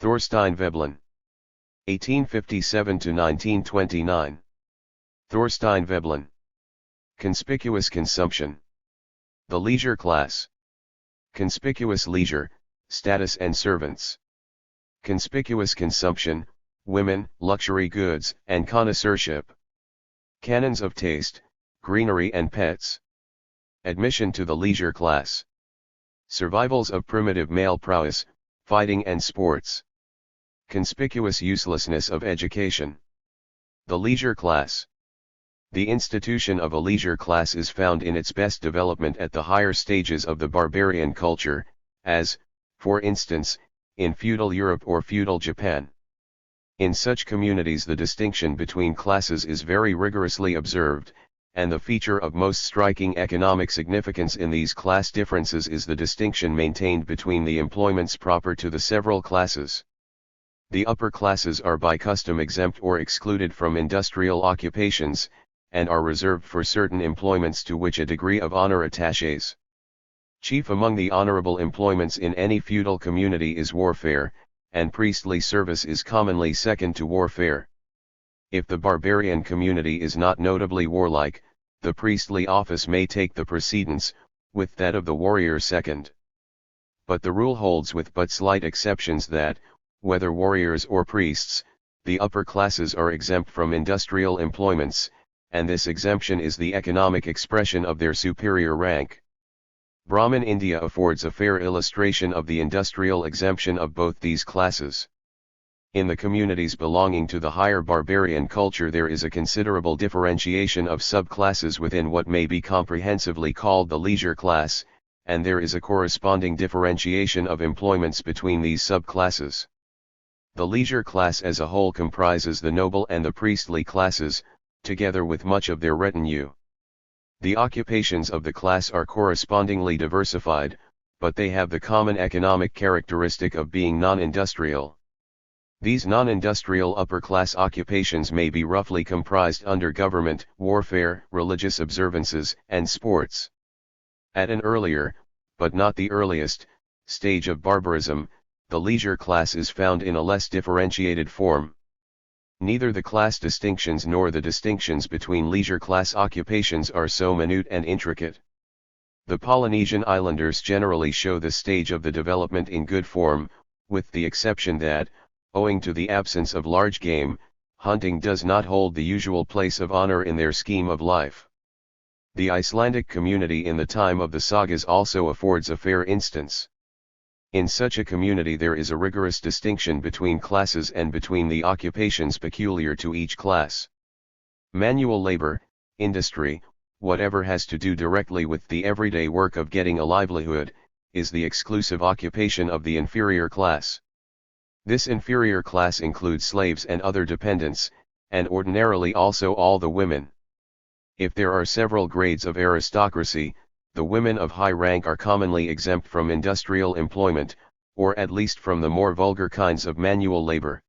Thorstein Veblen. 1857 to 1929. Thorstein Veblen. Conspicuous consumption. The leisure class. Conspicuous leisure, status and servants. Conspicuous consumption, women, luxury goods, and connoisseurship. Canons of taste, greenery and pets. Admission to the leisure class. Survivals of primitive male prowess, fighting and sports. Conspicuous uselessness of education. The leisure class. The institution of a leisure class is found in its best development at the higher stages of the barbarian culture, as, for instance, in feudal Europe or feudal Japan. In such communities the distinction between classes is very rigorously observed, and the feature of most striking economic significance in these class differences is the distinction maintained between the employments proper to the several classes. The upper classes are by custom exempt or excluded from industrial occupations, and are reserved for certain employments to which a degree of honor attaches. Chief among the honorable employments in any feudal community is warfare, and priestly service is commonly second to warfare. If the barbarian community is not notably warlike, the priestly office may take the precedence, with that of the warrior second. But the rule holds with but slight exceptions that, whether warriors or priests, the upper classes are exempt from industrial employments, and this exemption is the economic expression of their superior rank. Brahmin India affords a fair illustration of the industrial exemption of both these classes. In the communities belonging to the higher barbarian culture there is a considerable differentiation of subclasses within what may be comprehensively called the leisure class, and there is a corresponding differentiation of employments between these subclasses. The leisure class as a whole comprises the noble and the priestly classes, together with much of their retinue. The occupations of the class are correspondingly diversified, but they have the common economic characteristic of being non-industrial. These non-industrial upper-class occupations may be roughly comprised under government, warfare, religious observances, and sports. At an earlier, but not the earliest, stage of barbarism, the leisure class is found in a less differentiated form. Neither the class distinctions nor the distinctions between leisure class occupations are so minute and intricate. The Polynesian islanders generally show this stage of the development in good form, with the exception that, owing to the absence of large game, hunting does not hold the usual place of honor in their scheme of life. The Icelandic community in the time of the sagas also affords a fair instance. In such a community there is a rigorous distinction between classes and between the occupations peculiar to each class. Manual labor, industry, whatever has to do directly with the everyday work of getting a livelihood, is the exclusive occupation of the inferior class. This inferior class includes slaves and other dependents, and ordinarily also all the women. If there are several grades of aristocracy, the women of high rank are commonly exempt from industrial employment, or at least from the more vulgar kinds of manual labor.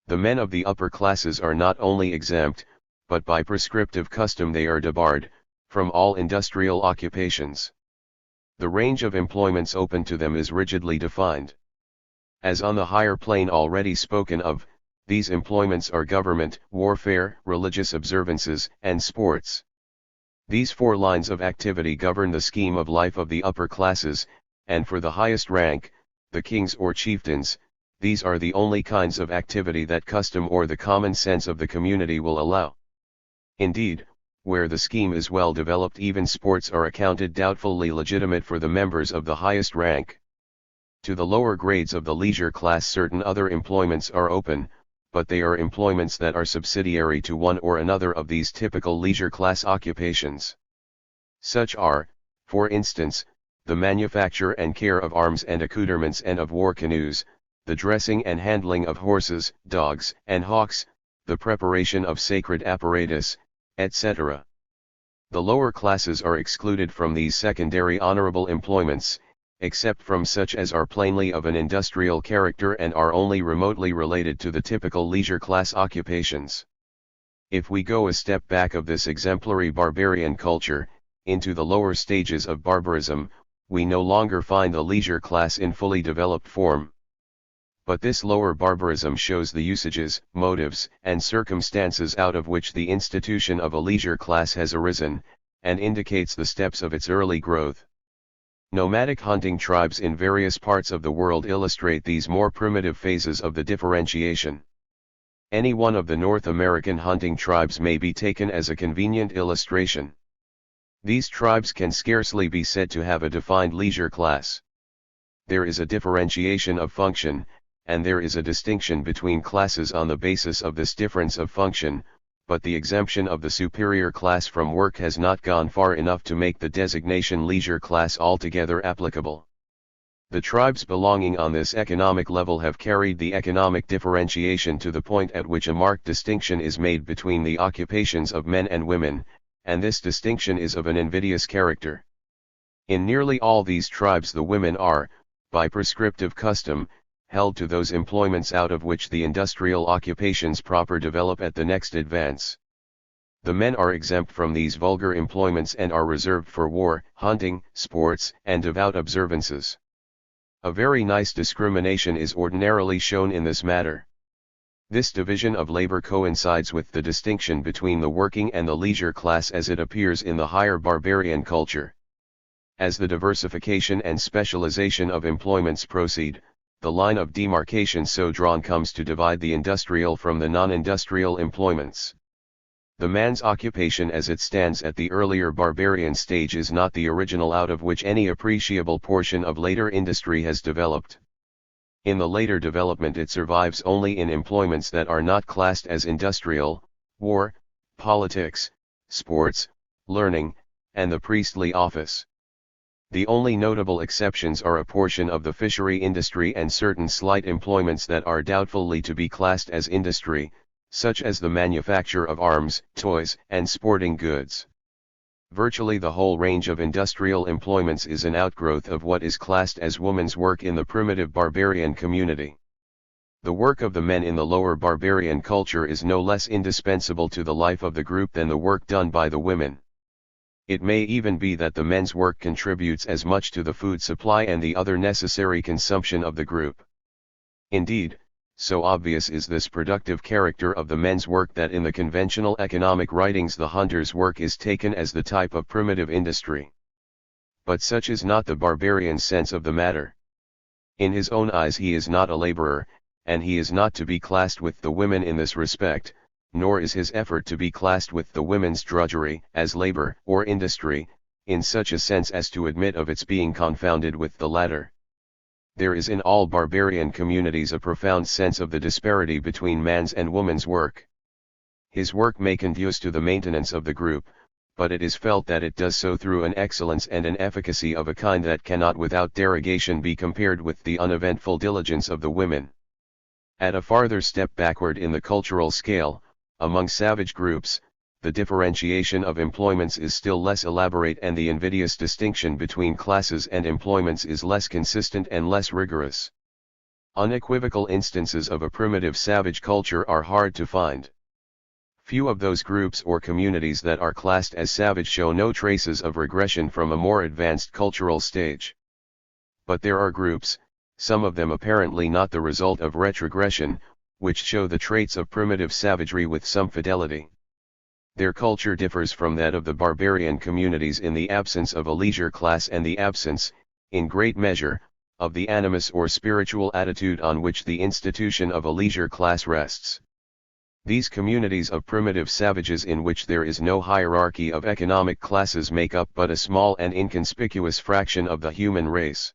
The men of the upper classes are not only exempt, but by prescriptive custom they are debarred, from all industrial occupations. The range of employments open to them is rigidly defined. As on the higher plane already spoken of, these employments are government, warfare, religious observances, and sports. These four lines of activity govern the scheme of life of the upper classes, and for the highest rank, the kings or chieftains, these are the only kinds of activity that custom or the common sense of the community will allow. Indeed, where the scheme is well developed even sports are accounted doubtfully legitimate for the members of the highest rank. To the lower grades of the leisure class certain other employments are open, but they are employments that are subsidiary to one or another of these typical leisure class occupations. Such are, for instance, the manufacture and care of arms and accoutrements and of war canoes, the dressing and handling of horses, dogs, and hawks, the preparation of sacred apparatus, etc. The lower classes are excluded from these secondary honorable employments, except from such as are plainly of an industrial character and are only remotely related to the typical leisure class occupations. If we go a step back of this exemplary barbarian culture, into the lower stages of barbarism, we no longer find the leisure class in fully developed form. But this lower barbarism shows the usages, motives, and circumstances out of which the institution of a leisure class has arisen, and indicates the steps of its early growth. Nomadic hunting tribes in various parts of the world illustrate these more primitive phases of the differentiation. Any one of the North American hunting tribes may be taken as a convenient illustration. These tribes can scarcely be said to have a defined leisure class. There is a differentiation of function, and there is a distinction between classes on the basis of this difference of function, but the exemption of the superior class from work has not gone far enough to make the designation leisure class altogether applicable. The tribes belonging on this economic level have carried the economic differentiation to the point at which a marked distinction is made between the occupations of men and women, and this distinction is of an invidious character. In nearly all these tribes the women are, by prescriptive custom, held to those employments out of which the industrial occupations proper develop at the next advance. The men are exempt from these vulgar employments and are reserved for war, hunting, sports, and devout observances. A very nice discrimination is ordinarily shown in this matter. This division of labor coincides with the distinction between the working and the leisure class as it appears in the higher barbarian culture. As the diversification and specialization of employments proceed, the line of demarcation so drawn comes to divide the industrial from the non-industrial employments. The man's occupation as it stands at the earlier barbarian stage is not the original out of which any appreciable portion of later industry has developed. In the later development it survives only in employments that are not classed as industrial: war, politics, sports, learning, and the priestly office. The only notable exceptions are a portion of the fishery industry and certain slight employments that are doubtfully to be classed as industry, such as the manufacture of arms, toys, and sporting goods. Virtually the whole range of industrial employments is an outgrowth of what is classed as woman's work in the primitive barbarian community. The work of the men in the lower barbarian culture is no less indispensable to the life of the group than the work done by the women. It may even be that the men's work contributes as much to the food supply and the other necessary consumption of the group. Indeed, so obvious is this productive character of the men's work that in the conventional economic writings the hunter's work is taken as the type of primitive industry. But such is not the barbarian's sense of the matter. In his own eyes he is not a laborer, and he is not to be classed with the women in this respect, nor is his effort to be classed with the women's drudgery as labor or industry, in such a sense as to admit of its being confounded with the latter. There is in all barbarian communities a profound sense of the disparity between man's and woman's work. His work may conduce to the maintenance of the group, but it is felt that it does so through an excellence and an efficacy of a kind that cannot without derogation be compared with the uneventful diligence of the women. At a farther step backward in the cultural scale, among savage groups, the differentiation of employments is still less elaborate and the invidious distinction between classes and employments is less consistent and less rigorous. Unequivocal instances of a primitive savage culture are hard to find. Few of those groups or communities that are classed as savage show no traces of regression from a more advanced cultural stage. But there are groups, some of them apparently not the result of retrogression, which show the traits of primitive savagery with some fidelity. Their culture differs from that of the barbarian communities in the absence of a leisure class and the absence, in great measure, of the animus or spiritual attitude on which the institution of a leisure class rests. These communities of primitive savages in which there is no hierarchy of economic classes make up but a small and inconspicuous fraction of the human race.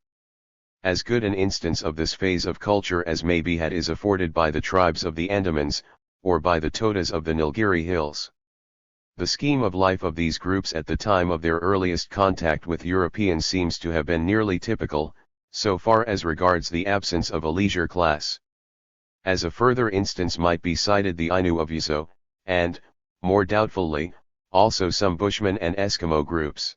As good an instance of this phase of culture as may be had is afforded by the tribes of the Andamans, or by the Todas of the Nilgiri Hills. The scheme of life of these groups at the time of their earliest contact with Europeans seems to have been nearly typical, so far as regards the absence of a leisure class. As a further instance might be cited the Ainu of Yuzo, and, more doubtfully, also some Bushmen and Eskimo groups.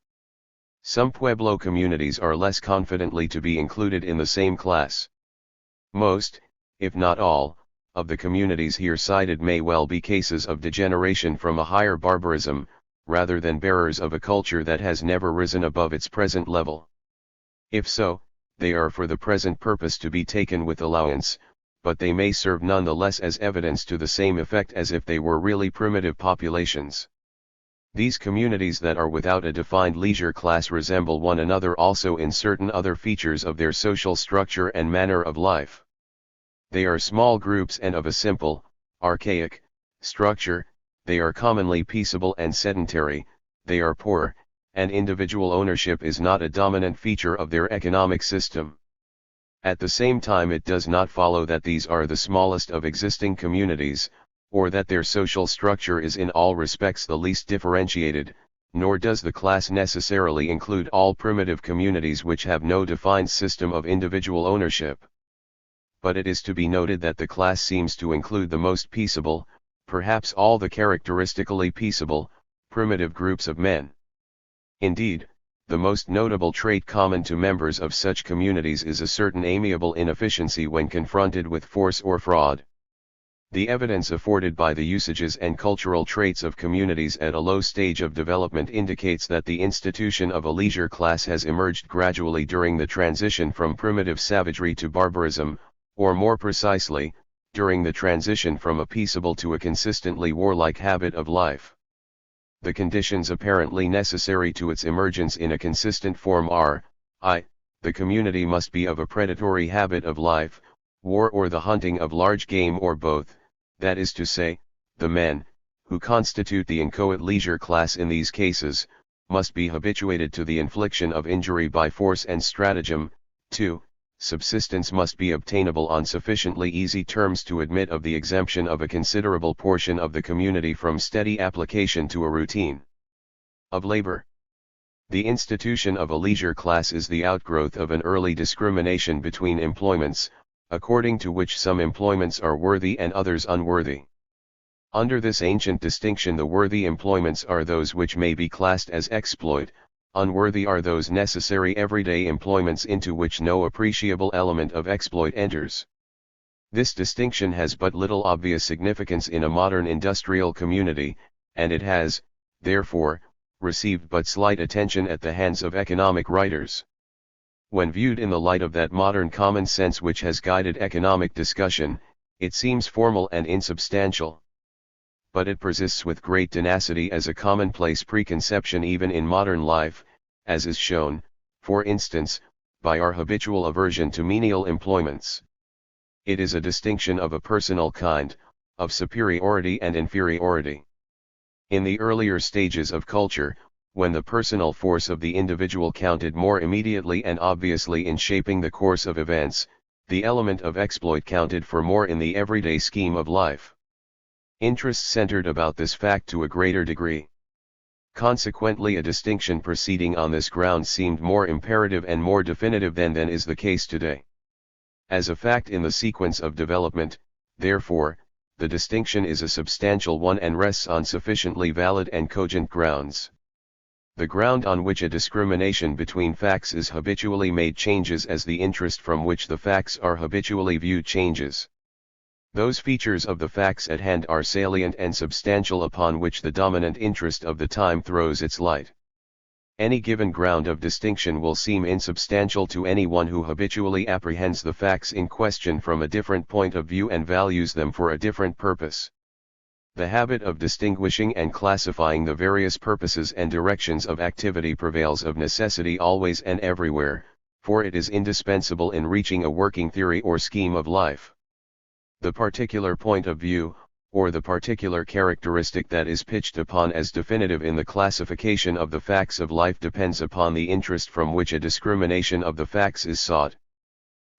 Some Pueblo communities are less confidently to be included in the same class. Most, if not all, of the communities here cited may well be cases of degeneration from a higher barbarism, rather than bearers of a culture that has never risen above its present level. If so, they are for the present purpose to be taken with allowance, but they may serve nonetheless as evidence to the same effect as if they were really primitive populations. These communities that are without a defined leisure class resemble one another also in certain other features of their social structure and manner of life. They are small groups and of a simple, archaic, structure, they are commonly peaceable and sedentary, they are poor, and individual ownership is not a dominant feature of their economic system. At the same time, it does not follow that these are the smallest of existing communities, or that their social structure is in all respects the least differentiated, nor does the class necessarily include all primitive communities which have no defined system of individual ownership. But it is to be noted that the class seems to include the most peaceable, perhaps all the characteristically peaceable, primitive groups of men. Indeed, the most notable trait common to members of such communities is a certain amiable inefficiency when confronted with force or fraud. The evidence afforded by the usages and cultural traits of communities at a low stage of development indicates that the institution of a leisure class has emerged gradually during the transition from primitive savagery to barbarism, or more precisely, during the transition from a peaceable to a consistently warlike habit of life. The conditions apparently necessary to its emergence in a consistent form are, I. The community must be of a predatory habit of life, war or the hunting of large game or both, that is to say, the men, who constitute the inchoate leisure class in these cases, must be habituated to the infliction of injury by force and stratagem. 2. Subsistence must be obtainable on sufficiently easy terms to admit of the exemption of a considerable portion of the community from steady application to a routine of labor. The institution of a leisure class is the outgrowth of an early discrimination between employments, according to which some employments are worthy and others unworthy. Under this ancient distinction, the worthy employments are those which may be classed as exploit, unworthy are those necessary everyday employments into which no appreciable element of exploit enters. This distinction has but little obvious significance in a modern industrial community, and it has, therefore, received but slight attention at the hands of economic writers. When viewed in the light of that modern common sense which has guided economic discussion, it seems formal and insubstantial. But it persists with great tenacity as a commonplace preconception even in modern life, as is shown, for instance, by our habitual aversion to menial employments. It is a distinction of a personal kind, of superiority and inferiority. In the earlier stages of culture, when the personal force of the individual counted more immediately and obviously in shaping the course of events, the element of exploit counted for more in the everyday scheme of life. Interest centered about this fact to a greater degree. Consequently, a distinction proceeding on this ground seemed more imperative and more definitive than is the case today. As a fact in the sequence of development, therefore, the distinction is a substantial one and rests on sufficiently valid and cogent grounds. The ground on which a discrimination between facts is habitually made changes as the interest from which the facts are habitually viewed changes. Those features of the facts at hand are salient and substantial upon which the dominant interest of the time throws its light. Any given ground of distinction will seem insubstantial to anyone who habitually apprehends the facts in question from a different point of view and values them for a different purpose. The habit of distinguishing and classifying the various purposes and directions of activity prevails of necessity always and everywhere, for it is indispensable in reaching a working theory or scheme of life. The particular point of view, or the particular characteristic that is pitched upon as definitive in the classification of the facts of life depends upon the interest from which a discrimination of the facts is sought.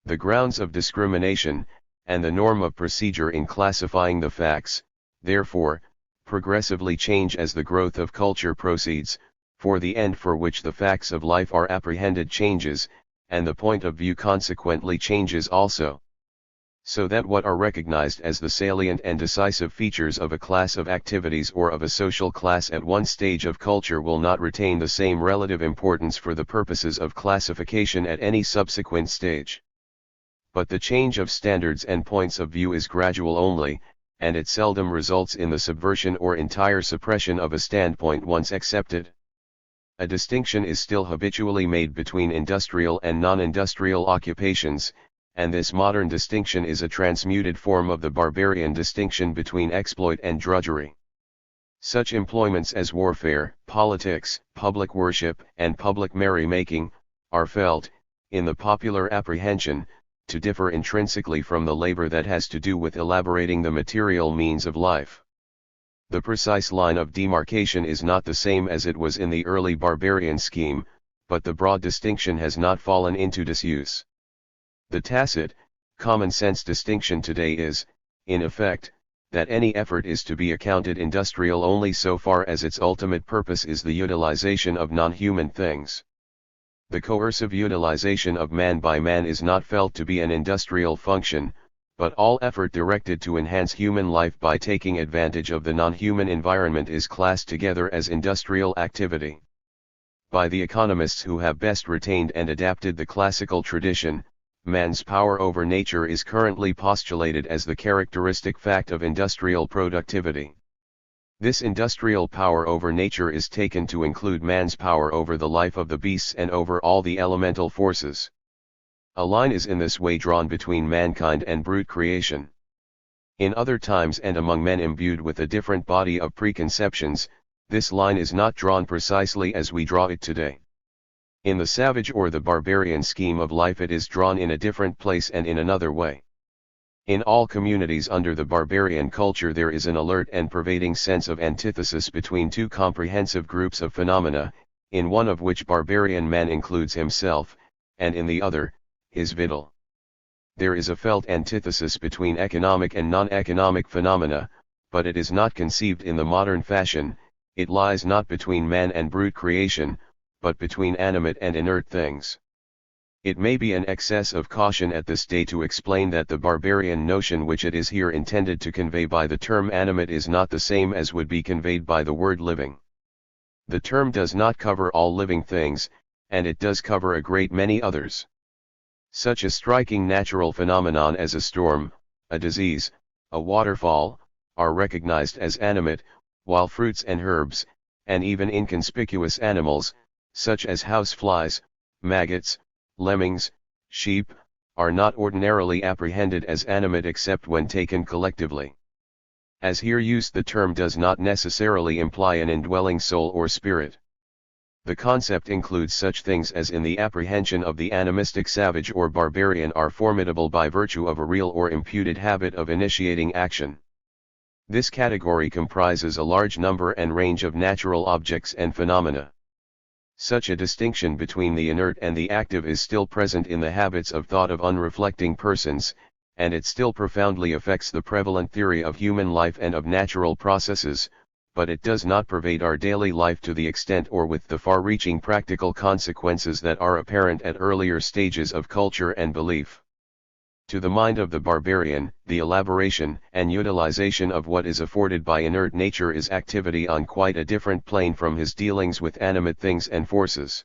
The grounds of discrimination, and the norm of procedure in classifying the facts, therefore, progressively change as the growth of culture proceeds, for the end for which the facts of life are apprehended changes, and the point of view consequently changes also. So that what are recognized as the salient and decisive features of a class of activities or of a social class at one stage of culture will not retain the same relative importance for the purposes of classification at any subsequent stage. But the change of standards and points of view is gradual only, and it seldom results in the subversion or entire suppression of a standpoint once accepted. A distinction is still habitually made between industrial and non-industrial occupations, and this modern distinction is a transmuted form of the barbarian distinction between exploit and drudgery. Such employments as warfare, politics, public worship, and public merrymaking, are felt, in the popular apprehension, to differ intrinsically from the labor that has to do with elaborating the material means of life. The precise line of demarcation is not the same as it was in the early barbarian scheme, but the broad distinction has not fallen into disuse. The tacit, common-sense distinction today is, in effect, that any effort is to be accounted industrial only so far as its ultimate purpose is the utilization of non-human things. The coercive utilization of man by man is not felt to be an industrial function, but all effort directed to enhance human life by taking advantage of the non-human environment is classed together as industrial activity. By the economists who have best retained and adapted the classical tradition, man's power over nature is currently postulated as the characteristic fact of industrial productivity. This industrial power over nature is taken to include man's power over the life of the beasts and over all the elemental forces. A line is in this way drawn between mankind and brute creation. In other times and among men imbued with a different body of preconceptions, this line is not drawn precisely as we draw it today. In the savage or the barbarian scheme of life it is drawn in a different place and in another way. In all communities under the barbarian culture there is an alert and pervading sense of antithesis between two comprehensive groups of phenomena, in one of which barbarian man includes himself, and in the other, his victual. There is a felt antithesis between economic and non-economic phenomena, but it is not conceived in the modern fashion. It lies not between man and brute creation, but between animate and inert things. It may be an excess of caution at this day to explain that the barbarian notion which it is here intended to convey by the term animate is not the same as would be conveyed by the word living. The term does not cover all living things, and it does cover a great many others. Such a striking natural phenomenon as a storm, a disease, a waterfall, are recognized as animate, while fruits and herbs, and even inconspicuous animals, such as houseflies, maggots, lemmings, sheep, are not ordinarily apprehended as animate except when taken collectively. As here used, the term does not necessarily imply an indwelling soul or spirit. The concept includes such things as in the apprehension of the animistic savage or barbarian are formidable by virtue of a real or imputed habit of initiating action. This category comprises a large number and range of natural objects and phenomena. Such a distinction between the inert and the active is still present in the habits of thought of unreflecting persons, and it still profoundly affects the prevalent theory of human life and of natural processes, but it does not pervade our daily life to the extent or with the far-reaching practical consequences that are apparent at earlier stages of culture and belief. To the mind of the barbarian, the elaboration and utilization of what is afforded by inert nature is activity on quite a different plane from his dealings with animate things and forces.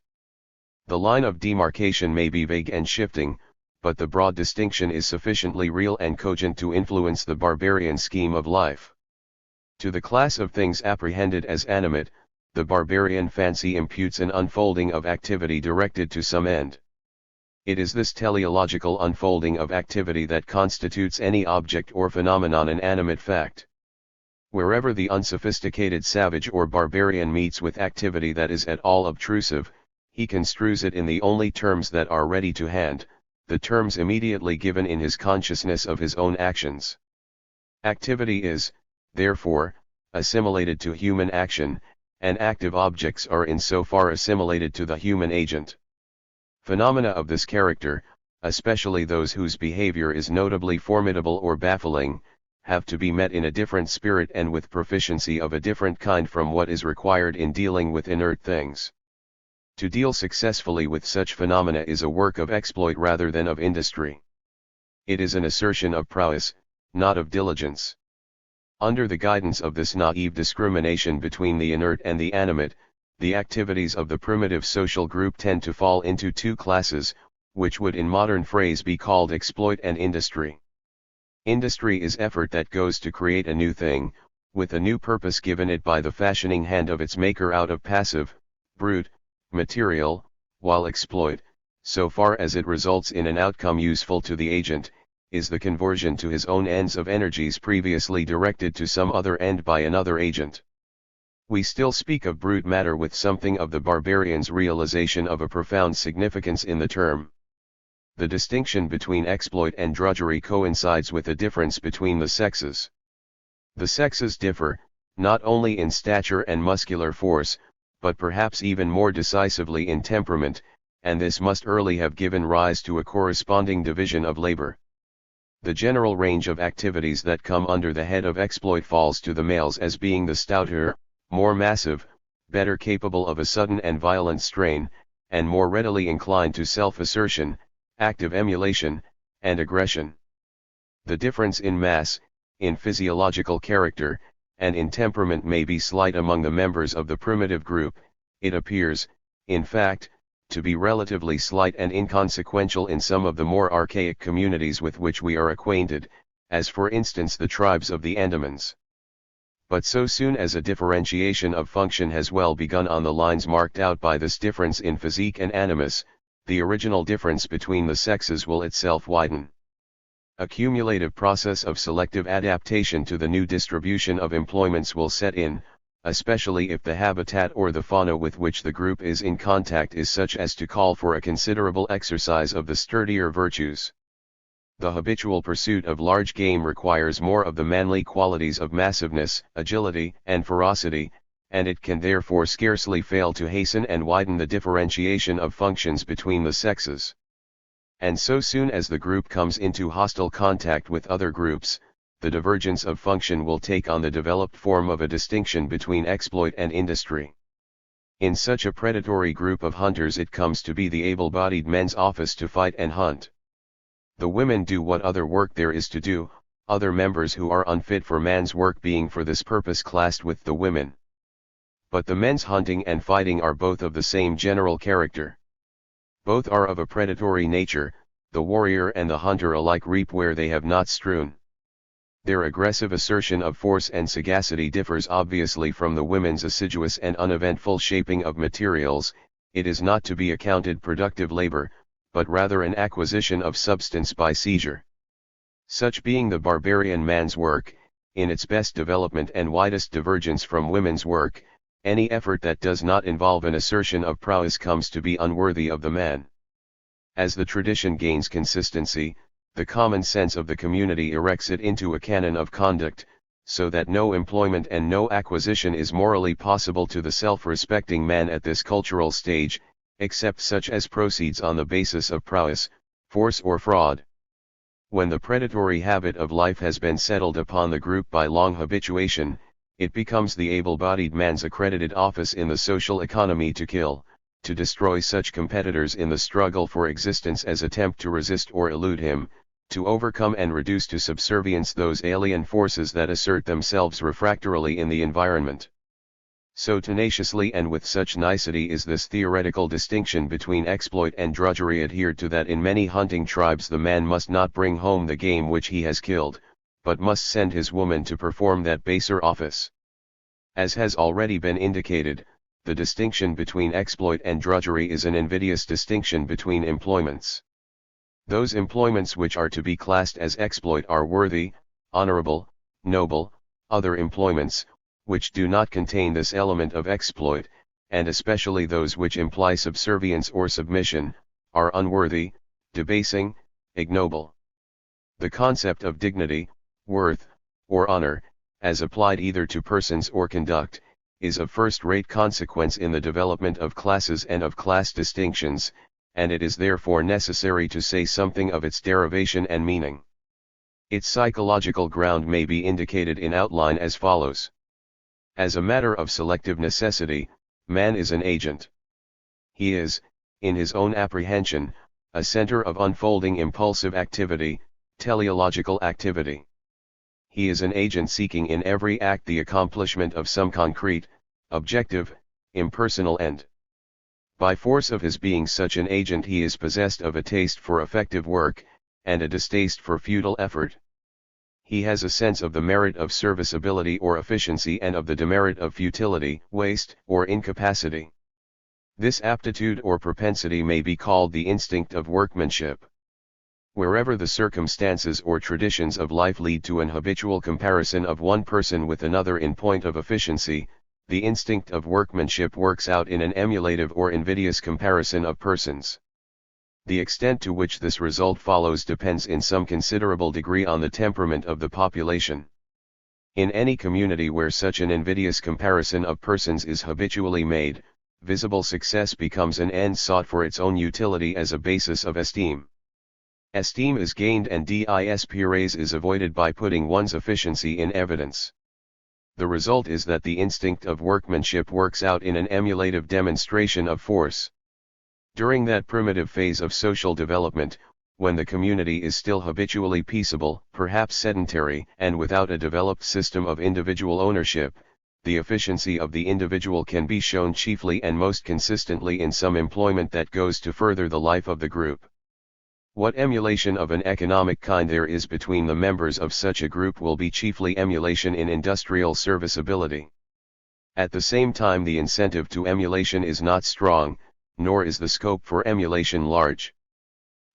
The line of demarcation may be vague and shifting, but the broad distinction is sufficiently real and cogent to influence the barbarian scheme of life. To the class of things apprehended as animate, the barbarian fancy imputes an unfolding of activity directed to some end. It is this teleological unfolding of activity that constitutes any object or phenomenon an animate fact. Wherever the unsophisticated savage or barbarian meets with activity that is at all obtrusive, he construes it in the only terms that are ready to hand, the terms immediately given in his consciousness of his own actions. Activity is, therefore, assimilated to human action, and active objects are in so far assimilated to the human agent. Phenomena of this character, especially those whose behavior is notably formidable or baffling, have to be met in a different spirit and with proficiency of a different kind from what is required in dealing with inert things. To deal successfully with such phenomena is a work of exploit rather than of industry. It is an assertion of prowess, not of diligence. Under the guidance of this naive discrimination between the inert and the animate, the activities of the primitive social group tend to fall into two classes, which would in modern phrase be called exploit and industry. Industry is effort that goes to create a new thing, with a new purpose given it by the fashioning hand of its maker out of passive, brute, material, while exploit, so far as it results in an outcome useful to the agent, is the conversion to his own ends of energies previously directed to some other end by another agent. We still speak of brute matter with something of the barbarian's realization of a profound significance in the term. The distinction between exploit and drudgery coincides with the difference between the sexes. The sexes differ, not only in stature and muscular force, but perhaps even more decisively in temperament, and this must early have given rise to a corresponding division of labor. The general range of activities that come under the head of exploit falls to the males as being the stouter, more massive, better capable of a sudden and violent strain, and more readily inclined to self-assertion, active emulation, and aggression. The difference in mass, in physiological character, and in temperament may be slight among the members of the primitive group. It appears, in fact, to be relatively slight and inconsequential in some of the more archaic communities with which we are acquainted, as for instance the tribes of the Andamans. But so soon as a differentiation of function has well begun on the lines marked out by this difference in physique and animus, the original difference between the sexes will itself widen. A cumulative process of selective adaptation to the new distribution of employments will set in, especially if the habitat or the fauna with which the group is in contact is such as to call for a considerable exercise of the sturdier virtues. The habitual pursuit of large game requires more of the manly qualities of massiveness, agility, and ferocity, and it can therefore scarcely fail to hasten and widen the differentiation of functions between the sexes. And so soon as the group comes into hostile contact with other groups, the divergence of function will take on the developed form of a distinction between exploit and industry. In such a predatory group of hunters it comes to be the able-bodied men's office to fight and hunt. The women do what other work there is to do, other members who are unfit for man's work being for this purpose classed with the women. But the men's hunting and fighting are both of the same general character. Both are of a predatory nature, the warrior and the hunter alike reap where they have not strewn. Their aggressive assertion of force and sagacity differs obviously from the women's assiduous and uneventful shaping of materials. It is not to be accounted productive labor, but rather an acquisition of substance by seizure. Such being the barbarian man's work, in its best development and widest divergence from women's work, any effort that does not involve an assertion of prowess comes to be unworthy of the man. As the tradition gains consistency, the common sense of the community erects it into a canon of conduct, so that no employment and no acquisition is morally possible to the self-respecting man at this cultural stage, except such as proceeds on the basis of prowess, force or fraud. When the predatory habit of life has been settled upon the group by long habituation, it becomes the able-bodied man's accredited office in the social economy to kill, to destroy such competitors in the struggle for existence as attempt to resist or elude him, to overcome and reduce to subservience those alien forces that assert themselves refractorily in the environment. So tenaciously and with such nicety is this theoretical distinction between exploit and drudgery adhered to that in many hunting tribes the man must not bring home the game which he has killed, but must send his woman to perform that baser office. As has already been indicated, the distinction between exploit and drudgery is an invidious distinction between employments. Those employments which are to be classed as exploit are worthy, honorable, noble; other employments, which do not contain this element of exploit, and especially those which imply subservience or submission, are unworthy, debasing, ignoble. The concept of dignity, worth, or honor, as applied either to persons or conduct, is of first-rate consequence in the development of classes and of class distinctions, and it is therefore necessary to say something of its derivation and meaning. Its psychological ground may be indicated in outline as follows. As a matter of selective necessity, man is an agent. He is, in his own apprehension, a center of unfolding impulsive activity, teleological activity. He is an agent seeking in every act the accomplishment of some concrete, objective, impersonal end. By force of his being such an agent he is possessed of a taste for effective work, and a distaste for futile effort. He has a sense of the merit of serviceability or efficiency and of the demerit of futility, waste, or incapacity. This aptitude or propensity may be called the instinct of workmanship. Wherever the circumstances or traditions of life lead to an habitual comparison of one person with another in point of efficiency, the instinct of workmanship works out in an emulative or invidious comparison of persons. The extent to which this result follows depends in some considerable degree on the temperament of the population. In any community where such an invidious comparison of persons is habitually made, visible success becomes an end sought for its own utility as a basis of esteem. Esteem is gained and praise is avoided by putting one's efficiency in evidence. The result is that the instinct of workmanship works out in an emulative demonstration of force. During that primitive phase of social development, when the community is still habitually peaceable, perhaps sedentary, and without a developed system of individual ownership, the efficiency of the individual can be shown chiefly and most consistently in some employment that goes to further the life of the group. What emulation of an economic kind there is between the members of such a group will be chiefly emulation in industrial serviceability. At the same time, the incentive to emulation is not strong, nor is the scope for emulation large.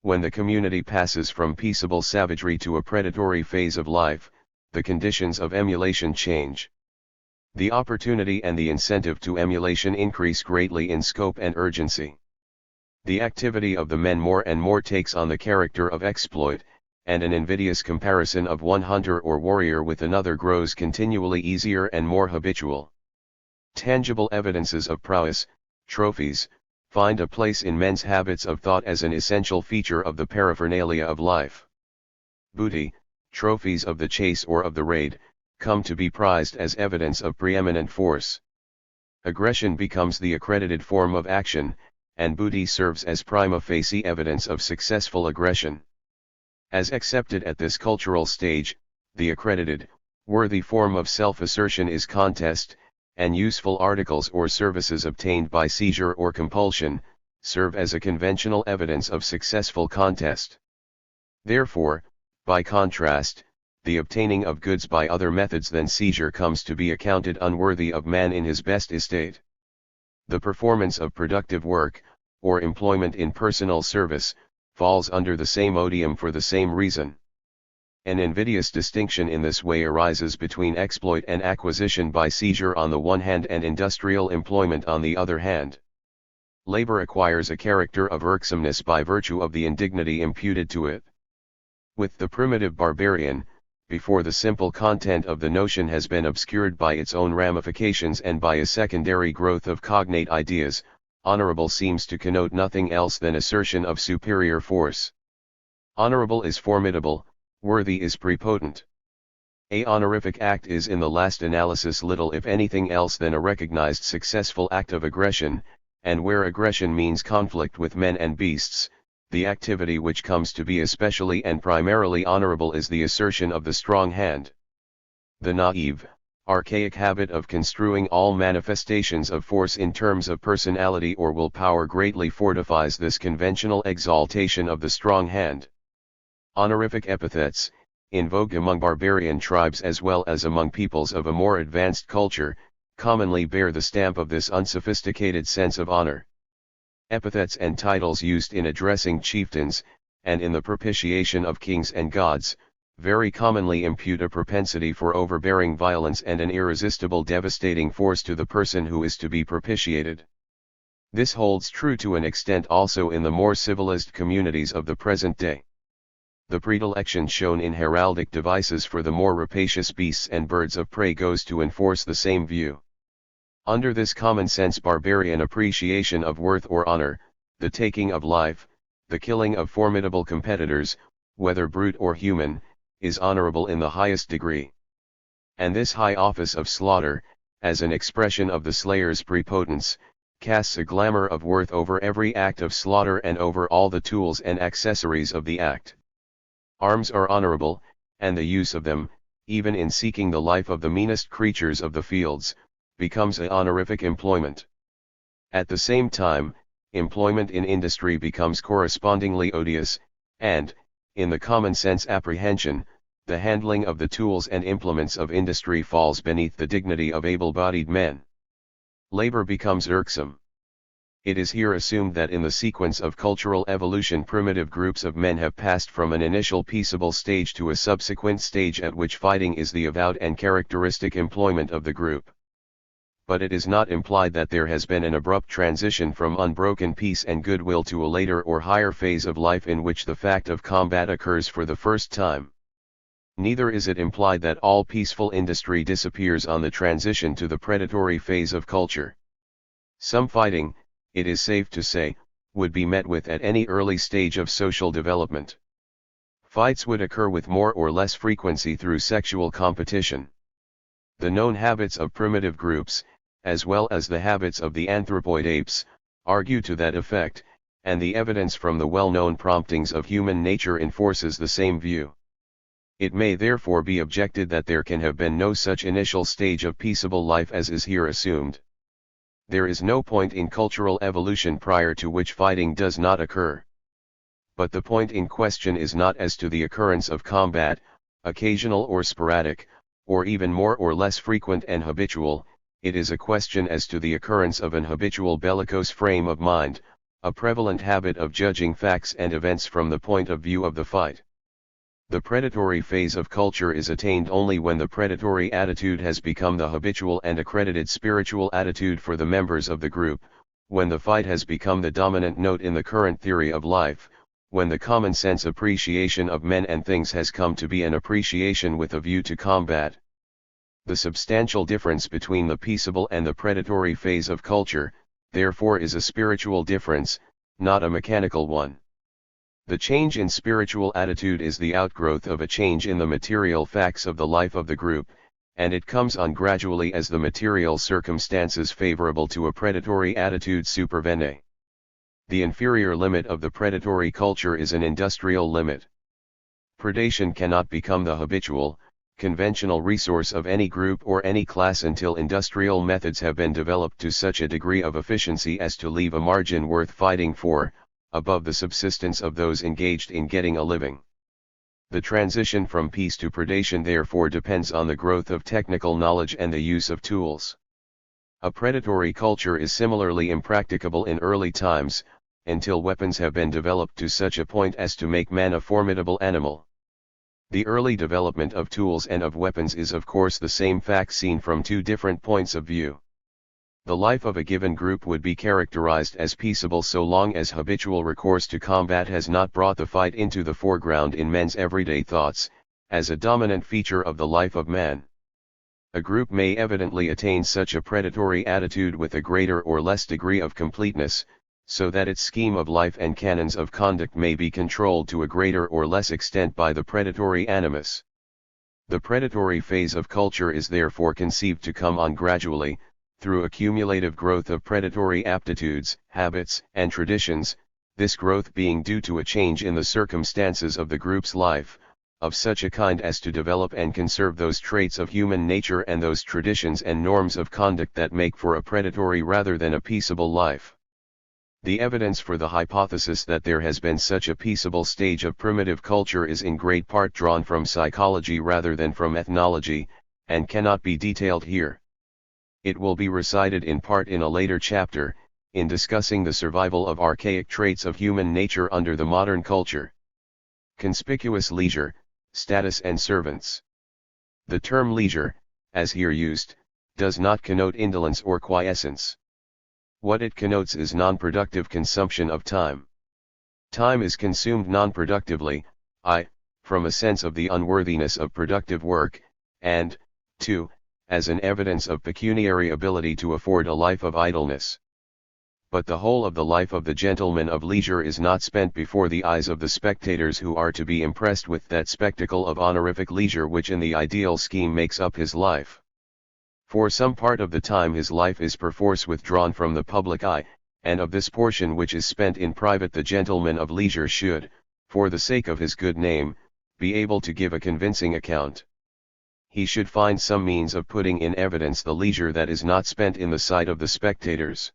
When the community passes from peaceable savagery to a predatory phase of life, the conditions of emulation change. The opportunity and the incentive to emulation increase greatly in scope and urgency. The activity of the men more and more takes on the character of exploit, and an invidious comparison of one hunter or warrior with another grows continually easier and more habitual. Tangible evidences of prowess, trophies, find a place in men's habits of thought as an essential feature of the paraphernalia of life. Booty, trophies of the chase or of the raid, come to be prized as evidence of preeminent force. Aggression becomes the accredited form of action, and booty serves as prima facie evidence of successful aggression. As accepted at this cultural stage, the accredited, worthy form of self-assertion is contest, and useful articles or services obtained by seizure or compulsion, serve as a conventional evidence of successful contest. Therefore, by contrast, the obtaining of goods by other methods than seizure comes to be accounted unworthy of man in his best estate. The performance of productive work, or employment in personal service, falls under the same odium for the same reason. An invidious distinction in this way arises between exploit and acquisition by seizure on the one hand and industrial employment on the other hand. Labor acquires a character of irksomeness by virtue of the indignity imputed to it. With the primitive barbarian, before the simple content of the notion has been obscured by its own ramifications and by a secondary growth of cognate ideas, honorable seems to connote nothing else than assertion of superior force. Honorable is formidable, worthy is prepotent. A honorific act is in the last analysis little if anything else than a recognized successful act of aggression, and where aggression means conflict with men and beasts, the activity which comes to be especially and primarily honorable is the assertion of the strong hand. The naive, archaic habit of construing all manifestations of force in terms of personality or will power greatly fortifies this conventional exaltation of the strong hand. Honorific epithets, in vogue among barbarian tribes as well as among peoples of a more advanced culture, commonly bear the stamp of this unsophisticated sense of honor. Epithets and titles used in addressing chieftains, and in the propitiation of kings and gods, very commonly impute a propensity for overbearing violence and an irresistible devastating force to the person who is to be propitiated. This holds true to an extent also in the more civilized communities of the present day. The predilection shown in heraldic devices for the more rapacious beasts and birds of prey goes to enforce the same view. Under this common-sense barbarian appreciation of worth or honor, the taking of life, the killing of formidable competitors, whether brute or human, is honorable in the highest degree. And this high office of slaughter, as an expression of the slayer's prepotence, casts a glamour of worth over every act of slaughter and over all the tools and accessories of the act. Arms are honorable, and the use of them, even in seeking the life of the meanest creatures of the fields, becomes a honorific employment. At the same time, employment in industry becomes correspondingly odious, and, in the common sense apprehension, the handling of the tools and implements of industry falls beneath the dignity of able-bodied men. Labor becomes irksome. It is here assumed that in the sequence of cultural evolution primitive groups of men have passed from an initial peaceable stage to a subsequent stage at which fighting is the avowed and characteristic employment of the group. But it is not implied that there has been an abrupt transition from unbroken peace and goodwill to a later or higher phase of life in which the fact of combat occurs for the first time. Neither is it implied that all peaceful industry disappears on the transition to the predatory phase of culture. Some fighting, it is safe to say, would be met with at any early stage of social development. Fights would occur with more or less frequency through sexual competition. The known habits of primitive groups, as well as the habits of the anthropoid apes, argue to that effect, and the evidence from the well-known promptings of human nature enforces the same view. It may therefore be objected that there can have been no such initial stage of peaceable life as is here assumed. There is no point in cultural evolution prior to which fighting does not occur. But the point in question is not as to the occurrence of combat, occasional or sporadic, or even more or less frequent and habitual, it is a question as to the occurrence of an habitual bellicose frame of mind, a prevalent habit of judging facts and events from the point of view of the fight. The predatory phase of culture is attained only when the predatory attitude has become the habitual and accredited spiritual attitude for the members of the group, when the fight has become the dominant note in the current theory of life, when the common sense appreciation of men and things has come to be an appreciation with a view to combat. The substantial difference between the peaceable and the predatory phase of culture, therefore, is a spiritual difference, not a mechanical one. The change in spiritual attitude is the outgrowth of a change in the material facts of the life of the group, and it comes on gradually as the material circumstances favorable to a predatory attitude supervene. The inferior limit of the predatory culture is an industrial limit. Predation cannot become the habitual, conventional resource of any group or any class until industrial methods have been developed to such a degree of efficiency as to leave a margin worth fighting for, above the subsistence of those engaged in getting a living. The transition from peace to predation therefore depends on the growth of technical knowledge and the use of tools. A predatory culture is similarly impracticable in early times, until weapons have been developed to such a point as to make man a formidable animal. The early development of tools and of weapons is of course the same fact seen from two different points of view. The life of a given group would be characterized as peaceable so long as habitual recourse to combat has not brought the fight into the foreground in men's everyday thoughts, as a dominant feature of the life of man. A group may evidently attain such a predatory attitude with a greater or less degree of completeness, so that its scheme of life and canons of conduct may be controlled to a greater or less extent by the predatory animus. The predatory phase of culture is therefore conceived to come on gradually, through accumulative growth of predatory aptitudes, habits, and traditions, this growth being due to a change in the circumstances of the group's life, of such a kind as to develop and conserve those traits of human nature and those traditions and norms of conduct that make for a predatory rather than a peaceable life. The evidence for the hypothesis that there has been such a peaceable stage of primitive culture is in great part drawn from psychology rather than from ethnology, and cannot be detailed here. It will be recited in part in a later chapter, in discussing the survival of archaic traits of human nature under the modern culture. Conspicuous leisure, status and servants. The term leisure, as here used, does not connote indolence or quiescence. What it connotes is non-productive consumption of time. Time is consumed non-productively, from a sense of the unworthiness of productive work, and, 2, as an evidence of pecuniary ability to afford a life of idleness. But the whole of the life of the gentleman of leisure is not spent before the eyes of the spectators who are to be impressed with that spectacle of honorific leisure which in the ideal scheme makes up his life. For some part of the time his life is perforce withdrawn from the public eye, and of this portion which is spent in private the gentleman of leisure should, for the sake of his good name, be able to give a convincing account. He should find some means of putting in evidence the leisure that is not spent in the sight of the spectators.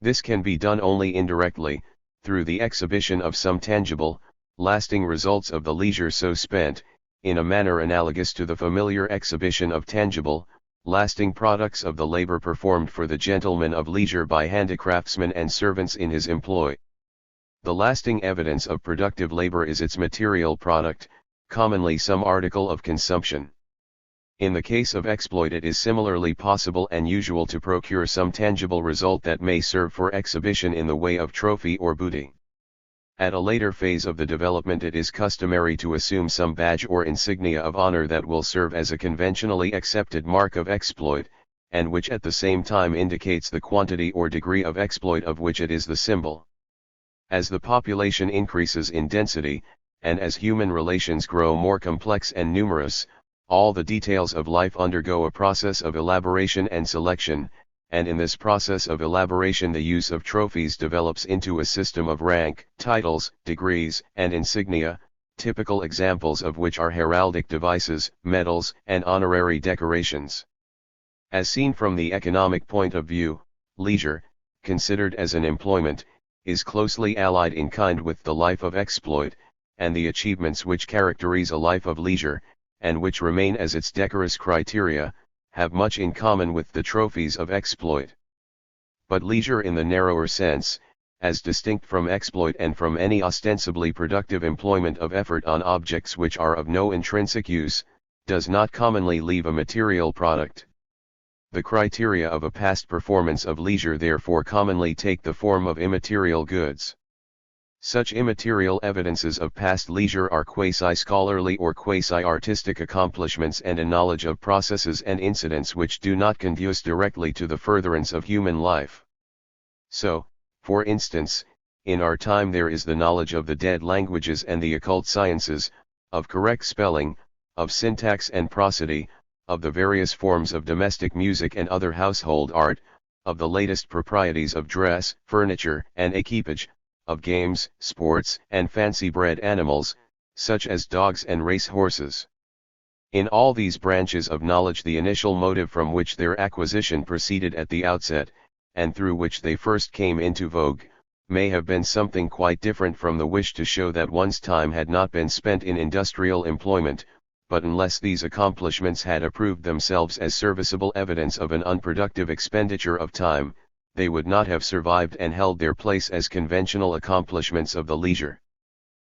This can be done only indirectly, through the exhibition of some tangible, lasting results of the leisure so spent, in a manner analogous to the familiar exhibition of tangible, lasting products of the labor performed for the gentleman of leisure by handicraftsmen and servants in his employ. The lasting evidence of productive labor is its material product, commonly some article of consumption. In the case of exploit, it is similarly possible and usual to procure some tangible result that may serve for exhibition in the way of trophy or booty. At a later phase of the development, it is customary to assume some badge or insignia of honor that will serve as a conventionally accepted mark of exploit, and which at the same time indicates the quantity or degree of exploit of which it is the symbol. As the population increases in density, and as human relations grow more complex and numerous, all the details of life undergo a process of elaboration and selection, and in this process of elaboration the use of trophies develops into a system of rank, titles, degrees, and insignia, typical examples of which are heraldic devices, medals, and honorary decorations. As seen from the economic point of view, leisure, considered as an employment, is closely allied in kind with the life of exploit, and the achievements which characterize a life of leisure, and which remain as its decorous criteria, have much in common with the trophies of exploit. But leisure in the narrower sense, as distinct from exploit and from any ostensibly productive employment of effort on objects which are of no intrinsic use, does not commonly leave a material product. The criteria of a past performance of leisure therefore commonly take the form of immaterial goods. Such immaterial evidences of past leisure are quasi-scholarly or quasi-artistic accomplishments and a knowledge of processes and incidents which do not conduce directly to the furtherance of human life. So, for instance, in our time there is the knowledge of the dead languages and the occult sciences, of correct spelling, of syntax and prosody, of the various forms of domestic music and other household art, of the latest proprieties of dress, furniture, and equipage, of games, sports, and fancy-bred animals, such as dogs and race horses. In all these branches of knowledge the initial motive from which their acquisition proceeded at the outset, and through which they first came into vogue, may have been something quite different from the wish to show that one's time had not been spent in industrial employment, but unless these accomplishments had approved themselves as serviceable evidence of an unproductive expenditure of time, they would not have survived and held their place as conventional accomplishments of the leisure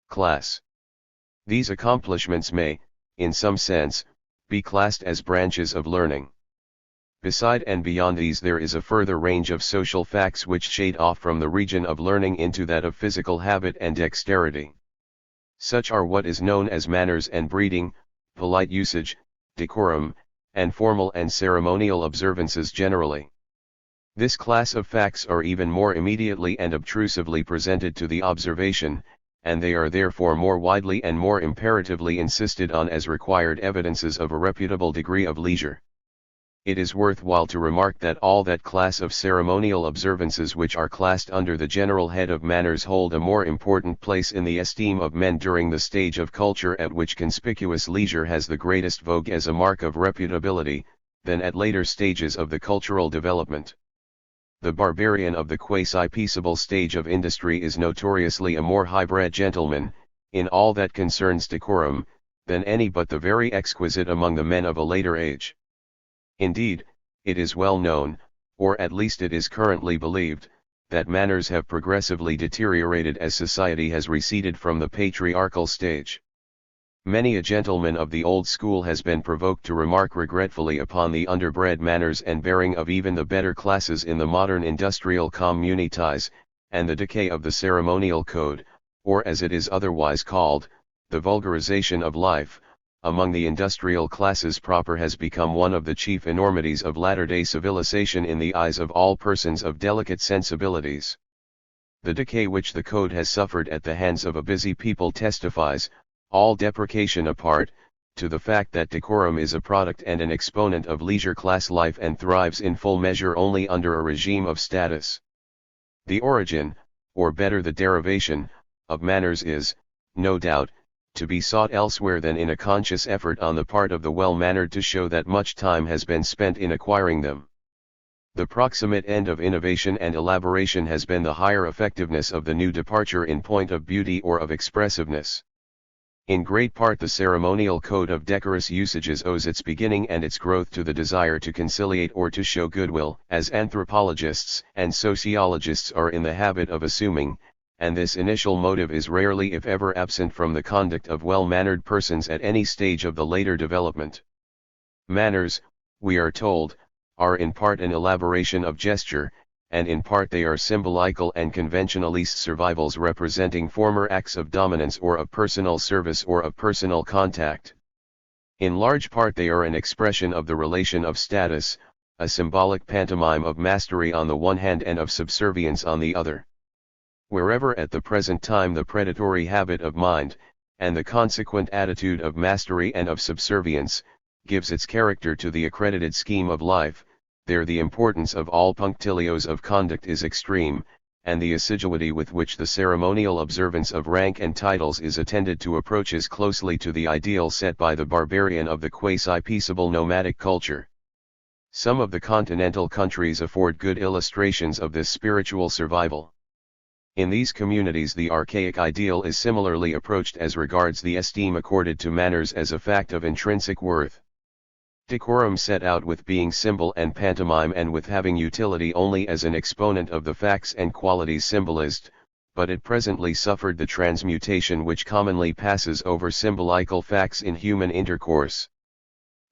class. These accomplishments may, in some sense, be classed as branches of learning. Beside and beyond these there is a further range of social facts which shade off from the region of learning into that of physical habit and dexterity. Such are what is known as manners and breeding, polite usage, decorum, and formal and ceremonial observances generally. This class of facts are even more immediately and obtrusively presented to the observation, and they are therefore more widely and more imperatively insisted on as required evidences of a reputable degree of leisure. It is worthwhile to remark that all that class of ceremonial observances which are classed under the general head of manners hold a more important place in the esteem of men during the stage of culture at which conspicuous leisure has the greatest vogue as a mark of reputability, than at later stages of the cultural development. The barbarian of the quasi-peaceable stage of industry is notoriously a more high-bred gentleman, in all that concerns decorum, than any but the very exquisite among the men of a later age. Indeed, it is well known, or at least it is currently believed, that manners have progressively deteriorated as society has receded from the patriarchal stage. Many a gentleman of the old school has been provoked to remark regretfully upon the underbred manners and bearing of even the better classes in the modern industrial communities, and the decay of the ceremonial code, or as it is otherwise called, the vulgarization of life, among the industrial classes proper has become one of the chief enormities of latter-day civilization in the eyes of all persons of delicate sensibilities. The decay which the code has suffered at the hands of a busy people testifies, all deprecation apart, to the fact that decorum is a product and an exponent of leisure class life and thrives in full measure only under a regime of status. The origin, or better the derivation, of manners is, no doubt, to be sought elsewhere than in a conscious effort on the part of the well-mannered to show that much time has been spent in acquiring them. The proximate end of innovation and elaboration has been the higher effectiveness of the new departure in point of beauty or of expressiveness. In great part the ceremonial code of decorous usages owes its beginning and its growth to the desire to conciliate or to show goodwill, as anthropologists and sociologists are in the habit of assuming, and this initial motive is rarely if ever absent from the conduct of well-mannered persons at any stage of the later development. Manners, we are told, are in part an elaboration of gesture, and in part they are symbolical and conventionalist survivals representing former acts of dominance or of personal service or of personal contact. In large part they are an expression of the relation of status, a symbolic pantomime of mastery on the one hand and of subservience on the other. Wherever at the present time the predatory habit of mind, and the consequent attitude of mastery and of subservience, gives its character to the accredited scheme of life, there the importance of all punctilios of conduct is extreme, and the assiduity with which the ceremonial observance of rank and titles is attended to approaches closely to the ideal set by the barbarian of the quasi-peaceable nomadic culture. Some of the continental countries afford good illustrations of this spiritual survival. In these communities the archaic ideal is similarly approached as regards the esteem accorded to manners as a fact of intrinsic worth. Decorum set out with being symbol and pantomime and with having utility only as an exponent of the facts and qualities symbolized, but it presently suffered the transmutation which commonly passes over symbolical facts in human intercourse.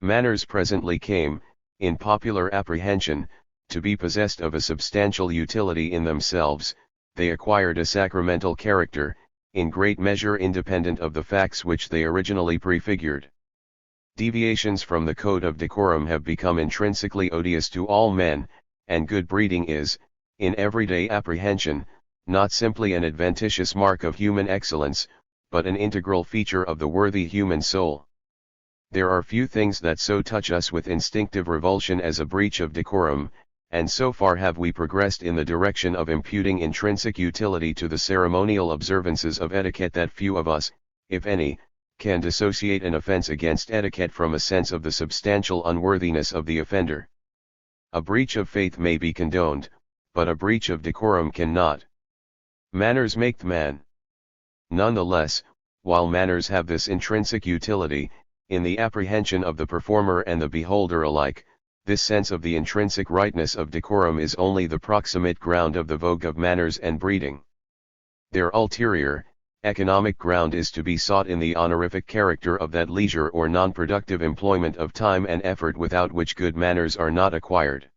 Manners presently came, in popular apprehension, to be possessed of a substantial utility in themselves. They acquired a sacramental character, in great measure independent of the facts which they originally prefigured. Deviations from the code of decorum have become intrinsically odious to all men, and good breeding is, in everyday apprehension, not simply an adventitious mark of human excellence, but an integral feature of the worthy human soul. There are few things that so touch us with instinctive revulsion as a breach of decorum, and so far have we progressed in the direction of imputing intrinsic utility to the ceremonial observances of etiquette that few of us, if any, can dissociate an offense against etiquette from a sense of the substantial unworthiness of the offender. A breach of faith may be condoned, but a breach of decorum cannot. Manners make the man. Nonetheless, while manners have this intrinsic utility, in the apprehension of the performer and the beholder alike, this sense of the intrinsic rightness of decorum is only the proximate ground of the vogue of manners and breeding. Their ulterior, economic ground is to be sought in the honorific character of that leisure or non-productive employment of time and effort without which good manners are not acquired.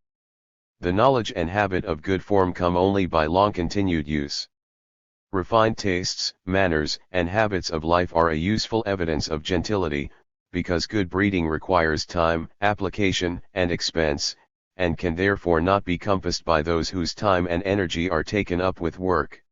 The knowledge and habit of good form come only by long-continued use. Refined tastes, manners, and habits of life are a useful evidence of gentility, because good breeding requires time, application, and expense, and can therefore not be compassed by those whose time and energy are taken up with work.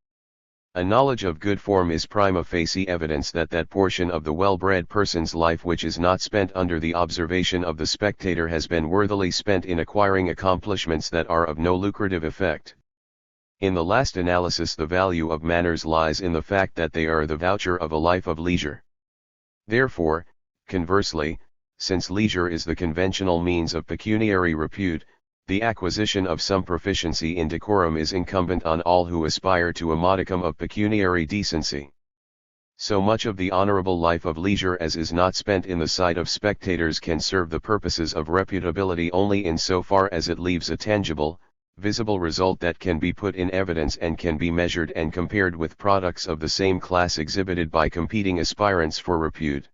A knowledge of good form is prima facie evidence that that portion of the well-bred person's life which is not spent under the observation of the spectator has been worthily spent in acquiring accomplishments that are of no lucrative effect. In the last analysis the value of manners lies in the fact that they are the voucher of a life of leisure. Therefore, conversely, since leisure is the conventional means of pecuniary repute, the acquisition of some proficiency in decorum is incumbent on all who aspire to a modicum of pecuniary decency. So much of the honorable life of leisure as is not spent in the sight of spectators can serve the purposes of reputability only in so far as it leaves a tangible, visible result that can be put in evidence and can be measured and compared with products of the same class exhibited by competing aspirants for repute.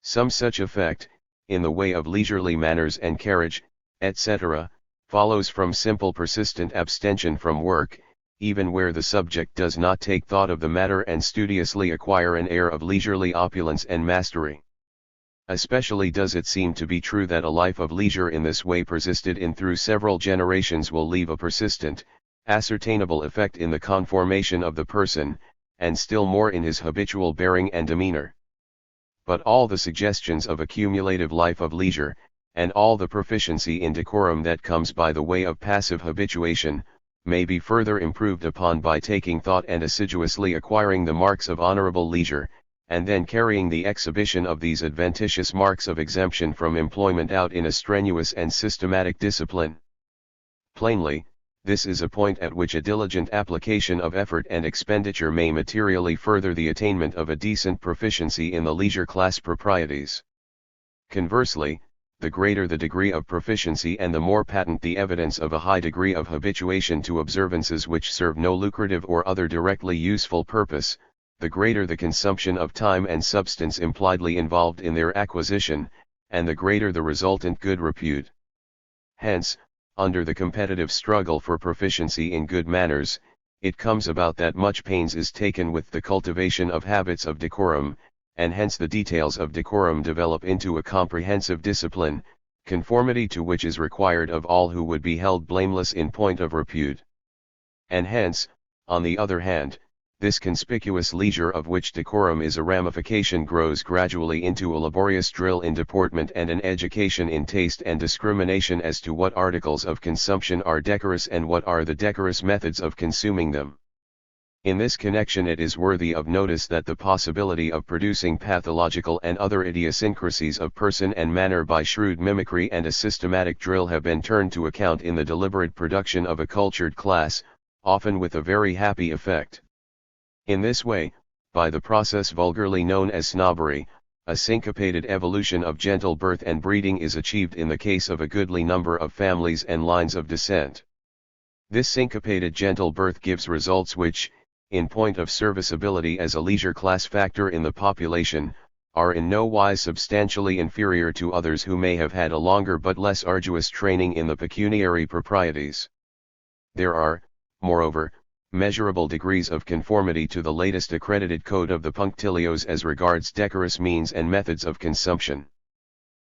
Some such effect, in the way of leisurely manners and carriage, etc., follows from simple persistent abstention from work, even where the subject does not take thought of the matter and studiously acquire an air of leisurely opulence and mastery. Especially does it seem to be true that a life of leisure in this way persisted in through several generations will leave a persistent, ascertainable effect in the conformation of the person, and still more in his habitual bearing and demeanor. But all the suggestions of a cumulative life of leisure, and all the proficiency in decorum that comes by the way of passive habituation, may be further improved upon by taking thought and assiduously acquiring the marks of honorable leisure, and then carrying the exhibition of these adventitious marks of exemption from employment out in a strenuous and systematic discipline. Plainly, This is a point at which a diligent application of effort and expenditure may materially further the attainment of a decent proficiency in the leisure class proprieties. Conversely, the greater the degree of proficiency and the more patent the evidence of a high degree of habituation to observances which serve no lucrative or other directly useful purpose, the greater the consumption of time and substance impliedly involved in their acquisition, and the greater the resultant good repute. Hence, under the competitive struggle for proficiency in good manners, it comes about that much pains is taken with the cultivation of habits of decorum, and hence the details of decorum develop into a comprehensive discipline, conformity to which is required of all who would be held blameless in point of repute. And hence, on the other hand, this conspicuous leisure of which decorum is a ramification grows gradually into a laborious drill in deportment and an education in taste and discrimination as to what articles of consumption are decorous and what are the decorous methods of consuming them. In this connection it is worthy of notice that the possibility of producing pathological and other idiosyncrasies of person and manner by shrewd mimicry and a systematic drill have been turned to account in the deliberate production of a cultured class, often with a very happy effect. In this way, by the process vulgarly known as snobbery, a syncopated evolution of gentle birth and breeding is achieved in the case of a goodly number of families and lines of descent. This syncopated gentle birth gives results which, in point of serviceability as a leisure class factor in the population, are in no wise substantially inferior to others who may have had a longer but less arduous training in the pecuniary proprieties. There are, moreover, measurable degrees of conformity to the latest accredited code of the punctilios as regards decorous means and methods of consumption.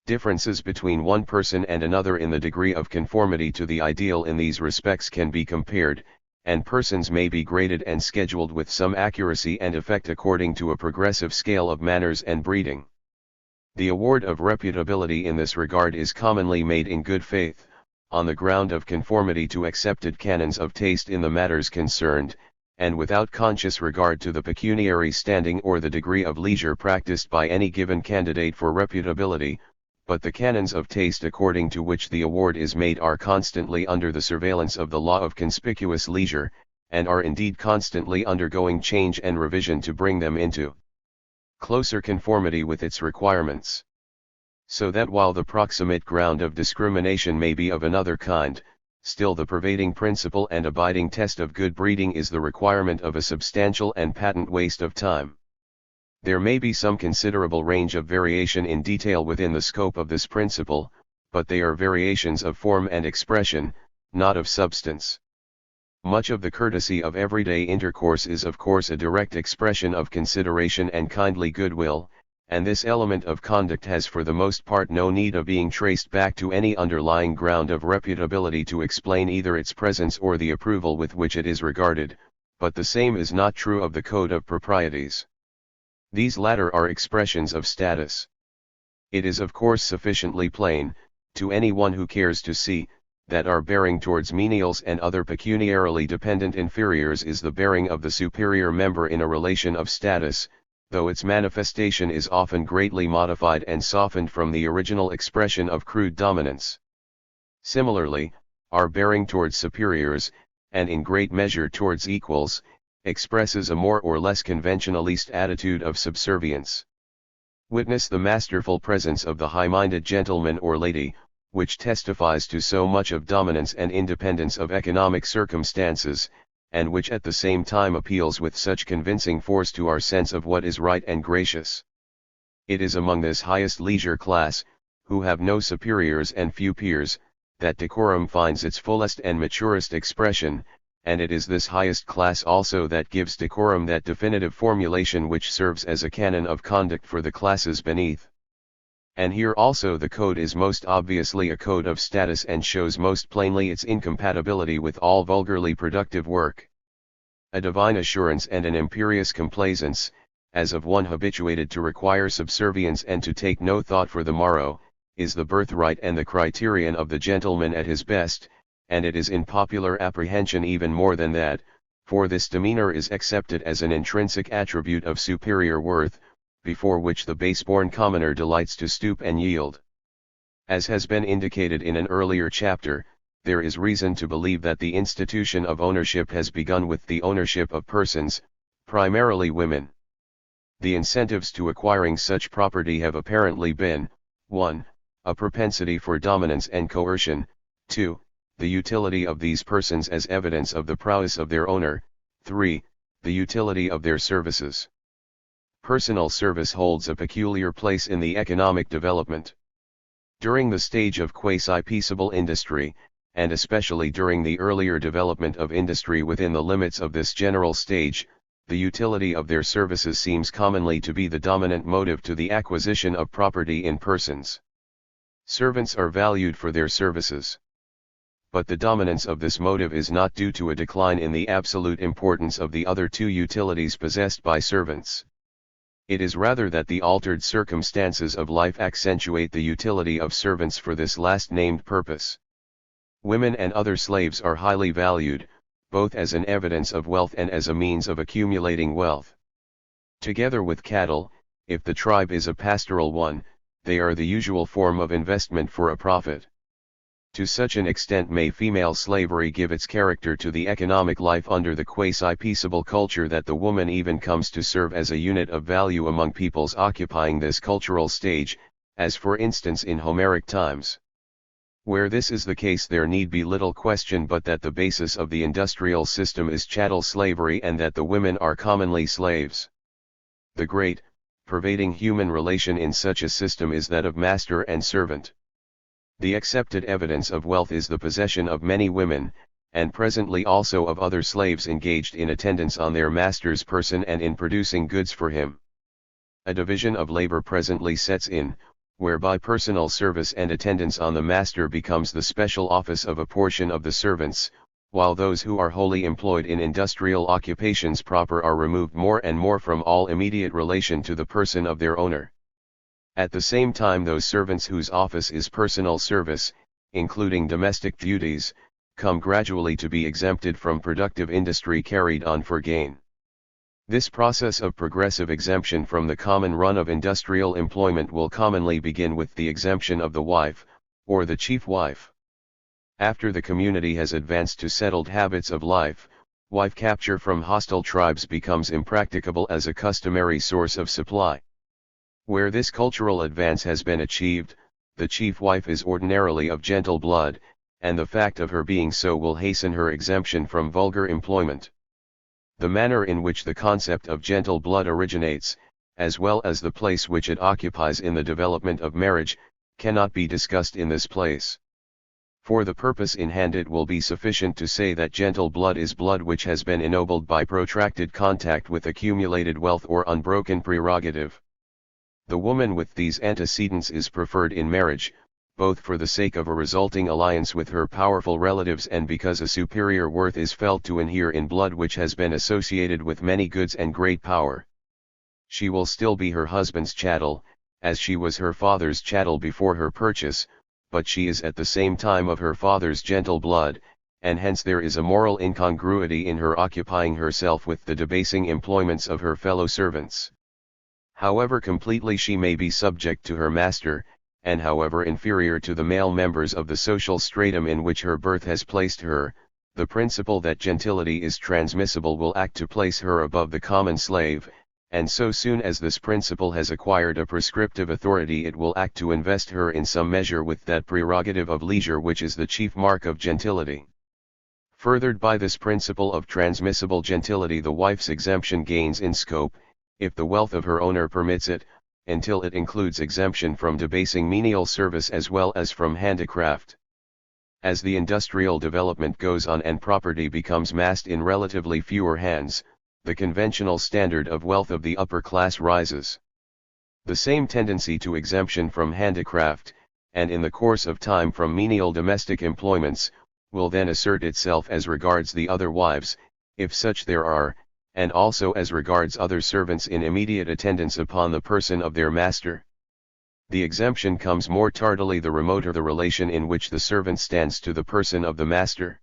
Differences between one person and another in the degree of conformity to the ideal in these respects can be compared, and persons may be graded and scheduled with some accuracy and effect according to a progressive scale of manners and breeding. The award of reputability in this regard is commonly made in good faith, on the ground of conformity to accepted canons of taste in the matters concerned, and without conscious regard to the pecuniary standing or the degree of leisure practiced by any given candidate for reputability, but the canons of taste according to which the award is made are constantly under the surveillance of the law of conspicuous leisure, and are indeed constantly undergoing change and revision to bring them into closer conformity with its requirements. So that while the proximate ground of discrimination may be of another kind, still the pervading principle and abiding test of good breeding is the requirement of a substantial and patent waste of time. There may be some considerable range of variation in detail within the scope of this principle, but they are variations of form and expression, not of substance. Much of the courtesy of everyday intercourse is of course a direct expression of consideration and kindly goodwill, and this element of conduct has for the most part no need of being traced back to any underlying ground of reputability to explain either its presence or the approval with which it is regarded, but the same is not true of the code of proprieties. These latter are expressions of status. It is of course sufficiently plain, to anyone who cares to see, that our bearing towards menials and other pecuniarily dependent inferiors is the bearing of the superior member in a relation of status, though its manifestation is often greatly modified and softened from the original expression of crude dominance. Similarly, our bearing towards superiors, and in great measure towards equals, expresses a more or less conventionalist attitude of subservience. Witness the masterful presence of the high-minded gentleman or lady, which testifies to so much of dominance and independence of economic circumstances, and which at the same time appeals with such convincing force to our sense of what is right and gracious. It is among this highest leisure class, who have no superiors and few peers, that decorum finds its fullest and maturest expression, and it is this highest class also that gives decorum that definitive formulation which serves as a canon of conduct for the classes beneath. And here also the code is most obviously a code of status and shows most plainly its incompatibility with all vulgarly productive work. A divine assurance and an imperious complaisance, as of one habituated to require subservience and to take no thought for the morrow, is the birthright and the criterion of the gentleman at his best, and it is in popular apprehension even more than that, for this demeanor is accepted as an intrinsic attribute of superior worth, before which the base-born commoner delights to stoop and yield. As has been indicated in an earlier chapter, there is reason to believe that the institution of ownership has begun with the ownership of persons, primarily women. The incentives to acquiring such property have apparently been, 1. A propensity for dominance and coercion, 2. The utility of these persons as evidence of the prowess of their owner, 3. The utility of their services. Personal service holds a peculiar place in the economic development. During the stage of quasi-peaceable industry, and especially during the earlier development of industry within the limits of this general stage, the utility of their services seems commonly to be the dominant motive to the acquisition of property in persons. Servants are valued for their services. But the dominance of this motive is not due to a decline in the absolute importance of the other two utilities possessed by servants. It is rather that the altered circumstances of life accentuate the utility of servants for this last named purpose. Women and other slaves are highly valued, both as an evidence of wealth and as a means of accumulating wealth. Together with cattle, if the tribe is a pastoral one, they are the usual form of investment for a profit. To such an extent may female slavery give its character to the economic life under the quasi-peaceable culture that the woman even comes to serve as a unit of value among peoples occupying this cultural stage, as for instance in Homeric times. Where this is the case, there need be little question but that the basis of the industrial system is chattel slavery and that the women are commonly slaves. The great, pervading human relation in such a system is that of master and servant. The accepted evidence of wealth is the possession of many women, and presently also of other slaves engaged in attendance on their master's person and in producing goods for him. A division of labor presently sets in, whereby personal service and attendance on the master becomes the special office of a portion of the servants, while those who are wholly employed in industrial occupations proper are removed more and more from all immediate relation to the person of their owner. At the same time, those servants whose office is personal service, including domestic duties, come gradually to be exempted from productive industry carried on for gain. This process of progressive exemption from the common run of industrial employment will commonly begin with the exemption of the wife, or the chief wife. After the community has advanced to settled habits of life, wife capture from hostile tribes becomes impracticable as a customary source of supply. Where this cultural advance has been achieved, the chief wife is ordinarily of gentle blood, and the fact of her being so will hasten her exemption from vulgar employment. The manner in which the concept of gentle blood originates, as well as the place which it occupies in the development of marriage, cannot be discussed in this place. For the purpose in hand it will be sufficient to say that gentle blood is blood which has been ennobled by protracted contact with accumulated wealth or unbroken prerogative. The woman with these antecedents is preferred in marriage, both for the sake of a resulting alliance with her powerful relatives and because a superior worth is felt to inhere in blood which has been associated with many goods and great power. She will still be her husband's chattel, as she was her father's chattel before her purchase, but she is at the same time of her father's gentle blood, and hence there is a moral incongruity in her occupying herself with the debasing employments of her fellow servants. However completely she may be subject to her master, and however inferior to the male members of the social stratum in which her birth has placed her, the principle that gentility is transmissible will act to place her above the common slave, and so soon as this principle has acquired a prescriptive authority it will act to invest her in some measure with that prerogative of leisure which is the chief mark of gentility. Furthered by this principle of transmissible gentility, the wife's exemption gains in scope, if the wealth of her owner permits it, until it includes exemption from debasing menial service as well as from handicraft. As the industrial development goes on and property becomes massed in relatively fewer hands, the conventional standard of wealth of the upper class rises. The same tendency to exemption from handicraft, and in the course of time from menial domestic employments, will then assert itself as regards the other wives, if such there are, and also as regards other servants in immediate attendance upon the person of their master. The exemption comes more tardily the remoter the relation in which the servant stands to the person of the master.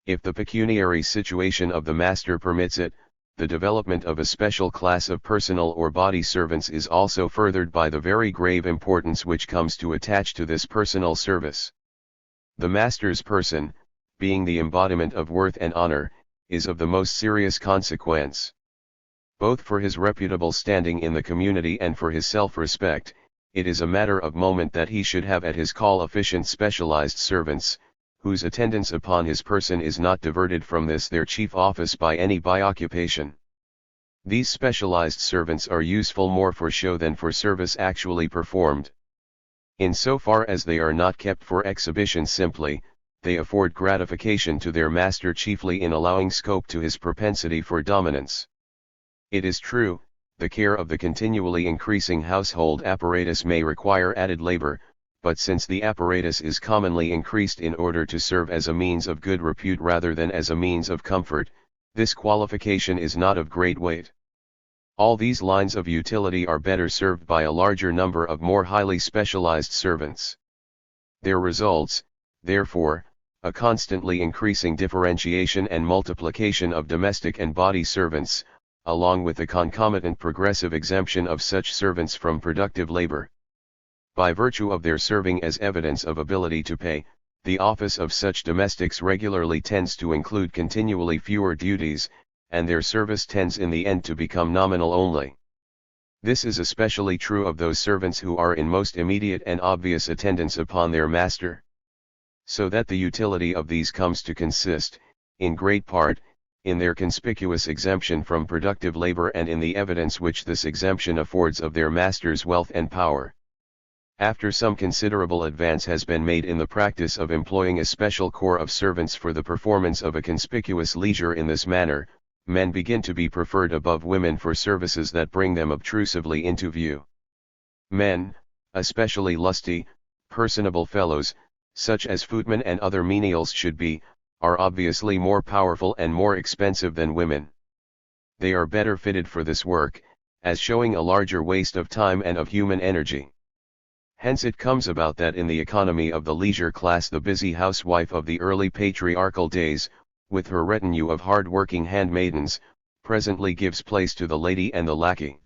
If the pecuniary situation of the master permits it, the development of a special class of personal or body servants is also furthered by the very grave importance which comes to attach to this personal service. The master's person, being the embodiment of worth and honor, is of the most serious consequence. Both for his reputable standing in the community and for his self-respect, it is a matter of moment that he should have at his call efficient specialized servants, whose attendance upon his person is not diverted from this their chief office by any by-occupation. These specialized servants are useful more for show than for service actually performed. In so far as they are not kept for exhibition simply, they afford gratification to their master chiefly in allowing scope to his propensity for dominance. It is true, the care of the continually increasing household apparatus may require added labor, but since the apparatus is commonly increased in order to serve as a means of good repute rather than as a means of comfort, this qualification is not of great weight. All these lines of utility are better served by a larger number of more highly specialized servants. There results, therefore, a constantly increasing differentiation and multiplication of domestic and body servants, along with the concomitant progressive exemption of such servants from productive labor. By virtue of their serving as evidence of ability to pay, the office of such domestics regularly tends to include continually fewer duties, and their service tends in the end to become nominal only. This is especially true of those servants who are in most immediate and obvious attendance upon their master. So that the utility of these comes to consist, in great part, in their conspicuous exemption from productive labor and in the evidence which this exemption affords of their master's wealth and power. After some considerable advance has been made in the practice of employing a special corps of servants for the performance of a conspicuous leisure in this manner, men begin to be preferred above women for services that bring them obtrusively into view. Men, especially lusty, personable fellows, such as footmen and other menials should be, are obviously more powerful and more expensive than women. They are better fitted for this work, as showing a larger waste of time and of human energy. Hence it comes about that in the economy of the leisure class the busy housewife of the early patriarchal days, with her retinue of hard-working handmaidens, presently gives place to the lady and the lackey.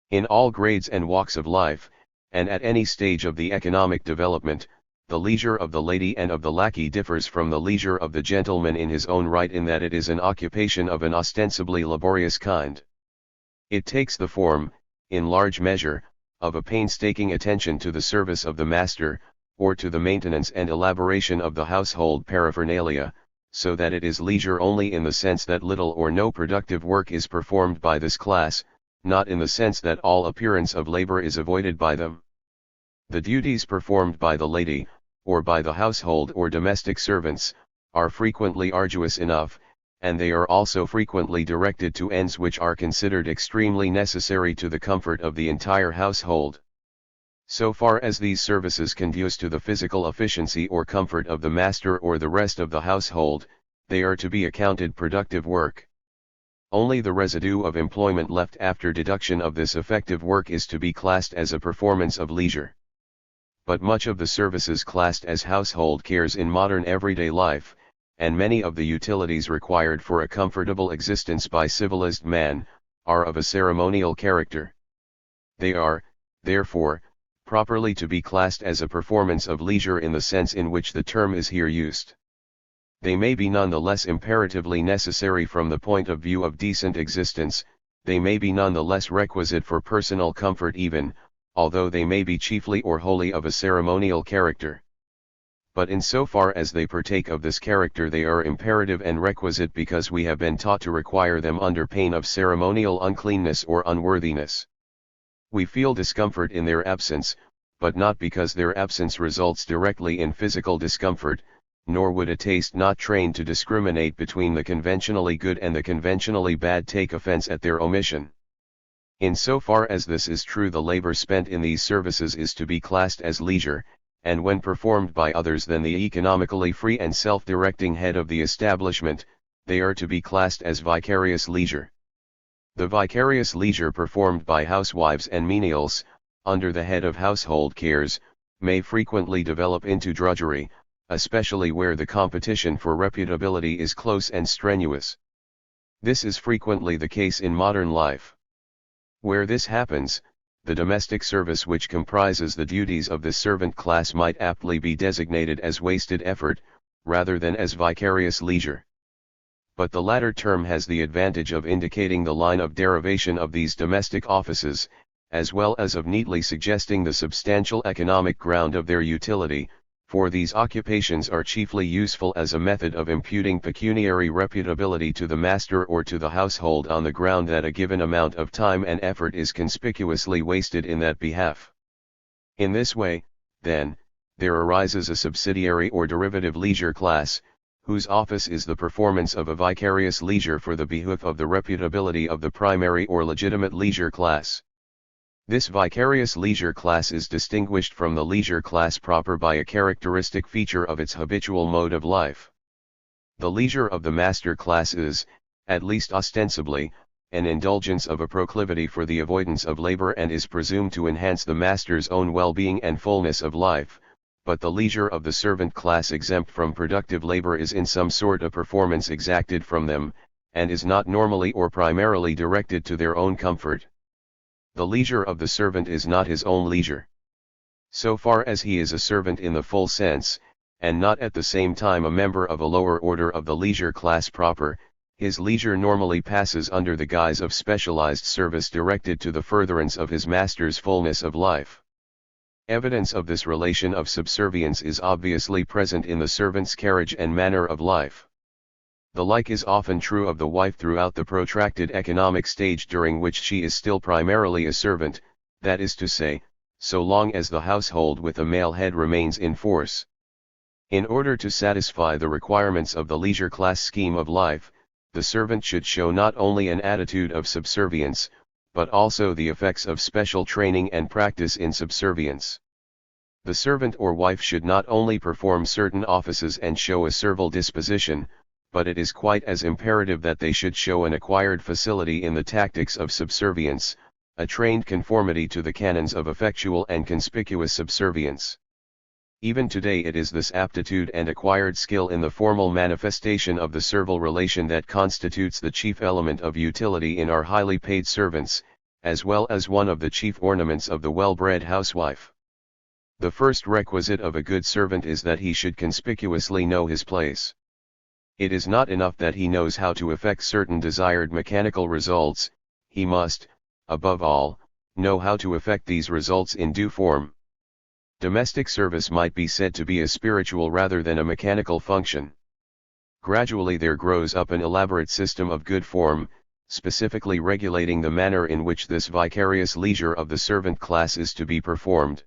In all grades and walks of life, and at any stage of the economic development, the leisure of the lady and of the lackey differs from the leisure of the gentleman in his own right in that it is an occupation of an ostensibly laborious kind. It takes the form, in large measure, of a painstaking attention to the service of the master, or to the maintenance and elaboration of the household paraphernalia, so that it is leisure only in the sense that little or no productive work is performed by this class, not in the sense that all appearance of labor is avoided by them. The duties performed by the lady, or by the household or domestic servants, are frequently arduous enough, and they are also frequently directed to ends which are considered extremely necessary to the comfort of the entire household. So far as these services conduce to the physical efficiency or comfort of the master or the rest of the household, they are to be accounted productive work. Only the residue of employment left after deduction of this effective work is to be classed as a performance of leisure. But much of the services classed as household cares in modern everyday life, and many of the utilities required for a comfortable existence by civilized man, are of a ceremonial character. They are, therefore, properly to be classed as a performance of leisure in the sense in which the term is here used. They may be none the less imperatively necessary from the point of view of decent existence, they may be none the less requisite for personal comfort even, although they may be chiefly or wholly of a ceremonial character. But in so far as they partake of this character they are imperative and requisite because we have been taught to require them under pain of ceremonial uncleanness or unworthiness. We feel discomfort in their absence, but not because their absence results directly in physical discomfort, nor would a taste not trained to discriminate between the conventionally good and the conventionally bad take offense at their omission. In so far as this is true the labor spent in these services is to be classed as leisure, and when performed by others than the economically free and self-directing head of the establishment, they are to be classed as vicarious leisure. The vicarious leisure performed by housewives and menials, under the head of household cares, may frequently develop into drudgery, especially where the competition for reputability is close and strenuous. This is frequently the case in modern life. Where this happens, The domestic service which comprises the duties of this servant class might aptly be designated as wasted effort, rather than as vicarious leisure. But the latter term has the advantage of indicating the line of derivation of these domestic offices, as well as of neatly suggesting the substantial economic ground of their utility, for these occupations are chiefly useful as a method of imputing pecuniary reputability to the master or to the household on the ground that a given amount of time and effort is conspicuously wasted in that behalf. In this way, then, there arises a subsidiary or derivative leisure class, whose office is the performance of a vicarious leisure for the behoof of the reputability of the primary or legitimate leisure class. This vicarious leisure class is distinguished from the leisure class proper by a characteristic feature of its habitual mode of life. The leisure of the master class is, at least ostensibly, an indulgence of a proclivity for the avoidance of labor and is presumed to enhance the master's own well-being and fullness of life, but the leisure of the servant class exempt from productive labor is in some sort a performance exacted from them, and is not normally or primarily directed to their own comfort. The leisure of the servant is not his own leisure. So far as he is a servant in the full sense, and not at the same time a member of a lower order of the leisure class proper, his leisure normally passes under the guise of specialized service directed to the furtherance of his master's fullness of life. Evidence of this relation of subservience is obviously present in the servant's carriage and manner of life. The like is often true of the wife throughout the protracted economic stage during which she is still primarily a servant, that is to say, so long as the household with a male head remains in force. In order to satisfy the requirements of the leisure class scheme of life, the servant should show not only an attitude of subservience, but also the effects of special training and practice in subservience. The servant or wife should not only perform certain offices and show a servile disposition, but it is quite as imperative that they should show an acquired facility in the tactics of subservience, a trained conformity to the canons of effectual and conspicuous subservience. Even today it is this aptitude and acquired skill in the formal manifestation of the servile relation that constitutes the chief element of utility in our highly paid servants, as well as one of the chief ornaments of the well-bred housewife. The first requisite of a good servant is that he should conspicuously know his place. It is not enough that he knows how to effect certain desired mechanical results, he must, above all, know how to effect these results in due form. Domestic service might be said to be a spiritual rather than a mechanical function. Gradually there grows up an elaborate system of good form, specifically regulating the manner in which this vicarious leisure of the servant class is to be performed.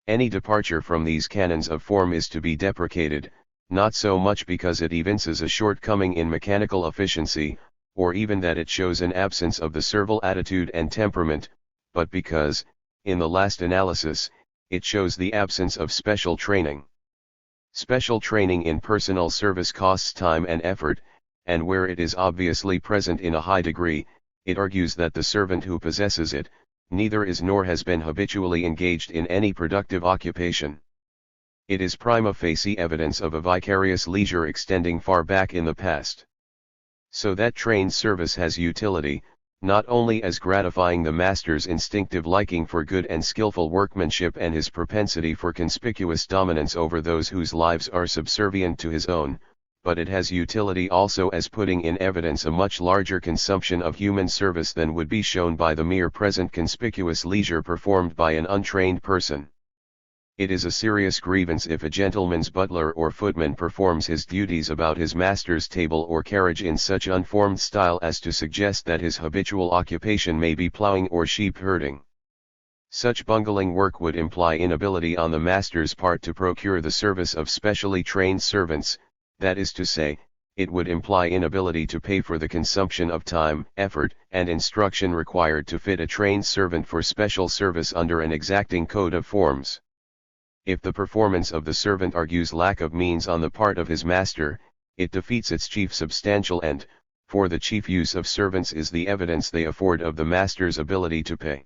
Any departure from these canons of form is to be deprecated, not so much because it evinces a shortcoming in mechanical efficiency, or even that it shows an absence of the servile attitude and temperament, but because, in the last analysis, it shows the absence of special training. Special training in personal service costs time and effort, and where it is obviously present in a high degree, it argues that the servant who possesses it, neither is nor has been habitually engaged in any productive occupation. It is prima facie evidence of a vicarious leisure extending far back in the past. So that trained service has utility, not only as gratifying the master's instinctive liking for good and skillful workmanship and his propensity for conspicuous dominance over those whose lives are subservient to his own, but it has utility also as putting in evidence a much larger consumption of human service than would be shown by the mere present conspicuous leisure performed by an untrained person. It is a serious grievance if a gentleman's butler or footman performs his duties about his master's table or carriage in such unformed style as to suggest that his habitual occupation may be ploughing or sheep herding. Such bungling work would imply inability on the master's part to procure the service of specially trained servants, that is to say, it would imply inability to pay for the consumption of time, effort, and instruction required to fit a trained servant for special service under an exacting code of forms. If the performance of the servant argues lack of means on the part of his master, it defeats its chief substantial end, for the chief use of servants is the evidence they afford of the master's ability to pay.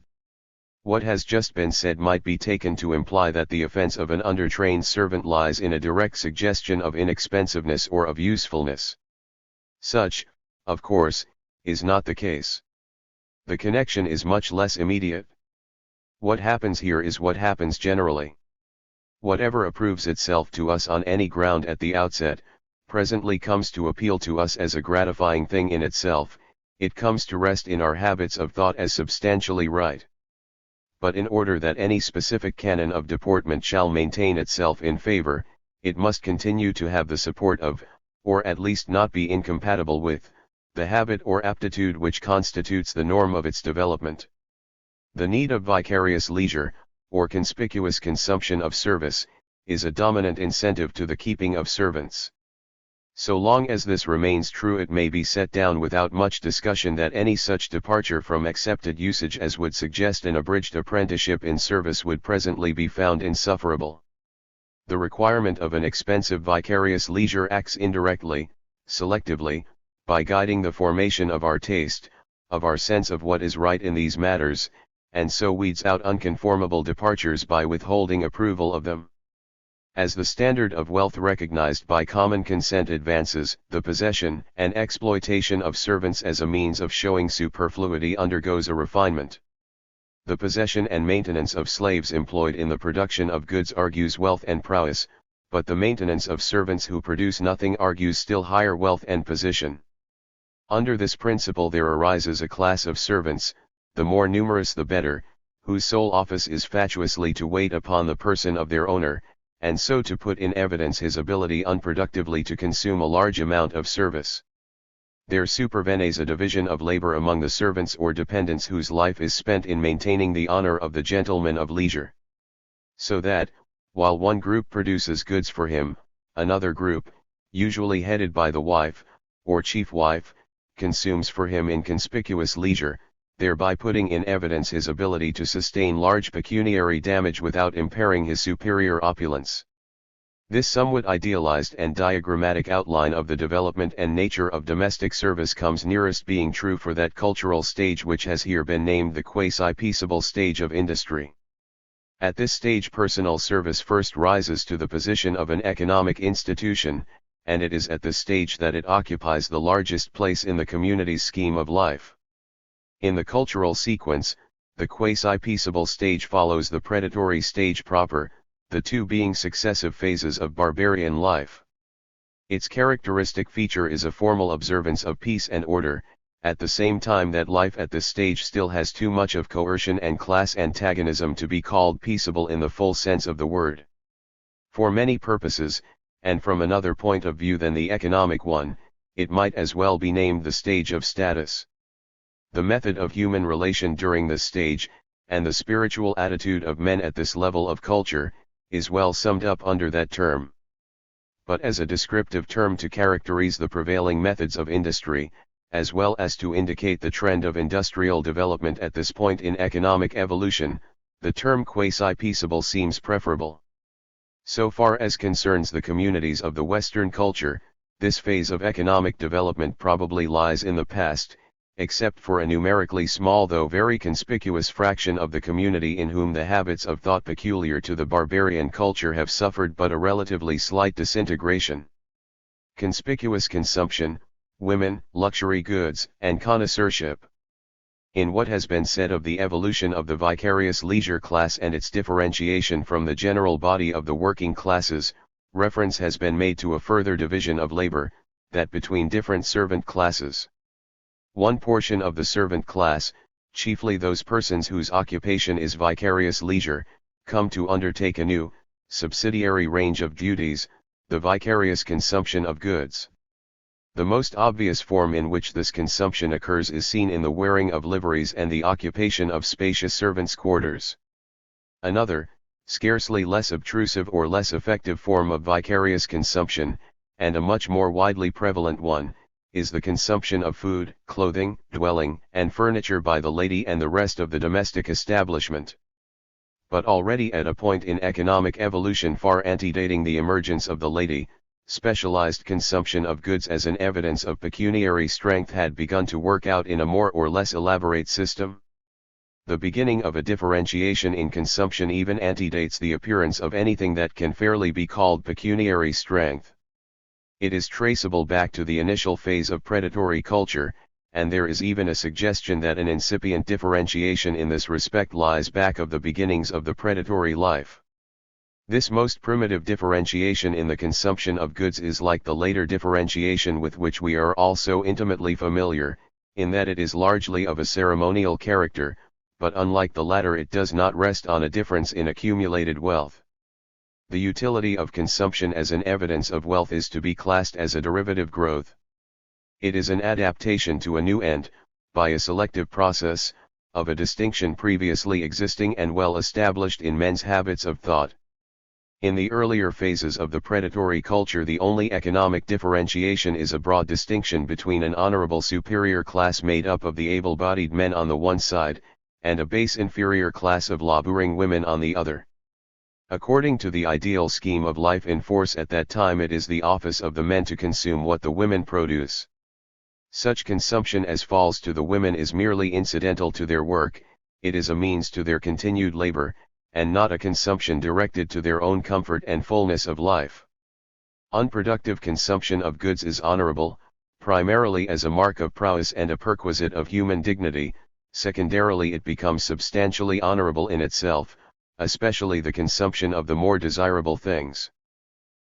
What has just been said might be taken to imply that the offense of an undertrained servant lies in a direct suggestion of inexpensiveness or of usefulness. Such, of course, is not the case. The connection is much less immediate. What happens here is what happens generally. Whatever approves itself to us on any ground at the outset, presently comes to appeal to us as a gratifying thing in itself, it comes to rest in our habits of thought as substantially right. But in order that any specific canon of deportment shall maintain itself in favor, it must continue to have the support of, or at least not be incompatible with, the habit or aptitude which constitutes the norm of its development. The need of vicarious leisure, or conspicuous consumption of service, is a dominant incentive to the keeping of servants. So long as this remains true, it may be set down without much discussion that any such departure from accepted usage as would suggest an abridged apprenticeship in service would presently be found insufferable. The requirement of an expensive vicarious leisure acts indirectly, selectively, by guiding the formation of our taste, of our sense of what is right in these matters, and so weeds out unconformable departures by withholding approval of them. As the standard of wealth recognized by common consent advances, the possession and exploitation of servants as a means of showing superfluity undergoes a refinement. The possession and maintenance of slaves employed in the production of goods argues wealth and prowess, but the maintenance of servants who produce nothing argues still higher wealth and position. Under this principle there arises a class of servants, the more numerous the better, whose sole office is fatuously to wait upon the person of their owner, and so to put in evidence his ability unproductively to consume a large amount of service. There supervenes a division of labor among the servants or dependents whose life is spent in maintaining the honor of the gentleman of leisure. So that, while one group produces goods for him, another group, usually headed by the wife, or chief wife, consumes for him in conspicuous leisure, thereby putting in evidence his ability to sustain large pecuniary damage without impairing his superior opulence. This somewhat idealized and diagrammatic outline of the development and nature of domestic service comes nearest being true for that cultural stage which has here been named the quasi-peaceable stage of industry. At this stage personal service first rises to the position of an economic institution, and it is at this stage that it occupies the largest place in the community's scheme of life. In the cultural sequence, the quasi-peaceable stage follows the predatory stage proper, the two being successive phases of barbarian life. Its characteristic feature is a formal observance of peace and order, at the same time that life at this stage still has too much of coercion and class antagonism to be called peaceable in the full sense of the word. For many purposes, and from another point of view than the economic one, it might as well be named the stage of status. The method of human relation during this stage, and the spiritual attitude of men at this level of culture, is well summed up under that term. But as a descriptive term to characterize the prevailing methods of industry, as well as to indicate the trend of industrial development at this point in economic evolution, the term quasi-peaceable seems preferable. So far as concerns the communities of the Western culture, this phase of economic development probably lies in the past, except for a numerically small though very conspicuous fraction of the community in whom the habits of thought peculiar to the barbarian culture have suffered but a relatively slight disintegration. Conspicuous consumption, women, luxury goods, and connoisseurship. In what has been said of the evolution of the vicarious leisure class and its differentiation from the general body of the working classes, reference has been made to a further division of labor, that between different servant classes. One portion of the servant class, chiefly those persons whose occupation is vicarious leisure, come to undertake a new, subsidiary range of duties, the vicarious consumption of goods. The most obvious form in which this consumption occurs is seen in the wearing of liveries and the occupation of spacious servants' quarters. Another, scarcely less obtrusive or less effective form of vicarious consumption, and a much more widely prevalent one, is the consumption of food, clothing, dwelling, and furniture by the lady and the rest of the domestic establishment. But already at a point in economic evolution far antedating the emergence of the lady, specialized consumption of goods as an evidence of pecuniary strength had begun to work out in a more or less elaborate system. The beginning of a differentiation in consumption even antedates the appearance of anything that can fairly be called pecuniary strength. It is traceable back to the initial phase of predatory culture, and there is even a suggestion that an incipient differentiation in this respect lies back of the beginnings of the predatory life. This most primitive differentiation in the consumption of goods is like the later differentiation with which we are all so intimately familiar, in that it is largely of a ceremonial character, but unlike the latter it does not rest on a difference in accumulated wealth. The utility of consumption as an evidence of wealth is to be classed as a derivative growth. It is an adaptation to a new end, by a selective process, of a distinction previously existing and well established in men's habits of thought. In the earlier phases of the predatory culture, the only economic differentiation is a broad distinction between an honorable superior class made up of the able-bodied men on the one side, and a base inferior class of laboring women on the other. According to the ideal scheme of life in force at that time, it is the office of the men to consume what the women produce. Such consumption as falls to the women is merely incidental to their work, it is a means to their continued labor, and not a consumption directed to their own comfort and fullness of life. Unproductive consumption of goods is honorable, primarily as a mark of prowess and a perquisite of human dignity. Secondarily, it becomes substantially honorable in itself, especially the consumption of the more desirable things.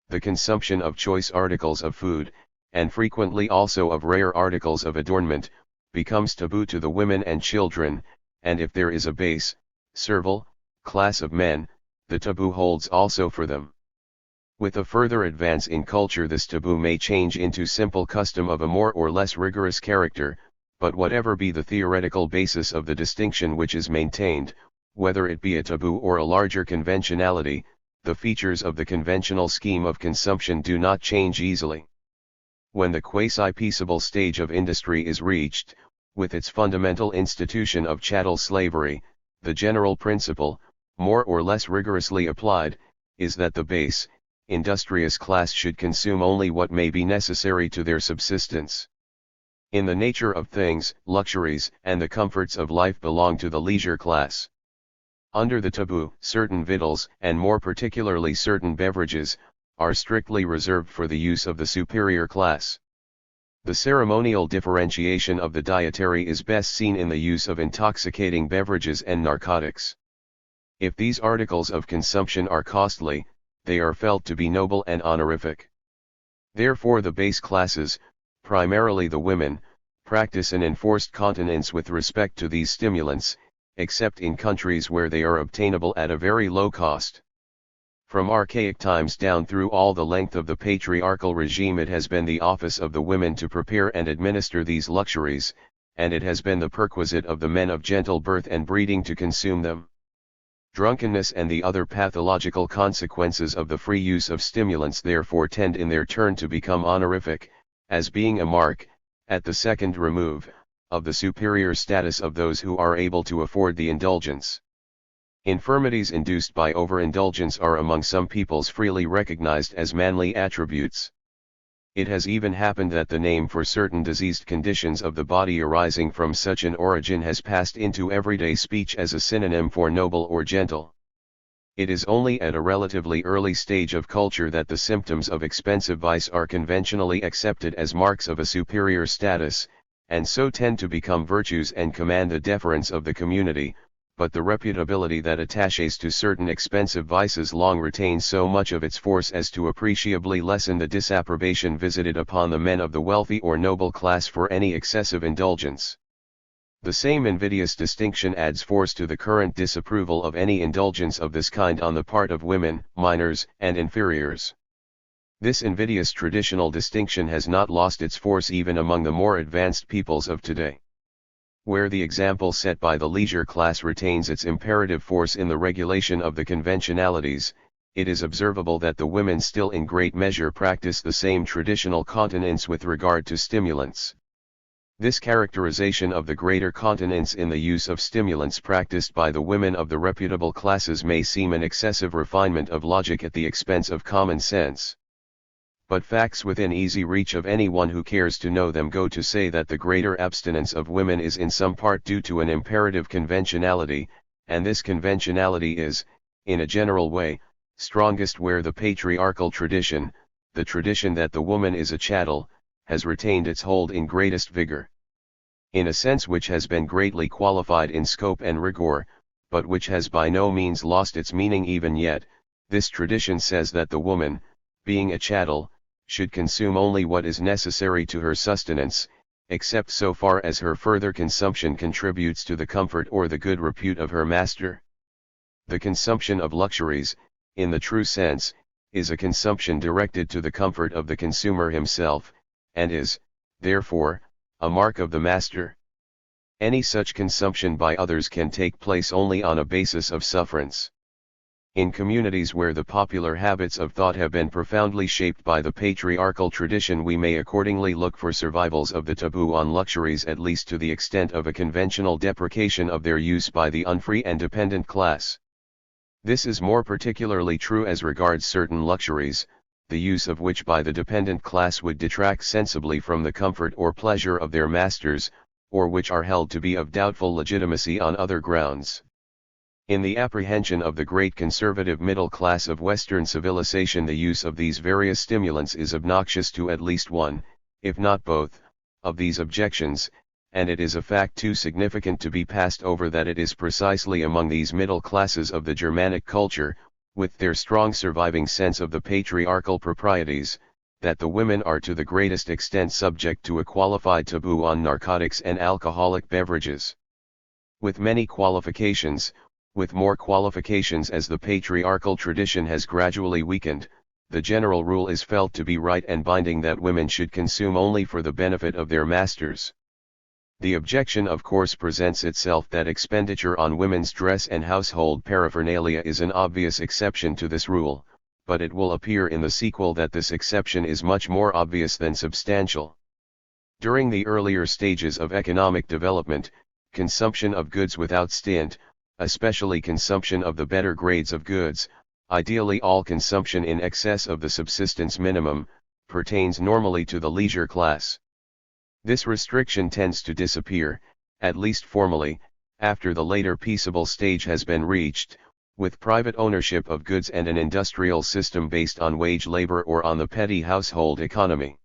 The consumption of choice articles of food, and frequently also of rare articles of adornment, becomes taboo to the women and children, and if there is a base, servile, class of men, the taboo holds also for them. With a further advance in culture, this taboo may change into simple custom of a more or less rigorous character, but whatever be the theoretical basis of the distinction which is maintained, whether it be a taboo or a larger conventionality, the features of the conventional scheme of consumption do not change easily. When the quasi-peaceable stage of industry is reached, with its fundamental institution of chattel slavery, the general principle, more or less rigorously applied, is that the base, industrious class should consume only what may be necessary to their subsistence. In the nature of things, luxuries and the comforts of life belong to the leisure class. Under the taboo, certain victuals, and more particularly certain beverages, are strictly reserved for the use of the superior class. The ceremonial differentiation of the dietary is best seen in the use of intoxicating beverages and narcotics. If these articles of consumption are costly, they are felt to be noble and honorific. Therefore the base classes, primarily the women, practice an enforced continence with respect to these stimulants, except in countries where they are obtainable at a very low cost. From archaic times down through all the length of the patriarchal regime, it has been the office of the women to prepare and administer these luxuries, and it has been the perquisite of the men of gentle birth and breeding to consume them. Drunkenness and the other pathological consequences of the free use of stimulants therefore tend in their turn to become honorific, as being a mark, at the second remove, of the superior status of those who are able to afford the indulgence. Infirmities induced by overindulgence are among some peoples freely recognized as manly attributes. It has even happened that the name for certain diseased conditions of the body arising from such an origin has passed into everyday speech as a synonym for noble or gentle. It is only at a relatively early stage of culture that the symptoms of expensive vice are conventionally accepted as marks of a superior status, and so tend to become virtues and command the deference of the community, but the reputability that attaches to certain expensive vices long retains so much of its force as to appreciably lessen the disapprobation visited upon the men of the wealthy or noble class for any excessive indulgence. The same invidious distinction adds force to the current disapproval of any indulgence of this kind on the part of women, minors, and inferiors. This invidious traditional distinction has not lost its force even among the more advanced peoples of today. Where the example set by the leisure class retains its imperative force in the regulation of the conventionalities, it is observable that the women still in great measure practice the same traditional continence with regard to stimulants. This characterization of the greater continence in the use of stimulants practiced by the women of the reputable classes may seem an excessive refinement of logic at the expense of common sense. But facts within easy reach of anyone who cares to know them go to say that the greater abstinence of women is in some part due to an imperative conventionality, and this conventionality is, in a general way, strongest where the patriarchal tradition, the tradition that the woman is a chattel, has retained its hold in greatest vigor. in a sense which has been greatly qualified in scope and rigor, but which has by no means lost its meaning even yet. This tradition says that the woman, being a chattel, should consume only what is necessary to her sustenance, except so far as her further consumption contributes to the comfort or the good repute of her master. The consumption of luxuries, in the true sense, is a consumption directed to the comfort of the consumer himself, and is, therefore, a mark of the master. Any such consumption by others can take place only on a basis of sufferance. In communities where the popular habits of thought have been profoundly shaped by the patriarchal tradition, we may accordingly look for survivals of the taboo on luxuries, at least to the extent of a conventional deprecation of their use by the unfree and dependent class. This is more particularly true as regards certain luxuries, the use of which by the dependent class would detract sensibly from the comfort or pleasure of their masters, or which are held to be of doubtful legitimacy on other grounds. In the apprehension of the great conservative middle class of Western civilization, the use of these various stimulants is obnoxious to at least one, if not both, of these objections, and it is a fact too significant to be passed over that it is precisely among these middle classes of the Germanic culture, with their strong surviving sense of the patriarchal proprieties, that the women are to the greatest extent subject to a qualified taboo on narcotics and alcoholic beverages. With many qualifications, with more qualifications as the patriarchal tradition has gradually weakened, the general rule is felt to be right and binding that women should consume only for the benefit of their masters. The objection of course presents itself that expenditure on women's dress and household paraphernalia is an obvious exception to this rule, but it will appear in the sequel that this exception is much more obvious than substantial. During the earlier stages of economic development, consumption of goods without stint, especially consumption of the better grades of goods, ideally all consumption in excess of the subsistence minimum, pertains normally to the leisure class. This restriction tends to disappear, at least formally, after the later peaceable stage has been reached, with private ownership of goods and an industrial system based on wage labor or on the petty household economy.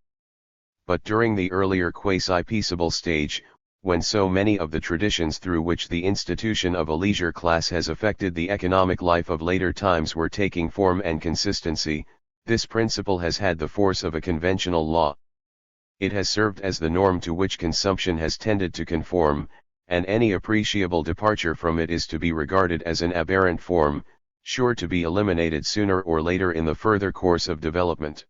But during the earlier quasi-peaceable stage, when so many of the traditions through which the institution of a leisure class has affected the economic life of later times were taking form and consistency, this principle has had the force of a conventional law. It has served as the norm to which consumption has tended to conform, and any appreciable departure from it is to be regarded as an aberrant form, sure to be eliminated sooner or later in the further course of development.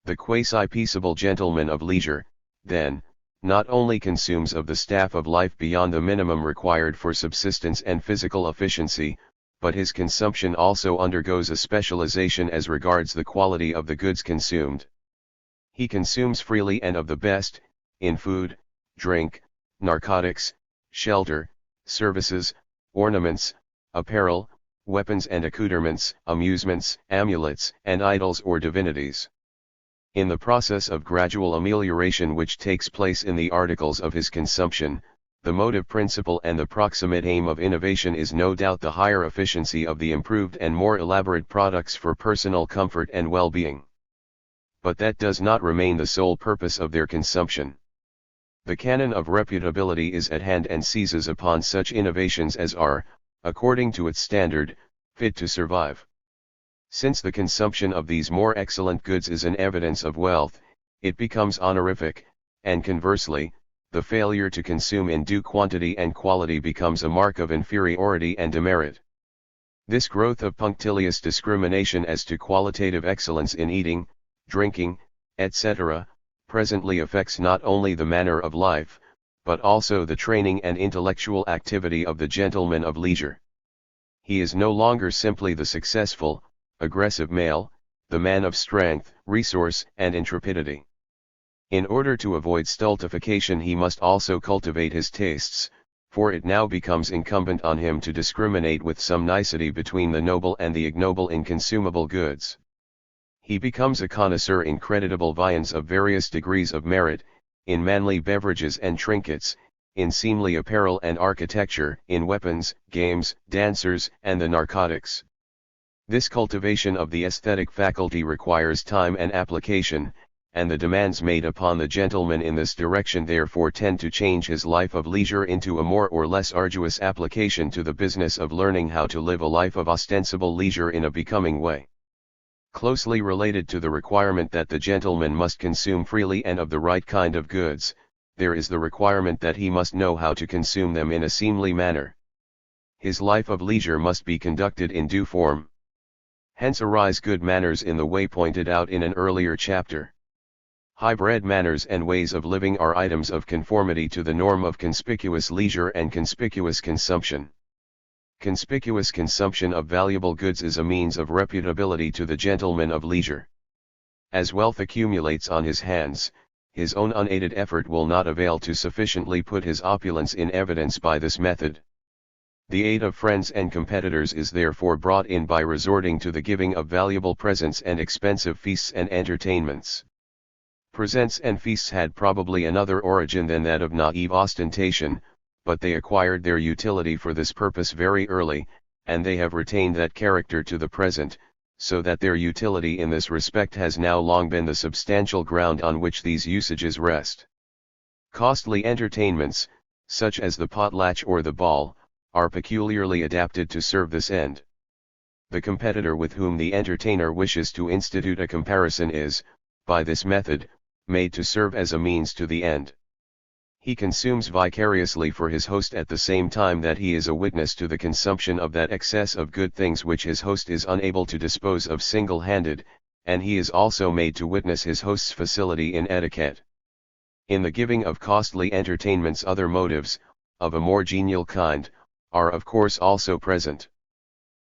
The quasi-peaceable gentleman of leisure, then, not only consumes of the staff of life beyond the minimum required for subsistence and physical efficiency, but his consumption also undergoes a specialization as regards the quality of the goods consumed. He consumes freely and of the best, in food, drink, narcotics, shelter, services, ornaments, apparel, weapons and accoutrements, amusements, amulets, and idols or divinities. In the process of gradual amelioration which takes place in the articles of his consumption, the motive principle and the proximate aim of innovation is no doubt the higher efficiency of the improved and more elaborate products for personal comfort and well-being. But that does not remain the sole purpose of their consumption. The canon of reputability is at hand and seizes upon such innovations as are, according to its standard, fit to survive. Since the consumption of these more excellent goods is an evidence of wealth, it becomes honorific, and conversely, the failure to consume in due quantity and quality becomes a mark of inferiority and demerit. This growth of punctilious discrimination as to qualitative excellence in eating, drinking, etc., presently affects not only the manner of life, but also the training and intellectual activity of the gentleman of leisure. He is no longer simply the successful, aggressive male, the man of strength, resource, and intrepidity. In order to avoid stultification he must also cultivate his tastes, for it now becomes incumbent on him to discriminate with some nicety between the noble and the ignoble in consumable goods. He becomes a connoisseur in creditable viands of various degrees of merit, in manly beverages and trinkets, in seemly apparel and architecture, in weapons, games, dancers, and the narcotics. This cultivation of the aesthetic faculty requires time and application, and the demands made upon the gentleman in this direction therefore tend to change his life of leisure into a more or less arduous application to the business of learning how to live a life of ostensible leisure in a becoming way. Closely related to the requirement that the gentleman must consume freely and of the right kind of goods, there is the requirement that he must know how to consume them in a seemly manner. His life of leisure must be conducted in due form. Hence arise good manners in the way pointed out in an earlier chapter. High-bred manners and ways of living are items of conformity to the norm of conspicuous leisure and conspicuous consumption. Conspicuous consumption of valuable goods is a means of reputability to the gentleman of leisure. As wealth accumulates on his hands, his own unaided effort will not avail to sufficiently put his opulence in evidence by this method. The aid of friends and competitors is therefore brought in by resorting to the giving of valuable presents and expensive feasts and entertainments. Presents and feasts had probably another origin than that of naive ostentation, but they acquired their utility for this purpose very early, and they have retained that character to the present, so that their utility in this respect has now long been the substantial ground on which these usages rest. Costly entertainments, such as the potlatch or the ball, are peculiarly adapted to serve this end. The competitor with whom the entertainer wishes to institute a comparison is, by this method, made to serve as a means to the end. He consumes vicariously for his host at the same time that he is a witness to the consumption of that excess of good things which his host is unable to dispose of single-handed, and he is also made to witness his host's facility in etiquette. In the giving of costly entertainments other motives, of a more genial kind, are of course also present.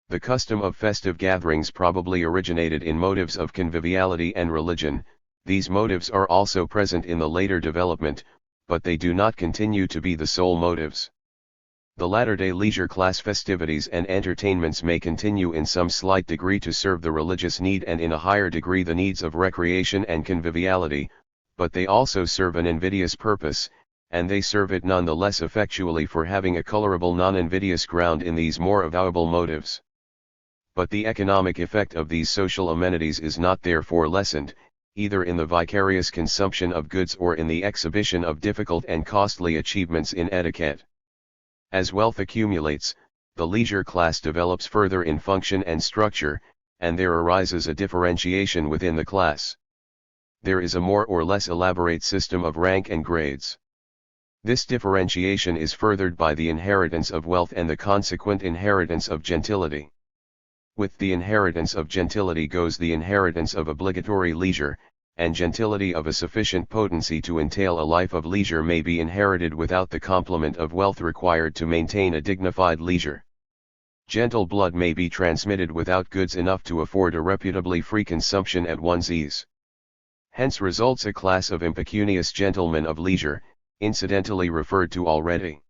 The custom of festive gatherings probably originated in motives of conviviality and religion. These motives are also present in the later development, but they do not continue to be the sole motives. The latter-day leisure class festivities and entertainments may continue in some slight degree to serve the religious need and in a higher degree the needs of recreation and conviviality, but they also serve an invidious purpose, and they serve it none the less effectually for having a colorable non-invidious ground in these more avowable motives. But the economic effect of these social amenities is not therefore lessened, either in the vicarious consumption of goods or in the exhibition of difficult and costly achievements in etiquette. As wealth accumulates, the leisure class develops further in function and structure, and there arises a differentiation within the class. There is a more or less elaborate system of rank and grades. This differentiation is furthered by the inheritance of wealth and the consequent inheritance of gentility. With the inheritance of gentility goes the inheritance of obligatory leisure, and gentility of a sufficient potency to entail a life of leisure may be inherited without the complement of wealth required to maintain a dignified leisure. Gentle blood may be transmitted without goods enough to afford a reputably free consumption at one's ease. Hence results a class of impecunious gentlemen of leisure, incidentally referred to already.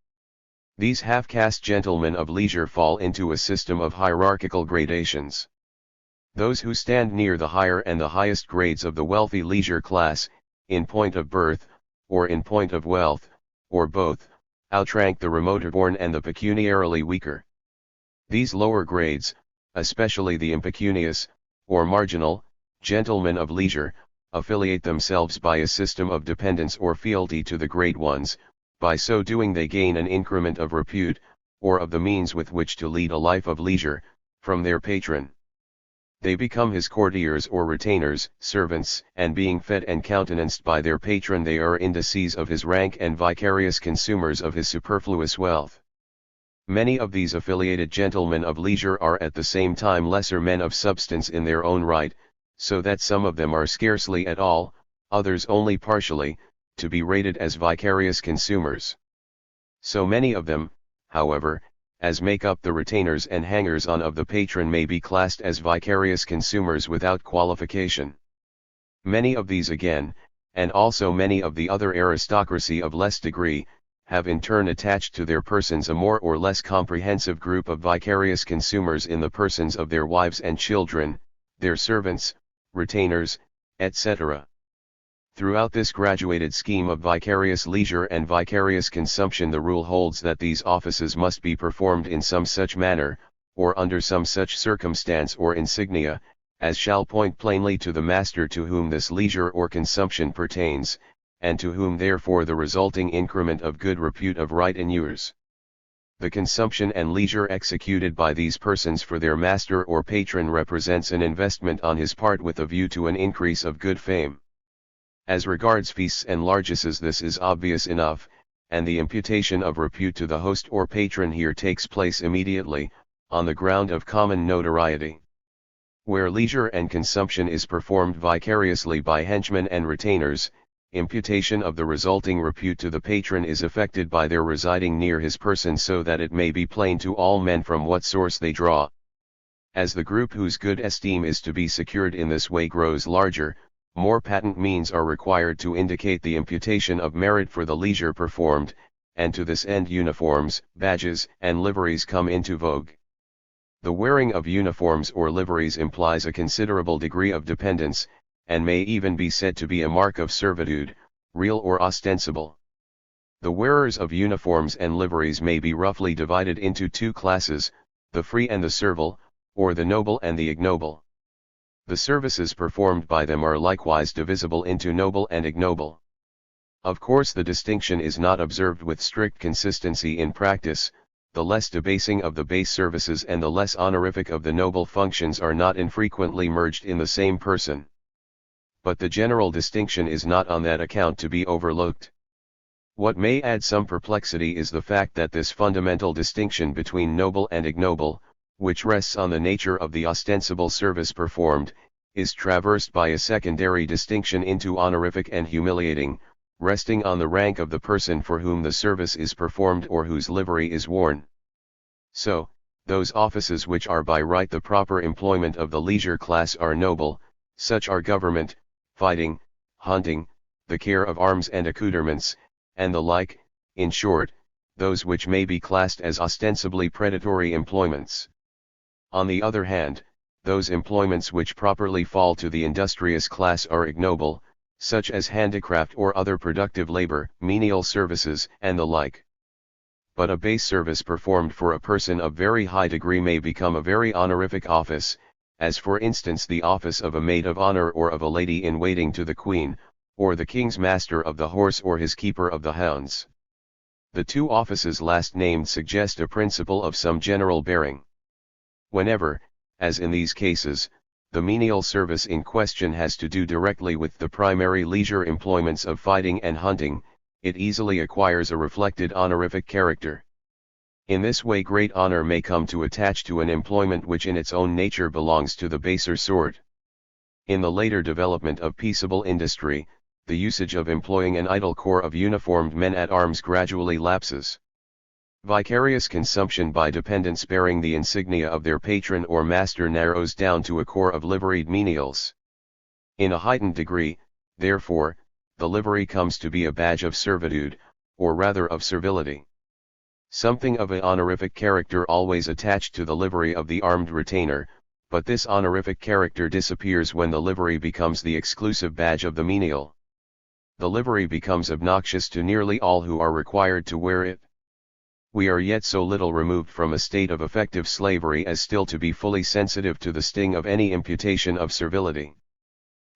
These half-caste gentlemen of leisure fall into a system of hierarchical gradations. Those who stand near the higher and the highest grades of the wealthy leisure class, in point of birth, or in point of wealth, or both, outrank the remoter-born and the pecuniarily weaker. These lower grades, especially the impecunious, or marginal, gentlemen of leisure, affiliate themselves by a system of dependence or fealty to the great ones. By so doing they gain an increment of repute, or of the means with which to lead a life of leisure, from their patron. They become his courtiers or retainers, servants, and being fed and countenanced by their patron they are indices of his rank and vicarious consumers of his superfluous wealth. Many of these affiliated gentlemen of leisure are at the same time lesser men of substance in their own right, so that some of them are scarcely at all, others only partially, to be rated as vicarious consumers. So many of them, however, as make up the retainers and hangers-on of the patron may be classed as vicarious consumers without qualification. Many of these again, and also many of the other aristocracy of less degree, have in turn attached to their persons a more or less comprehensive group of vicarious consumers in the persons of their wives and children, their servants, retainers, etc. Throughout this graduated scheme of vicarious leisure and vicarious consumption the rule holds that these offices must be performed in some such manner, or under some such circumstance or insignia, as shall point plainly to the master to whom this leisure or consumption pertains, and to whom therefore the resulting increment of good repute of right inures. The consumption and leisure executed by these persons for their master or patron represents an investment on his part with a view to an increase of good fame. As regards feasts and largesses, this is obvious enough, and the imputation of repute to the host or patron here takes place immediately, on the ground of common notoriety. Where leisure and consumption is performed vicariously by henchmen and retainers, imputation of the resulting repute to the patron is effected by their residing near his person, so that it may be plain to all men from what source they draw. As the group whose good esteem is to be secured in this way grows larger, more patent means are required to indicate the imputation of merit for the leisure performed, and to this end uniforms, badges, and liveries come into vogue. The wearing of uniforms or liveries implies a considerable degree of dependence, and may even be said to be a mark of servitude, real or ostensible. The wearers of uniforms and liveries may be roughly divided into two classes, the free and the servile, or the noble and the ignoble. The services performed by them are likewise divisible into noble and ignoble. Of course, the distinction is not observed with strict consistency in practice. The less debasing of the base services and the less honorific of the noble functions are not infrequently merged in the same person. But the general distinction is not on that account to be overlooked. What may add some perplexity is the fact that this fundamental distinction between noble and ignoble, which rests on the nature of the ostensible service performed, is traversed by a secondary distinction into honorific and humiliating, resting on the rank of the person for whom the service is performed or whose livery is worn. So, those offices which are by right the proper employment of the leisure class are noble, such are government, fighting, hunting, the care of arms and accoutrements, and the like, in short, those which may be classed as ostensibly predatory employments. On the other hand, those employments which properly fall to the industrious class are ignoble, such as handicraft or other productive labor, menial services, and the like. But a base service performed for a person of very high degree may become a very honorific office, as for instance the office of a maid of honor or of a lady in waiting to the queen, or the king's master of the horse or his keeper of the hounds. The two offices last named suggest a principle of some general bearing. Whenever, as in these cases, the menial service in question has to do directly with the primary leisure employments of fighting and hunting, it easily acquires a reflected honorific character. In this way great honor may come to attach to an employment which in its own nature belongs to the baser sort. In the later development of peaceable industry, the usage of employing an idle corps of uniformed men at arms gradually lapses. Vicarious consumption by dependents bearing the insignia of their patron or master narrows down to a corps of liveried menials. In a heightened degree, therefore, the livery comes to be a badge of servitude, or rather of servility. Something of an honorific character always attached to the livery of the armed retainer, but this honorific character disappears when the livery becomes the exclusive badge of the menial. The livery becomes obnoxious to nearly all who are required to wear it. We are yet so little removed from a state of effective slavery as still to be fully sensitive to the sting of any imputation of servility.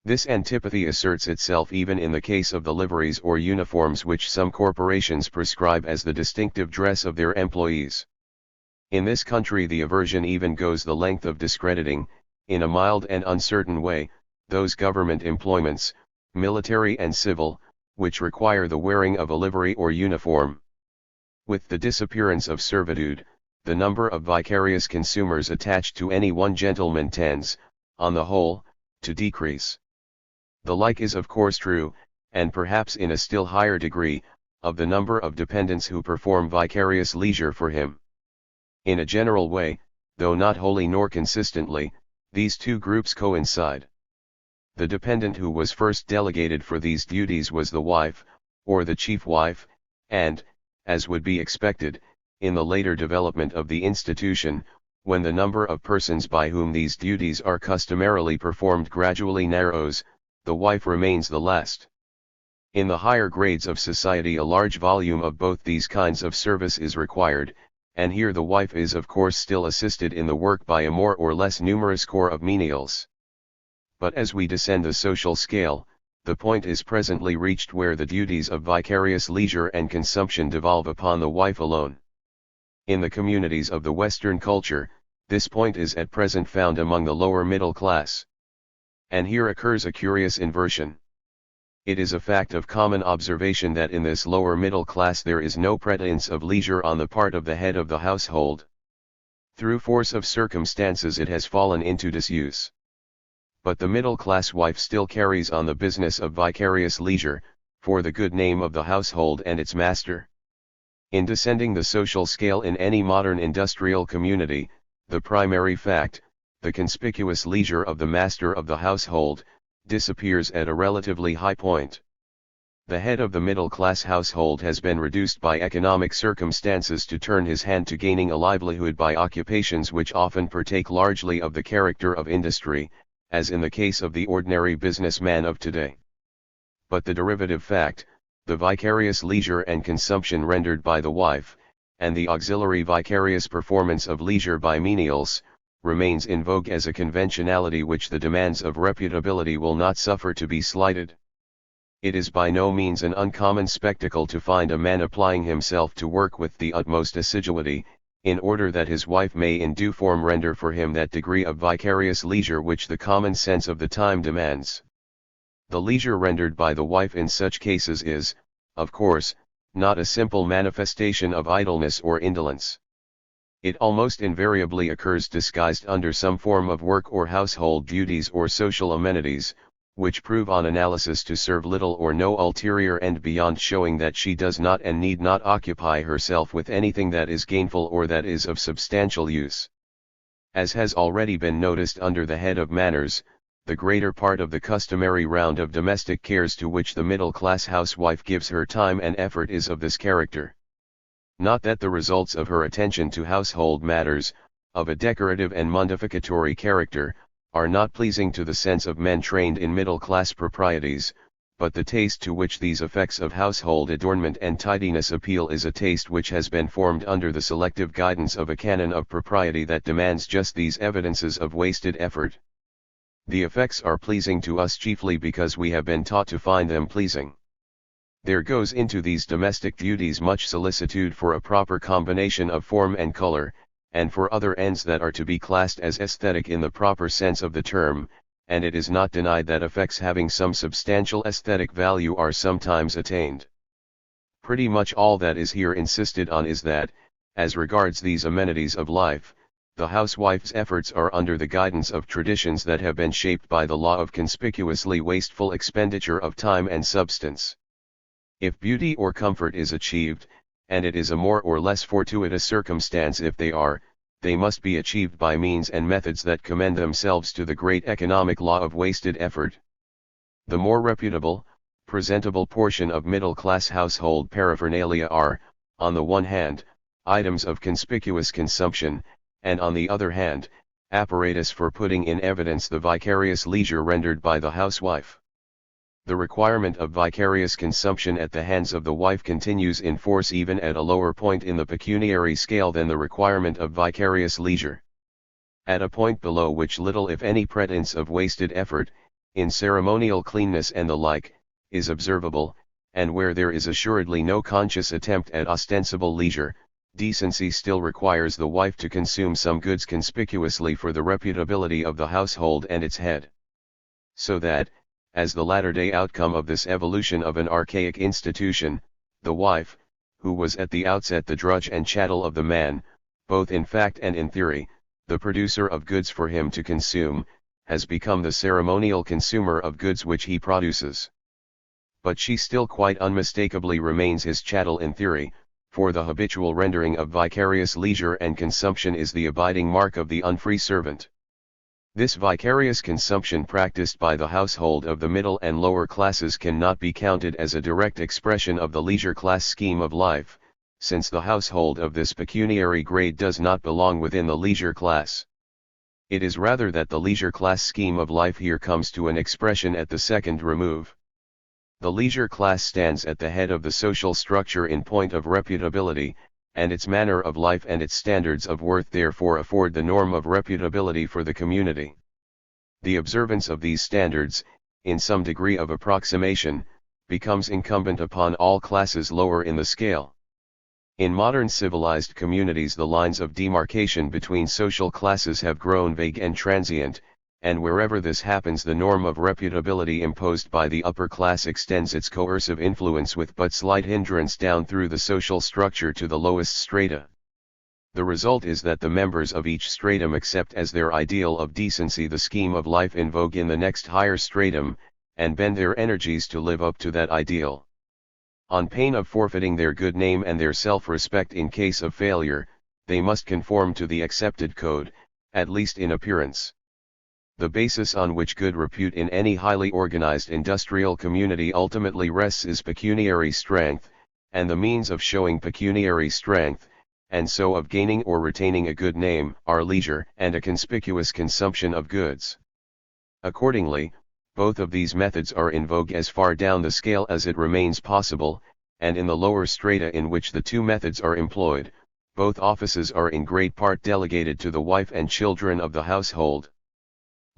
This antipathy asserts itself even in the case of the liveries or uniforms which some corporations prescribe as the distinctive dress of their employees. In this country the aversion even goes the length of discrediting, in a mild and uncertain way, those government employments, military and civil, which require the wearing of a livery or uniform. With the disappearance of servitude, the number of vicarious consumers attached to any one gentleman tends, on the whole, to decrease. The like is of course true, and perhaps in a still higher degree, of the number of dependents who perform vicarious leisure for him. In a general way, though not wholly nor consistently, these two groups coincide. The dependent who was first delegated for these duties was the wife, or the chief wife, and, as would be expected, in the later development of the institution, when the number of persons by whom these duties are customarily performed gradually narrows, the wife remains the last. In the higher grades of society a large volume of both these kinds of service is required, and here the wife is of course still assisted in the work by a more or less numerous corps of menials. But as we descend the social scale, the point is presently reached where the duties of vicarious leisure and consumption devolve upon the wife alone. In the communities of the Western culture, this point is at present found among the lower middle class. And here occurs a curious inversion. It is a fact of common observation that in this lower middle class there is no pretense of leisure on the part of the head of the household. Through force of circumstances it has fallen into disuse. But the middle-class wife still carries on the business of vicarious leisure, for the good name of the household and its master. In descending the social scale in any modern industrial community, the primary fact, the conspicuous leisure of the master of the household, disappears at a relatively high point. The head of the middle-class household has been reduced by economic circumstances to turn his hand to gaining a livelihood by occupations which often partake largely of the character of industry, as in the case of the ordinary businessman of today. But the derivative fact, the vicarious leisure and consumption rendered by the wife, and the auxiliary vicarious performance of leisure by menials, remains in vogue as a conventionality which the demands of reputability will not suffer to be slighted. It is by no means an uncommon spectacle to find a man applying himself to work with the utmost assiduity, in order that his wife may in due form render for him that degree of vicarious leisure which the common sense of the time demands. The leisure rendered by the wife in such cases is, of course, not a simple manifestation of idleness or indolence. It almost invariably occurs disguised under some form of work or household duties or social amenities, which prove on analysis to serve little or no ulterior end beyond showing that she does not and need not occupy herself with anything that is gainful or that is of substantial use. As has already been noticed under the head of manners, the greater part of the customary round of domestic cares to which the middle-class housewife gives her time and effort is of this character. Not that the results of her attention to household matters, of a decorative and modificatory character, are not pleasing to the sense of men trained in middle-class proprieties, but the taste to which these effects of household adornment and tidiness appeal is a taste which has been formed under the selective guidance of a canon of propriety that demands just these evidences of wasted effort. The effects are pleasing to us chiefly because we have been taught to find them pleasing. There goes into these domestic duties much solicitude for a proper combination of form and color, and for other ends that are to be classed as aesthetic in the proper sense of the term, and it is not denied that effects having some substantial aesthetic value are sometimes attained. Pretty much all that is here insisted on is that, as regards these amenities of life, the housewife's efforts are under the guidance of traditions that have been shaped by the law of conspicuously wasteful expenditure of time and substance. If beauty or comfort is achieved, and it is a more or less fortuitous circumstance if they must be achieved by means and methods that commend themselves to the great economic law of wasted effort. The more reputable, presentable portion of middle-class household paraphernalia are, on the one hand, items of conspicuous consumption, and on the other hand, apparatus for putting in evidence the vicarious leisure rendered by the housewife. The requirement of vicarious consumption at the hands of the wife continues in force even at a lower point in the pecuniary scale than the requirement of vicarious leisure. At a point below which little if any pretense of wasted effort, in ceremonial cleanness and the like, is observable, and where there is assuredly no conscious attempt at ostensible leisure, decency still requires the wife to consume some goods conspicuously for the reputability of the household and its head. So that, as the latter-day outcome of this evolution of an archaic institution, the wife, who was at the outset the drudge and chattel of the man, both in fact and in theory, the producer of goods for him to consume, has become the ceremonial consumer of goods which he produces. But she still quite unmistakably remains his chattel in theory, for the habitual rendering of vicarious leisure and consumption is the abiding mark of the unfree servant. This vicarious consumption practiced by the household of the middle and lower classes cannot be counted as a direct expression of the leisure class scheme of life, since the household of this pecuniary grade does not belong within the leisure class. It is rather that the leisure class scheme of life here comes to an expression at the second remove. The leisure class stands at the head of the social structure in point of reputability, and its manner of life and its standards of worth therefore afford the norm of reputability for the community. The observance of these standards, in some degree of approximation, becomes incumbent upon all classes lower in the scale. In modern civilized communities, the lines of demarcation between social classes have grown vague and transient, and wherever this happens, the norm of reputability imposed by the upper class extends its coercive influence with but slight hindrance down through the social structure to the lowest strata. The result is that the members of each stratum accept as their ideal of decency the scheme of life in vogue in the next higher stratum, and bend their energies to live up to that ideal. On pain of forfeiting their good name and their self-respect in case of failure, they must conform to the accepted code, at least in appearance. The basis on which good repute in any highly organized industrial community ultimately rests is pecuniary strength, and the means of showing pecuniary strength, and so of gaining or retaining a good name, are leisure and a conspicuous consumption of goods. Accordingly, both of these methods are in vogue as far down the scale as it remains possible, and in the lower strata in which the two methods are employed, both offices are in great part delegated to the wife and children of the household.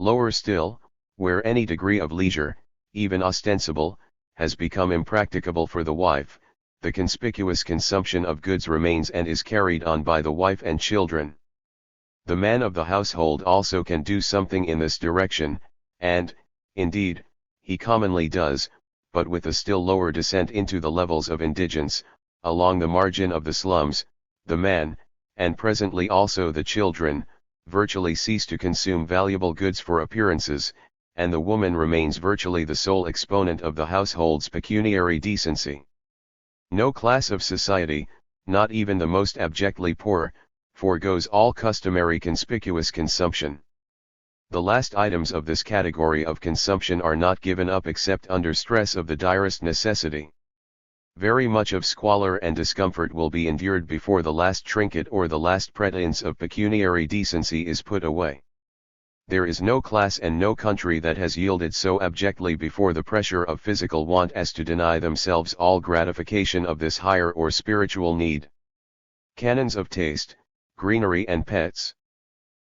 Lower still, where any degree of leisure, even ostensible, has become impracticable for the wife, the conspicuous consumption of goods remains and is carried on by the wife and children. The man of the household also can do something in this direction, and, indeed, he commonly does, but with a still lower descent into the levels of indigence. Along the margin of the slums, the man, and presently also the children, virtually cease to consume valuable goods for appearances, and the woman remains virtually the sole exponent of the household's pecuniary decency. No class of society, not even the most abjectly poor, foregoes all customary conspicuous consumption. The last items of this category of consumption are not given up except under stress of the direst necessity. Very much of squalor and discomfort will be endured before the last trinket or the last pretense of pecuniary decency is put away. There is no class and no country that has yielded so abjectly before the pressure of physical want as to deny themselves all gratification of this higher or spiritual need. Canons of taste, greenery and pets.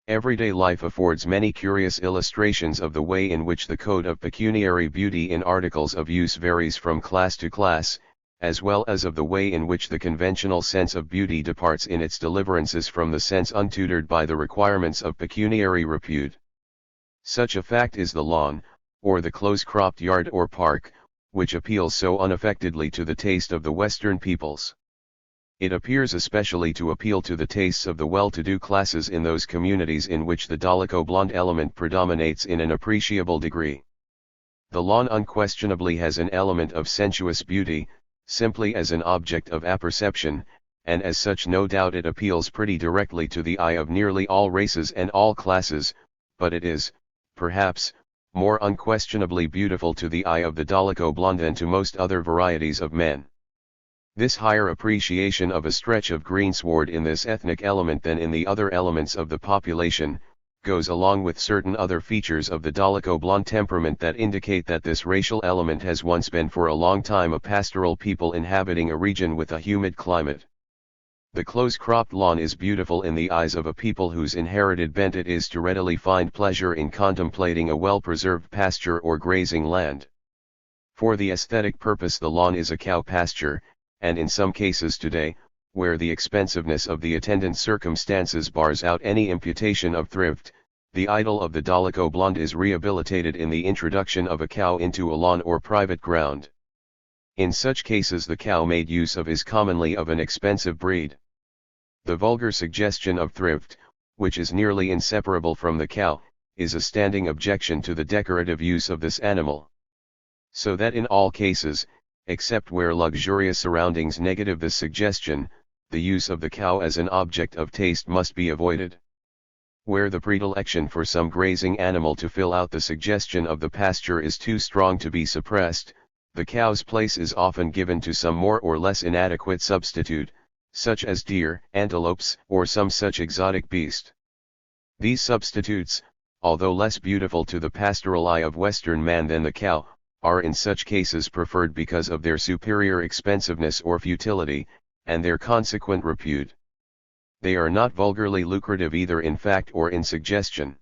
Everyday life affords many curious illustrations of the way in which the code of pecuniary beauty in articles of use varies from class to class, as well as of the way in which the conventional sense of beauty departs in its deliverances from the sense untutored by the requirements of pecuniary repute. Such a fact is the lawn, or the close-cropped yard or park, which appeals so unaffectedly to the taste of the Western peoples. It appears especially to appeal to the tastes of the well-to-do classes in those communities in which the dolicho-blonde element predominates in an appreciable degree. The lawn unquestionably has an element of sensuous beauty, simply as an object of apperception, and as such no doubt it appeals pretty directly to the eye of nearly all races and all classes, but it is, perhaps, more unquestionably beautiful to the eye of the dolicho-blonde than to most other varieties of men. This higher appreciation of a stretch of greensward in this ethnic element than in the other elements of the population, goes along with certain other features of the dolicho-blonde temperament that indicate that this racial element has once been for a long time a pastoral people inhabiting a region with a humid climate. The close-cropped lawn is beautiful in the eyes of a people whose inherited bent it is to readily find pleasure in contemplating a well-preserved pasture or grazing land. For the aesthetic purpose the lawn is a cow pasture, and in some cases today, where the expensiveness of the attendant circumstances bars out any imputation of thrift, the idol of the dolicho-blonde is rehabilitated in the introduction of a cow into a lawn or private ground. In such cases the cow made use of is commonly of an expensive breed. The vulgar suggestion of thrift, which is nearly inseparable from the cow, is a standing objection to the decorative use of this animal. So that in all cases, except where luxurious surroundings negative this suggestion, the use of the cow as an object of taste must be avoided. Where the predilection for some grazing animal to fill out the suggestion of the pasture is too strong to be suppressed, the cow's place is often given to some more or less inadequate substitute, such as deer, antelopes, or some such exotic beast. These substitutes, although less beautiful to the pastoral eye of Western man than the cow, are in such cases preferred because of their superior expensiveness or futility, and their consequent repute. They are not vulgarly lucrative either in fact or in suggestion.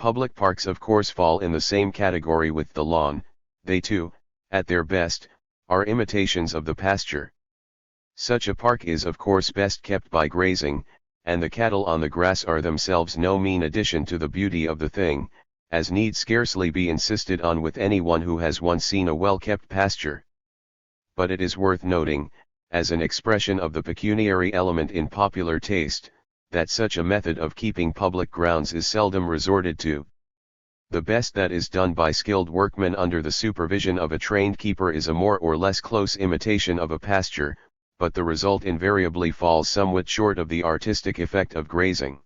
Public parks of course fall in the same category with the lawn. They too, at their best, are imitations of the pasture. Such a park is of course best kept by grazing, and the cattle on the grass are themselves no mean addition to the beauty of the thing, as need scarcely be insisted on with anyone who has once seen a well-kept pasture. But it is worth noting, as an expression of the pecuniary element in popular taste, that such a method of keeping public grounds is seldom resorted to. The best that is done by skilled workmen under the supervision of a trained keeper is a more or less close imitation of a pasture, but the result invariably falls somewhat short of the artistic effect of grazing.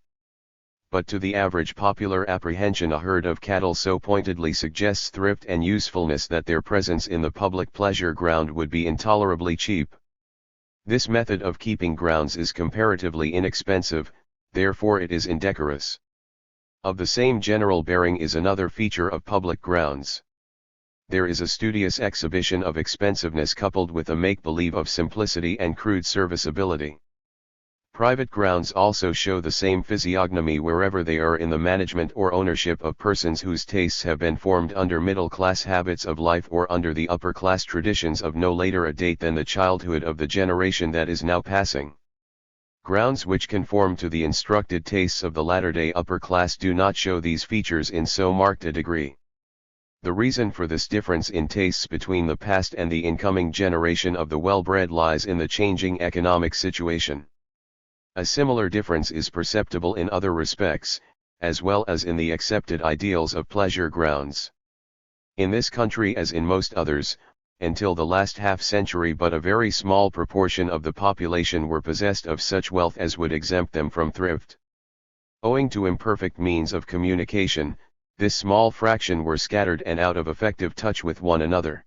But to the average popular apprehension a herd of cattle so pointedly suggests thrift and usefulness that their presence in the public pleasure ground would be intolerably cheap. This method of keeping grounds is comparatively inexpensive, therefore it is indecorous. Of the same general bearing is another feature of public grounds. There is a studious exhibition of expensiveness coupled with a make-believe of simplicity and crude serviceability. Private grounds also show the same physiognomy wherever they are in the management or ownership of persons whose tastes have been formed under middle-class habits of life or under the upper-class traditions of no later a date than the childhood of the generation that is now passing. Grounds which conform to the instructed tastes of the latter-day upper class do not show these features in so marked a degree. The reason for this difference in tastes between the past and the incoming generation of the well-bred lies in the changing economic situation. A similar difference is perceptible in other respects, as well as in the accepted ideals of pleasure grounds. In this country as in most others, until the last half-century but a very small proportion of the population were possessed of such wealth as would exempt them from thrift. Owing to imperfect means of communication, this small fraction were scattered and out of effective touch with one another.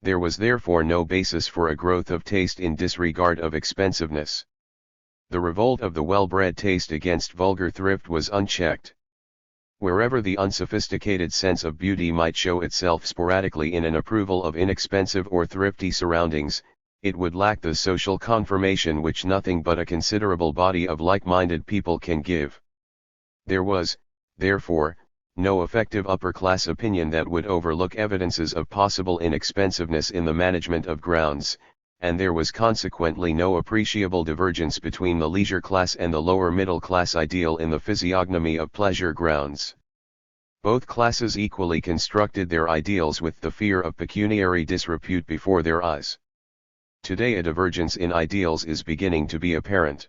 There was therefore no basis for a growth of taste in disregard of expensiveness. The revolt of the well-bred taste against vulgar thrift was unchecked. Wherever the unsophisticated sense of beauty might show itself sporadically in an approval of inexpensive or thrifty surroundings, it would lack the social confirmation which nothing but a considerable body of like-minded people can give. There was, therefore, no effective upper-class opinion that would overlook evidences of possible inexpensiveness in the management of grounds, and there was consequently no appreciable divergence between the leisure class and the lower middle class ideal in the physiognomy of pleasure grounds. Both classes equally constructed their ideals with the fear of pecuniary disrepute before their eyes. Today a divergence in ideals is beginning to be apparent.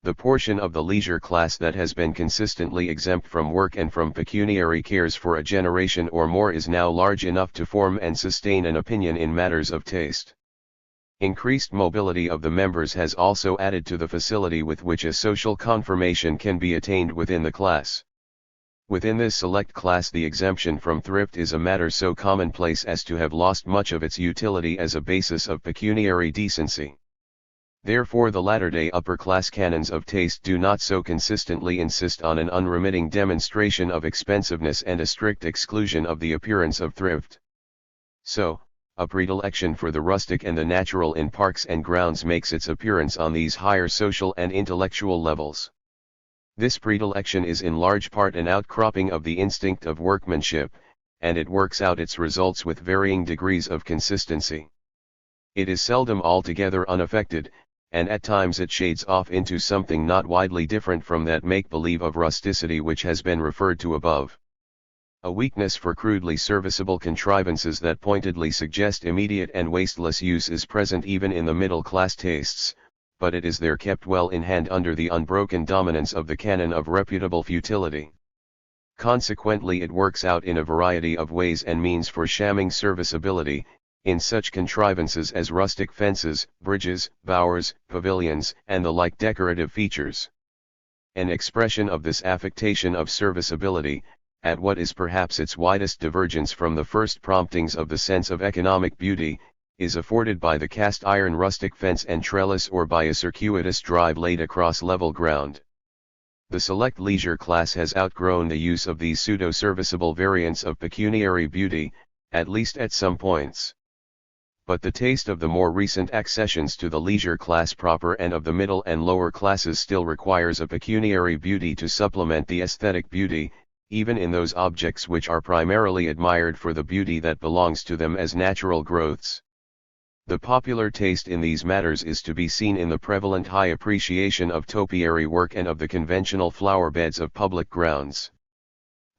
The portion of the leisure class that has been consistently exempt from work and from pecuniary cares for a generation or more is now large enough to form and sustain an opinion in matters of taste. Increased mobility of the members has also added to the facility with which a social confirmation can be attained within the class. Within this select class the exemption from thrift is a matter so commonplace as to have lost much of its utility as a basis of pecuniary decency. Therefore the latter-day upper-class canons of taste do not so consistently insist on an unremitting demonstration of expensiveness and a strict exclusion of the appearance of thrift. So, a predilection for the rustic and the natural in parks and grounds makes its appearance on these higher social and intellectual levels. This predilection is in large part an outcropping of the instinct of workmanship, and it works out its results with varying degrees of consistency. It is seldom altogether unaffected, and at times it shades off into something not widely different from that make-believe of rusticity which has been referred to above. A weakness for crudely serviceable contrivances that pointedly suggest immediate and wasteless use is present even in the middle-class tastes, but it is there kept well in hand under the unbroken dominance of the canon of reputable futility. Consequently it works out in a variety of ways and means for shamming serviceability, in such contrivances as rustic fences, bridges, bowers, pavilions, and the like decorative features. An expression of this affectation of serviceability, at what is perhaps its widest divergence from the first promptings of the sense of economic beauty, is afforded by the cast iron rustic fence and trellis or by a circuitous drive laid across level ground. The select leisure class has outgrown the use of these pseudo-serviceable variants of pecuniary beauty, at least at some points. But the taste of the more recent accessions to the leisure class proper and of the middle and lower classes still requires a pecuniary beauty to supplement the aesthetic beauty, even in those objects which are primarily admired for the beauty that belongs to them as natural growths. The popular taste in these matters is to be seen in the prevalent high appreciation of topiary work and of the conventional flower beds of public grounds.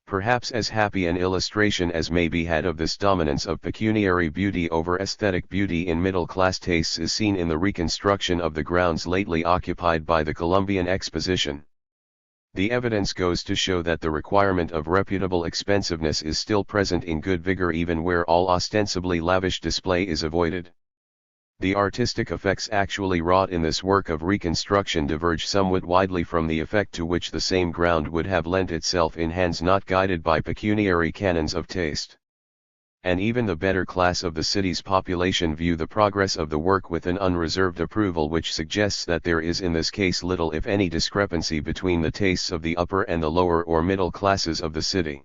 Perhaps as happy an illustration as may be had of this dominance of pecuniary beauty over aesthetic beauty in middle-class tastes is seen in the reconstruction of the grounds lately occupied by the Columbian Exposition. The evidence goes to show that the requirement of reputable expensiveness is still present in good vigor even where all ostensibly lavish display is avoided. The artistic effects actually wrought in this work of reconstruction diverge somewhat widely from the effect to which the same ground would have lent itself in hands not guided by pecuniary canons of taste. And even the better class of the city's population view the progress of the work with an unreserved approval which suggests that there is in this case little if any discrepancy between the tastes of the upper and the lower or middle classes of the city.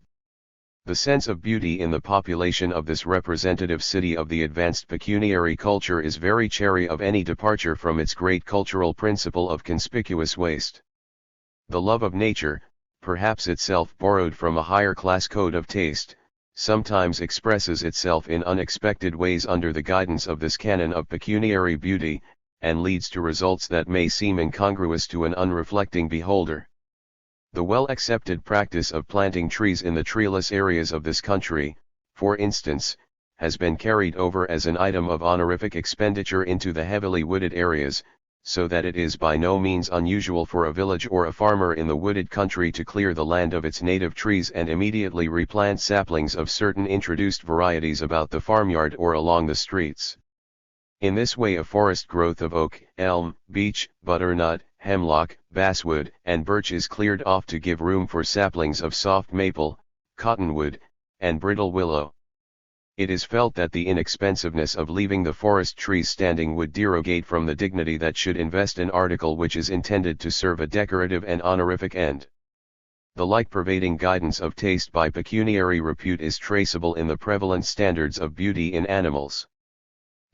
The sense of beauty in the population of this representative city of the advanced pecuniary culture is very chary of any departure from its great cultural principle of conspicuous waste. The love of nature, perhaps itself borrowed from a higher class code of taste, sometimes expresses itself in unexpected ways under the guidance of this canon of pecuniary beauty, and leads to results that may seem incongruous to an unreflecting beholder. The well-accepted practice of planting trees in the treeless areas of this country, for instance, has been carried over as an item of honorific expenditure into the heavily wooded areas, so that it is by no means unusual for a village or a farmer in the wooded country to clear the land of its native trees and immediately replant saplings of certain introduced varieties about the farmyard or along the streets. In this way a forest growth of oak, elm, beech, butternut, hemlock, basswood, and birch is cleared off to give room for saplings of soft maple, cottonwood, and brittle willow. It is felt that the inexpensiveness of leaving the forest trees standing would derogate from the dignity that should invest an article which is intended to serve a decorative and honorific end. The like pervading guidance of taste by pecuniary repute is traceable in the prevalent standards of beauty in animals.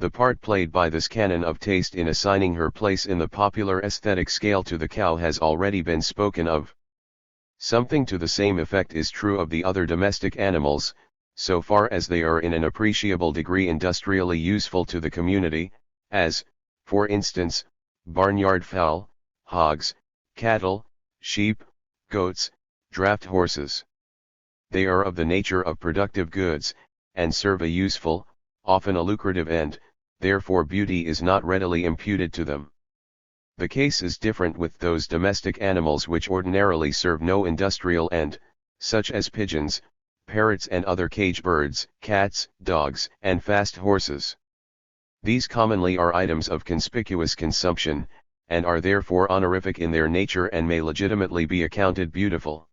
The part played by this canon of taste in assigning her place in the popular aesthetic scale to the cow has already been spoken of. Something to the same effect is true of the other domestic animals, so far as they are in an appreciable degree industrially useful to the community, as, for instance, barnyard fowl, hogs, cattle, sheep, goats, draft horses. They are of the nature of productive goods, and serve a useful, often a lucrative end. Therefore beauty is not readily imputed to them. The case is different with those domestic animals which ordinarily serve no industrial end, such as pigeons, parrots and other cage birds, cats, dogs, and fast horses. These commonly are items of conspicuous consumption, and are therefore honorific in their nature and may legitimately be accounted beautiful.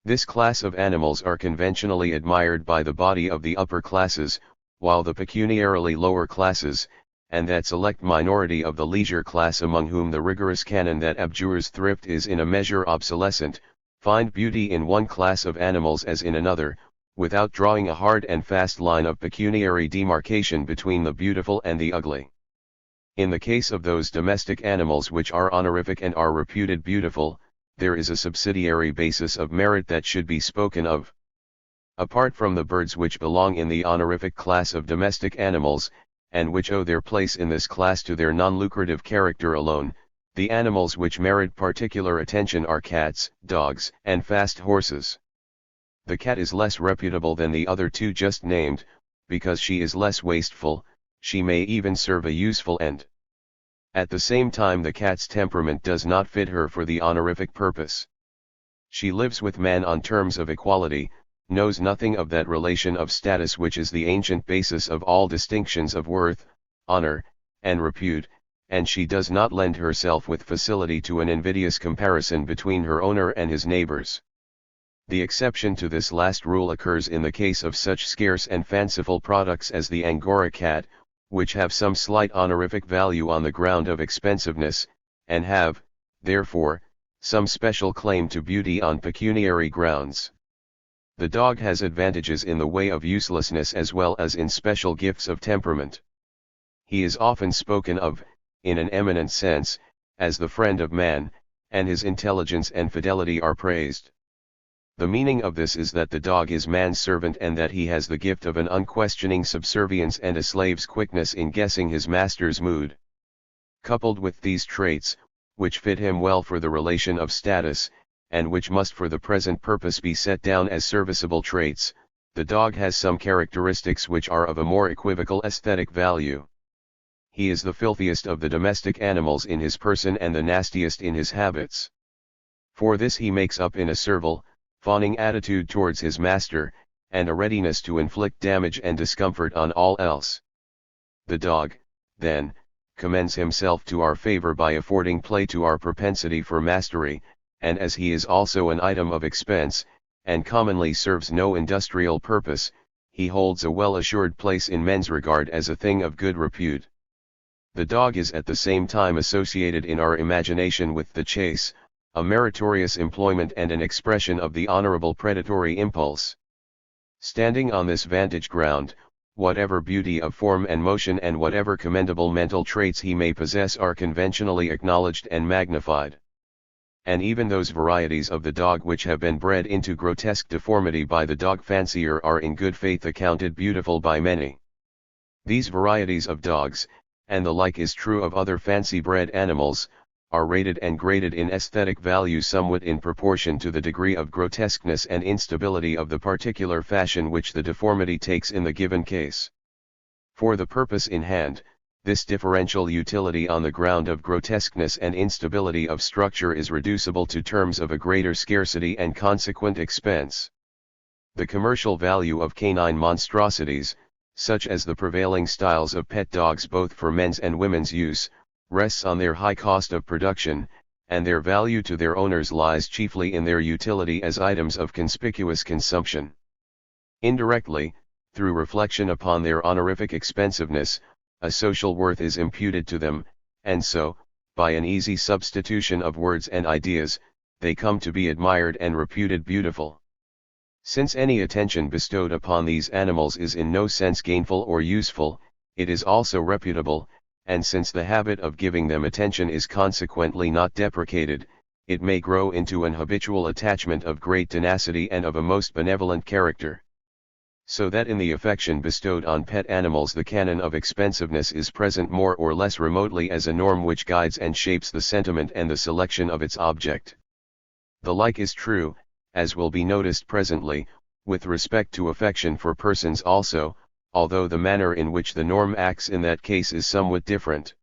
This class of animals are conventionally admired by the body of the upper classes, while the pecuniarily lower classes, and that select minority of the leisure class among whom the rigorous canon that abjures thrift is in a measure obsolescent, find beauty in one class of animals as in another, without drawing a hard and fast line of pecuniary demarcation between the beautiful and the ugly. In the case of those domestic animals which are honorific and are reputed beautiful, there is a subsidiary basis of merit that should be spoken of. Apart from the birds which belong in the honorific class of domestic animals, and which owe their place in this class to their non-lucrative character alone, the animals which merit particular attention are cats, dogs, and fast horses. The cat is less reputable than the other two just named, because she is less wasteful, she may even serve a useful end. At the same time the cat's temperament does not fit her for the honorific purpose. She lives with man on terms of equality, knows nothing of that relation of status which is the ancient basis of all distinctions of worth, honor, and repute, and she does not lend herself with facility to an invidious comparison between her owner and his neighbors. The exception to this last rule occurs in the case of such scarce and fanciful products as the Angora cat, which have some slight honorific value on the ground of expensiveness, and have, therefore, some special claim to beauty on pecuniary grounds. The dog has advantages in the way of uselessness as well as in special gifts of temperament. He is often spoken of, in an eminent sense, as the friend of man, and his intelligence and fidelity are praised. The meaning of this is that the dog is man's servant and that he has the gift of an unquestioning subservience and a slave's quickness in guessing his master's mood. Coupled with these traits, which fit him well for the relation of status, and which must for the present purpose be set down as serviceable traits, the dog has some characteristics which are of a more equivocal aesthetic value. He is the filthiest of the domestic animals in his person and the nastiest in his habits. For this he makes up in a servile, fawning attitude towards his master, and a readiness to inflict damage and discomfort on all else. The dog, then, commends himself to our favor by affording play to our propensity for mastery, and as he is also an item of expense, and commonly serves no industrial purpose, he holds a well-assured place in men's regard as a thing of good repute. The dog is at the same time associated in our imagination with the chase, a meritorious employment and an expression of the honorable predatory impulse. Standing on this vantage ground, whatever beauty of form and motion and whatever commendable mental traits he may possess are conventionally acknowledged and magnified. And even those varieties of the dog which have been bred into grotesque deformity by the dog fancier are in good faith accounted beautiful by many. These varieties of dogs, and the like is true of other fancy-bred animals, are rated and graded in aesthetic value somewhat in proportion to the degree of grotesqueness and instability of the particular fashion which the deformity takes in the given case. For the purpose in hand, this differential utility on the ground of grotesqueness and instability of structure is reducible to terms of a greater scarcity and consequent expense. The commercial value of canine monstrosities, such as the prevailing styles of pet dogs both for men's and women's use, rests on their high cost of production, and their value to their owners lies chiefly in their utility as items of conspicuous consumption. Indirectly, through reflection upon their honorific expensiveness, a social worth is imputed to them, and so, by an easy substitution of words and ideas, they come to be admired and reputed beautiful. Since any attention bestowed upon these animals is in no sense gainful or useful, it is also reputable, and since the habit of giving them attention is consequently not deprecated, it may grow into an habitual attachment of great tenacity and of a most benevolent character. So that in the affection bestowed on pet animals the canon of expensiveness is present more or less remotely as a norm which guides and shapes the sentiment and the selection of its object. The like is true, as will be noticed presently, with respect to affection for persons also, although the manner in which the norm acts in that case is somewhat different.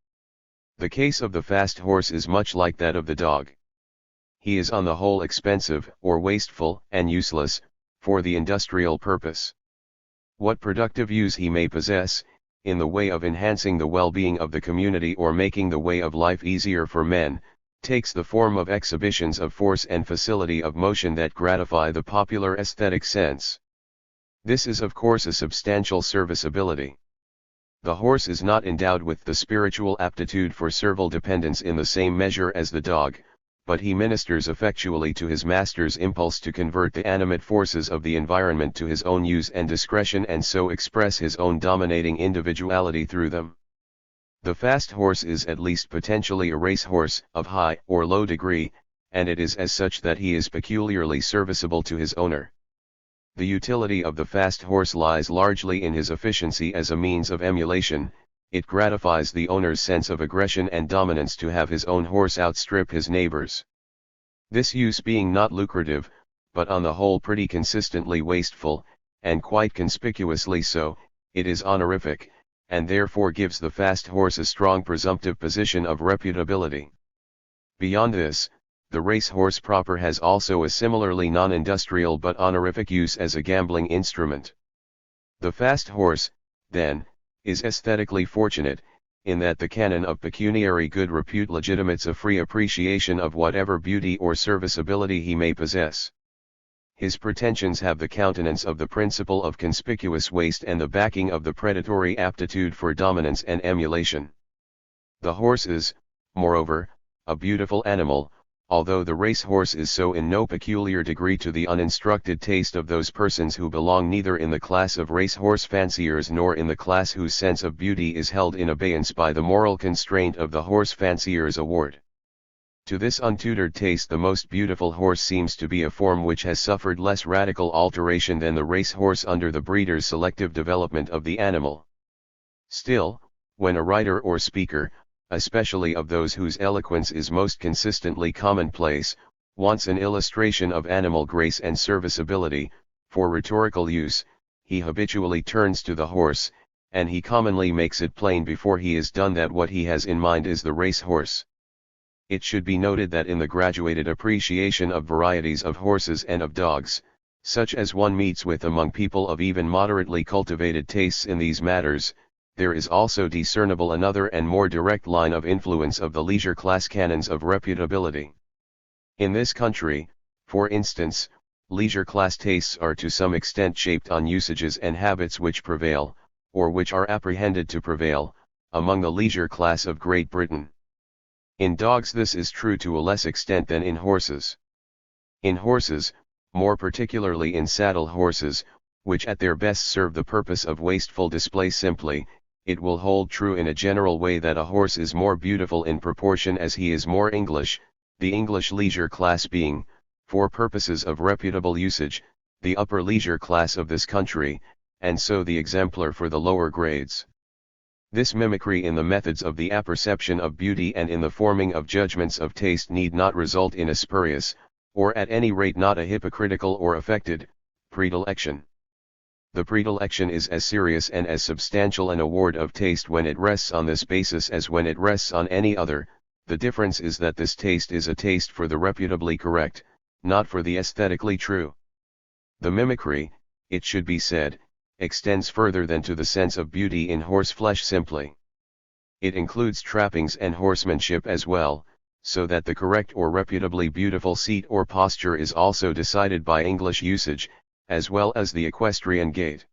The case of the fast horse is much like that of the dog. He is on the whole expensive, or wasteful, and useless, for the industrial purpose. What productive use he may possess, in the way of enhancing the well-being of the community or making the way of life easier for men, takes the form of exhibitions of force and facility of motion that gratify the popular aesthetic sense. This is of course a substantial serviceability. The horse is not endowed with the spiritual aptitude for servile dependence in the same measure as the dog, but he ministers effectually to his master's impulse to convert the animate forces of the environment to his own use and discretion and so express his own dominating individuality through them. The fast horse is at least potentially a race horse of high or low degree, and it is as such that he is peculiarly serviceable to his owner. The utility of the fast horse lies largely in his efficiency as a means of emulation. It gratifies the owner's sense of aggression and dominance to have his own horse outstrip his neighbor's. This use being not lucrative, but on the whole pretty consistently wasteful, and quite conspicuously so, it is honorific, and therefore gives the fast horse a strong presumptive position of reputability. Beyond this, the race horse proper has also a similarly non-industrial but honorific use as a gambling instrument. The fast horse, then, is aesthetically fortunate, in that the canon of pecuniary good repute legitimates a free appreciation of whatever beauty or serviceability he may possess. His pretensions have the countenance of the principle of conspicuous waste and the backing of the predatory aptitude for dominance and emulation. The horse is, moreover, a beautiful animal, although the race horse is so in no peculiar degree to the uninstructed taste of those persons who belong neither in the class of race horse fanciers nor in the class whose sense of beauty is held in abeyance by the moral constraint of the horse fancier's award. To this untutored taste the most beautiful horse seems to be a form which has suffered less radical alteration than the race horse under the breeder's selective development of the animal. Still, when a writer or speaker, especially of those whose eloquence is most consistently commonplace, wants an illustration of animal grace and serviceability, for rhetorical use, he habitually turns to the horse, and he commonly makes it plain before he is done that what he has in mind is the race horse. It should be noted that in the graduated appreciation of varieties of horses and of dogs, such as one meets with among people of even moderately cultivated tastes in these matters, there is also discernible another and more direct line of influence of the leisure class canons of reputability. In this country, for instance, leisure class tastes are to some extent shaped on usages and habits which prevail, or which are apprehended to prevail, among the leisure class of Great Britain. In dogs this is true to a less extent than in horses. In horses, more particularly in saddle horses, which at their best serve the purpose of wasteful display simply, it will hold true in a general way that a horse is more beautiful in proportion as he is more English, the English leisure class being, for purposes of reputable usage, the upper leisure class of this country, and so the exemplar for the lower grades. This mimicry in the methods of the apperception of beauty and in the forming of judgments of taste need not result in a spurious, or at any rate not a hypocritical or affected, predilection. The predilection is as serious and as substantial an award of taste when it rests on this basis as when it rests on any other. The difference is that this taste is a taste for the reputably correct, not for the aesthetically true. The mimicry, it should be said, extends further than to the sense of beauty in horseflesh simply. It includes trappings and horsemanship as well, so that the correct or reputably beautiful seat or posture is also decided by English usage, as well as the equestrian gait.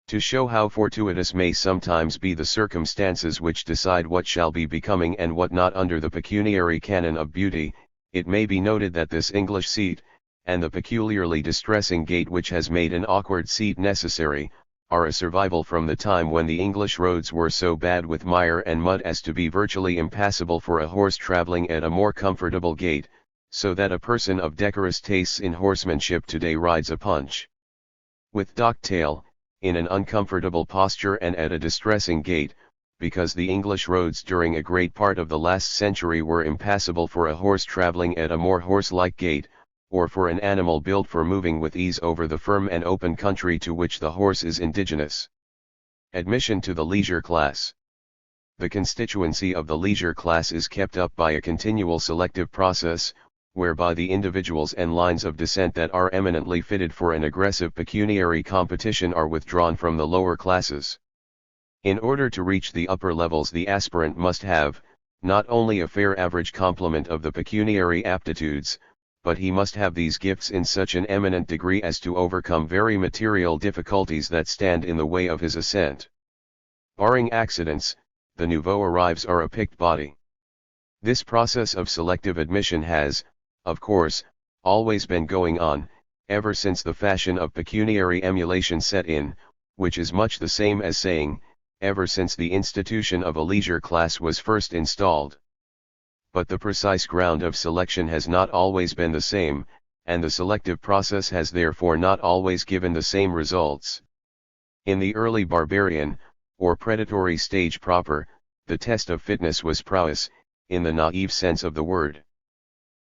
To show how fortuitous may sometimes be the circumstances which decide what shall be becoming and what not under the pecuniary canon of beauty, it may be noted that this English seat, and the peculiarly distressing gait which has made an awkward seat necessary, are a survival from the time when the English roads were so bad with mire and mud as to be virtually impassable for a horse travelling at a more comfortable gait, so that a person of decorous tastes in horsemanship today rides a punch with docked tail, in an uncomfortable posture and at a distressing gait, because the English roads during a great part of the last century were impassable for a horse travelling at a more horse-like gait, or for an animal built for moving with ease over the firm and open country to which the horse is indigenous. Admission to the leisure class. The constituency of the leisure class is kept up by a continual selective process, whereby the individuals and lines of descent that are eminently fitted for an aggressive pecuniary competition are withdrawn from the lower classes. In order to reach the upper levels the aspirant must have, not only a fair average complement of the pecuniary aptitudes, but he must have these gifts in such an eminent degree as to overcome very material difficulties that stand in the way of his ascent. Barring accidents, the nouveau arrives are a picked body. This process of selective admission has, of course, always been going on, ever since the fashion of pecuniary emulation set in, which is much the same as saying, ever since the institution of a leisure class was first installed. But the precise ground of selection has not always been the same, and the selective process has therefore not always given the same results. In the early barbarian, or predatory stage proper, the test of fitness was prowess, in the naive sense of the word.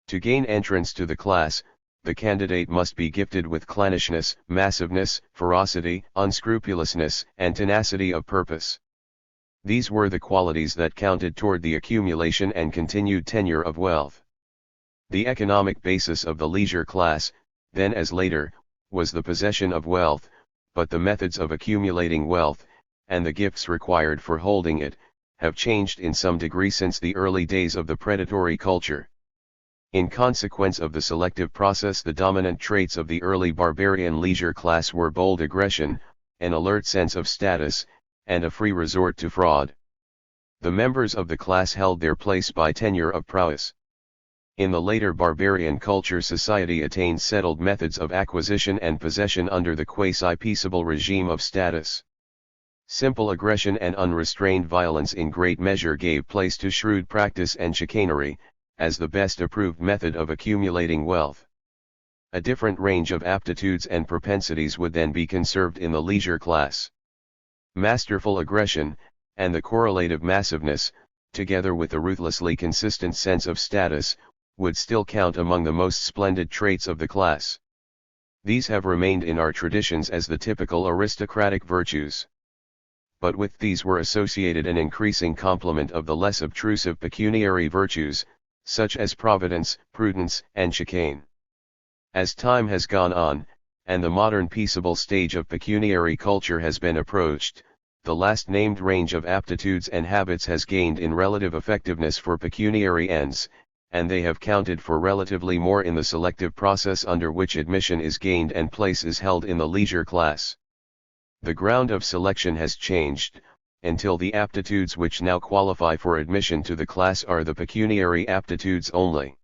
To gain entrance to the class, the candidate must be gifted with clannishness, massiveness, ferocity, unscrupulousness, and tenacity of purpose. These were the qualities that counted toward the accumulation and continued tenure of wealth. The economic basis of the leisure class, then as later, was the possession of wealth, but the methods of accumulating wealth, and the gifts required for holding it, have changed in some degree since the early days of the predatory culture. In consequence of the selective process, the dominant traits of the early barbarian leisure class were bold aggression, an alert sense of status, and a free resort to fraud. The members of the class held their place by tenure of prowess. In the later barbarian culture, society attained settled methods of acquisition and possession under the quasi-peaceable regime of status. Simple aggression and unrestrained violence in great measure gave place to shrewd practice and chicanery, as the best approved method of accumulating wealth. A different range of aptitudes and propensities would then be conserved in the leisure class. Masterful aggression, and the correlative massiveness, together with a ruthlessly consistent sense of status, would still count among the most splendid traits of the class. These have remained in our traditions as the typical aristocratic virtues. But with these were associated an increasing complement of the less obtrusive pecuniary virtues, such as providence, prudence, and chicane. As time has gone on, and the modern peaceable stage of pecuniary culture has been approached, the last named range of aptitudes and habits has gained in relative effectiveness for pecuniary ends, and they have counted for relatively more in the selective process under which admission is gained and place is held in the leisure class. The ground of selection has changed, until the aptitudes which now qualify for admission to the class are the pecuniary aptitudes only.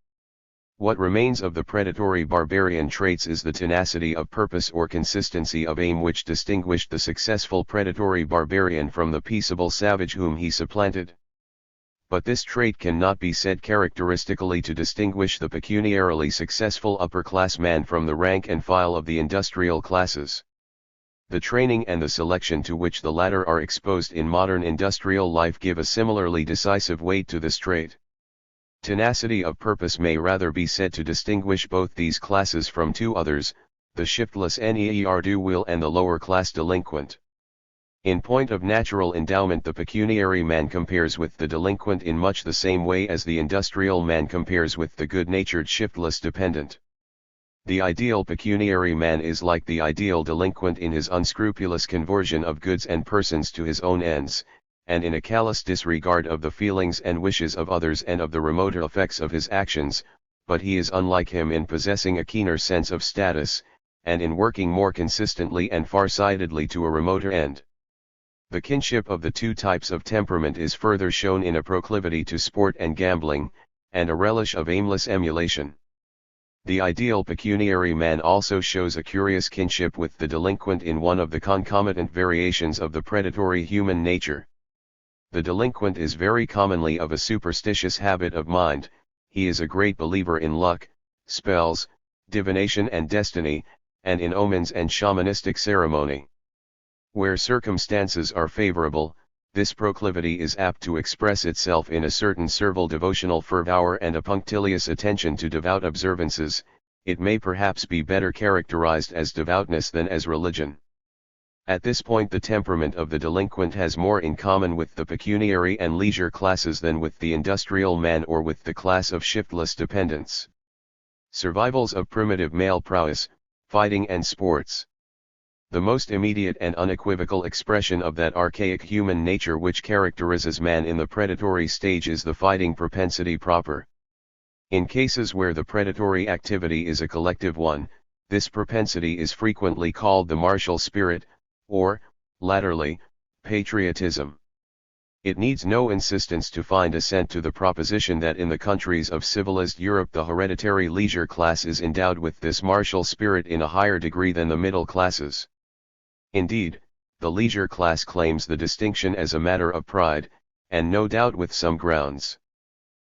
What remains of the predatory barbarian traits is the tenacity of purpose or consistency of aim which distinguished the successful predatory barbarian from the peaceable savage whom he supplanted. But this trait cannot be said characteristically to distinguish the pecuniarily successful upper-class man from the rank and file of the industrial classes. The training and the selection to which the latter are exposed in modern industrial life give a similarly decisive weight to this trait. Tenacity of purpose may rather be said to distinguish both these classes from two others, the shiftless ne'er-do-well and the lower-class delinquent. In point of natural endowment, the pecuniary man compares with the delinquent in much the same way as the industrial man compares with the good-natured shiftless dependent. The ideal pecuniary man is like the ideal delinquent in his unscrupulous conversion of goods and persons to his own ends, and in a callous disregard of the feelings and wishes of others and of the remoter effects of his actions, but he is unlike him in possessing a keener sense of status, and in working more consistently and far-sightedly to a remoter end. The kinship of the two types of temperament is further shown in a proclivity to sport and gambling, and a relish of aimless emulation. The ideal pecuniary man also shows a curious kinship with the delinquent in one of the concomitant variations of the predatory human nature. The delinquent is very commonly of a superstitious habit of mind. He is a great believer in luck, spells, divination and destiny, and in omens and shamanistic ceremony. Where circumstances are favorable, this proclivity is apt to express itself in a certain servile devotional fervor and a punctilious attention to devout observances. It may perhaps be better characterized as devoutness than as religion. At this point the temperament of the delinquent has more in common with the pecuniary and leisure classes than with the industrial man or with the class of shiftless dependents. Survivals of primitive male prowess, fighting and sports. The most immediate and unequivocal expression of that archaic human nature which characterizes man in the predatory stage is the fighting propensity proper. In cases where the predatory activity is a collective one, this propensity is frequently called the martial spirit, or, latterly, patriotism. It needs no insistence to find assent to the proposition that in the countries of civilized Europe the hereditary leisure class is endowed with this martial spirit in a higher degree than the middle classes. Indeed, the leisure class claims the distinction as a matter of pride, and no doubt with some grounds.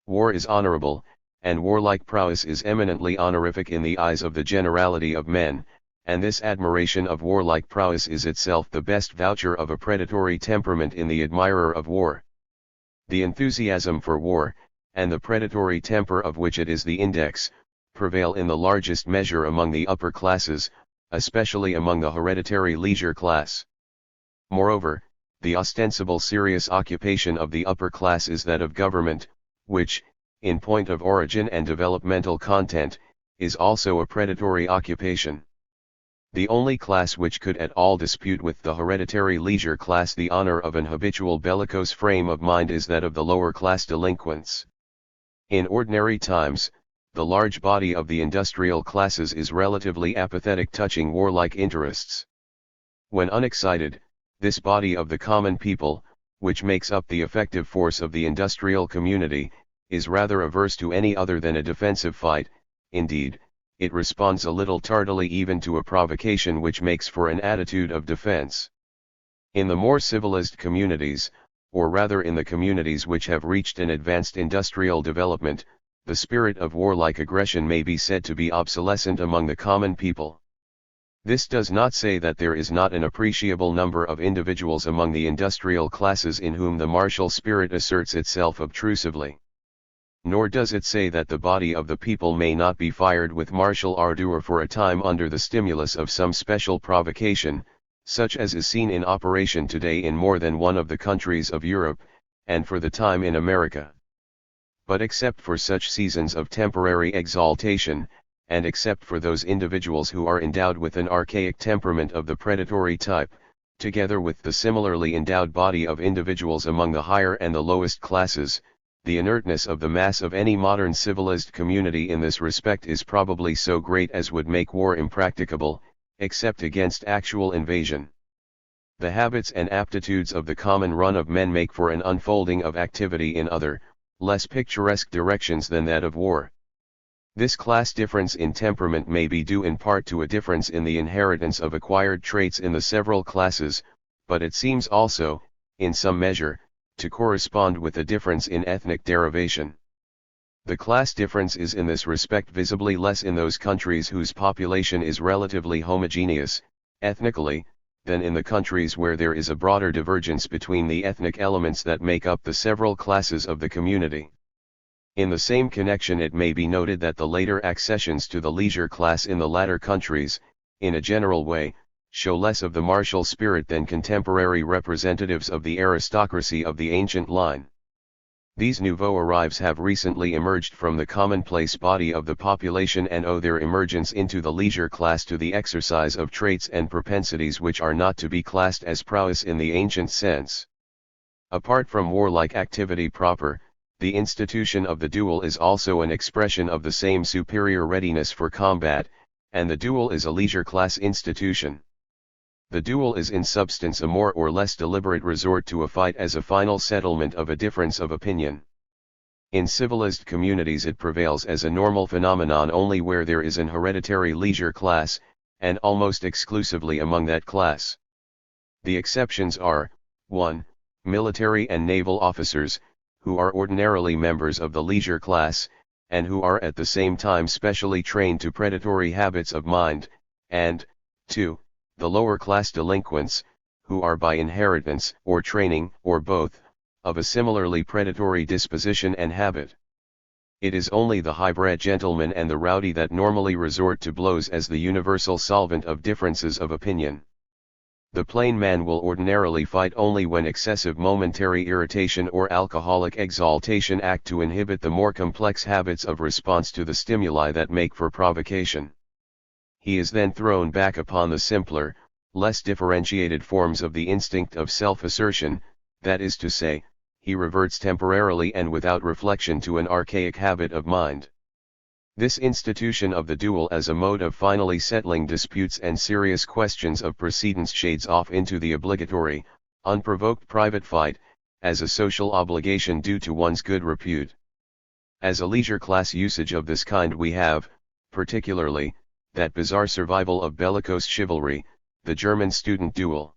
War is honorable, and warlike prowess is eminently honorific in the eyes of the generality of men, and this admiration of warlike prowess is itself the best voucher of a predatory temperament in the admirer of war. The enthusiasm for war, and the predatory temper of which it is the index, prevail in the largest measure among the upper classes, especially among the hereditary leisure class. Moreover, the ostensible serious occupation of the upper class is that of government, which, in point of origin and developmental content, is also a predatory occupation. The only class which could at all dispute with the hereditary leisure class the honor of an habitual bellicose frame of mind is that of the lower class delinquents. In ordinary times, the large body of the industrial classes is relatively apathetic touching warlike interests. When unexcited, this body of the common people, which makes up the effective force of the industrial community, is rather averse to any other than a defensive fight. Indeed, it responds a little tardily even to a provocation which makes for an attitude of defense. In the more civilized communities, or rather in the communities which have reached an advanced industrial development, the spirit of warlike aggression may be said to be obsolescent among the common people. This does not say that there is not an appreciable number of individuals among the industrial classes in whom the martial spirit asserts itself obtrusively. Nor does it say that the body of the people may not be fired with martial ardor for a time under the stimulus of some special provocation, such as is seen in operation today in more than one of the countries of Europe, and for the time in America. But except for such seasons of temporary exaltation, and except for those individuals who are endowed with an archaic temperament of the predatory type, together with the similarly endowed body of individuals among the higher and the lowest classes, the inertness of the mass of any modern civilized community in this respect is probably so great as would make war impracticable, except against actual invasion. The habits and aptitudes of the common run of men make for an unfolding of activity in other, less picturesque directions than that of war. This class difference in temperament may be due in part to a difference in the inheritance of acquired traits in the several classes, but it seems also, in some measure, to correspond with a difference in ethnic derivation. The class difference is in this respect visibly less in those countries whose population is relatively homogeneous, ethnically, than in the countries where there is a broader divergence between the ethnic elements that make up the several classes of the community. In the same connection it may be noted that the later accessions to the leisure class in the latter countries, in a general way, show less of the martial spirit than contemporary representatives of the aristocracy of the ancient line. These nouveaux arrives have recently emerged from the commonplace body of the population and owe their emergence into the leisure class to the exercise of traits and propensities which are not to be classed as prowess in the ancient sense. Apart from warlike activity proper, the institution of the duel is also an expression of the same superior readiness for combat, and the duel is a leisure class institution. The duel is in substance a more or less deliberate resort to a fight as a final settlement of a difference of opinion. In civilized communities it prevails as a normal phenomenon only where there is an hereditary leisure class, and almost exclusively among that class. The exceptions are, 1. Military and naval officers, who are ordinarily members of the leisure class, and who are at the same time specially trained to predatory habits of mind, and, 2. The lower class delinquents, who are by inheritance, or training, or both, of a similarly predatory disposition and habit. It is only the high-bred gentleman and the rowdy that normally resort to blows as the universal solvent of differences of opinion. The plain man will ordinarily fight only when excessive momentary irritation or alcoholic exaltation act to inhibit the more complex habits of response to the stimuli that make for provocation. He is then thrown back upon the simpler, less differentiated forms of the instinct of self-assertion, that is to say, he reverts temporarily and without reflection to an archaic habit of mind. This institution of the duel as a mode of finally settling disputes and serious questions of precedence shades off into the obligatory, unprovoked private fight, as a social obligation due to one's good repute. As a leisure class usage of this kind we have, particularly, that bizarre survival of bellicose chivalry, the German student duel.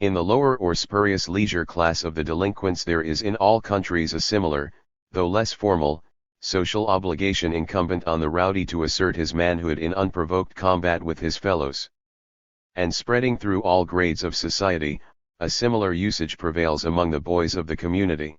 In the lower or spurious leisure class of the delinquents there is in all countries a similar, though less formal, social obligation incumbent on the rowdy to assert his manhood in unprovoked combat with his fellows. And spreading through all grades of society, a similar usage prevails among the boys of the community.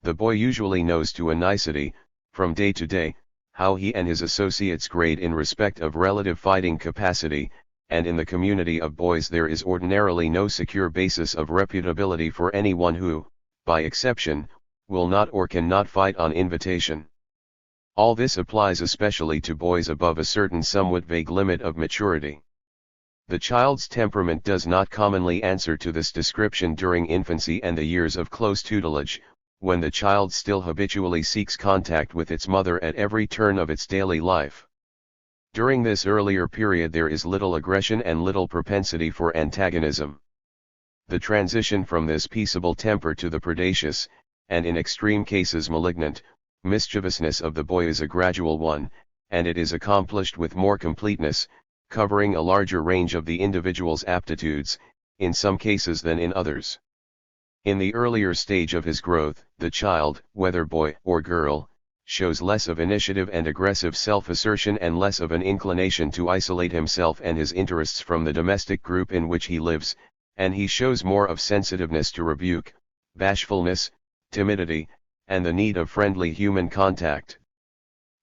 The boy usually knows to a nicety, from day to day, how he and his associates grade in respect of relative fighting capacity, and in the community of boys there is ordinarily no secure basis of reputability for anyone who, by exception, will not or cannot fight on invitation. All this applies especially to boys above a certain somewhat vague limit of maturity. The child's temperament does not commonly answer to this description during infancy and the years of close tutelage, when the child still habitually seeks contact with its mother at every turn of its daily life. During this earlier period there is little aggression and little propensity for antagonism. The transition from this peaceable temper to the predacious, and in extreme cases malignant, mischievousness of the boy is a gradual one, and it is accomplished with more completeness, covering a larger range of the individual's aptitudes, in some cases than in others. In the earlier stage of his growth, the child, whether boy or girl, shows less of initiative and aggressive self-assertion and less of an inclination to isolate himself and his interests from the domestic group in which he lives, and he shows more of sensitiveness to rebuke, bashfulness, timidity, and the need of friendly human contact.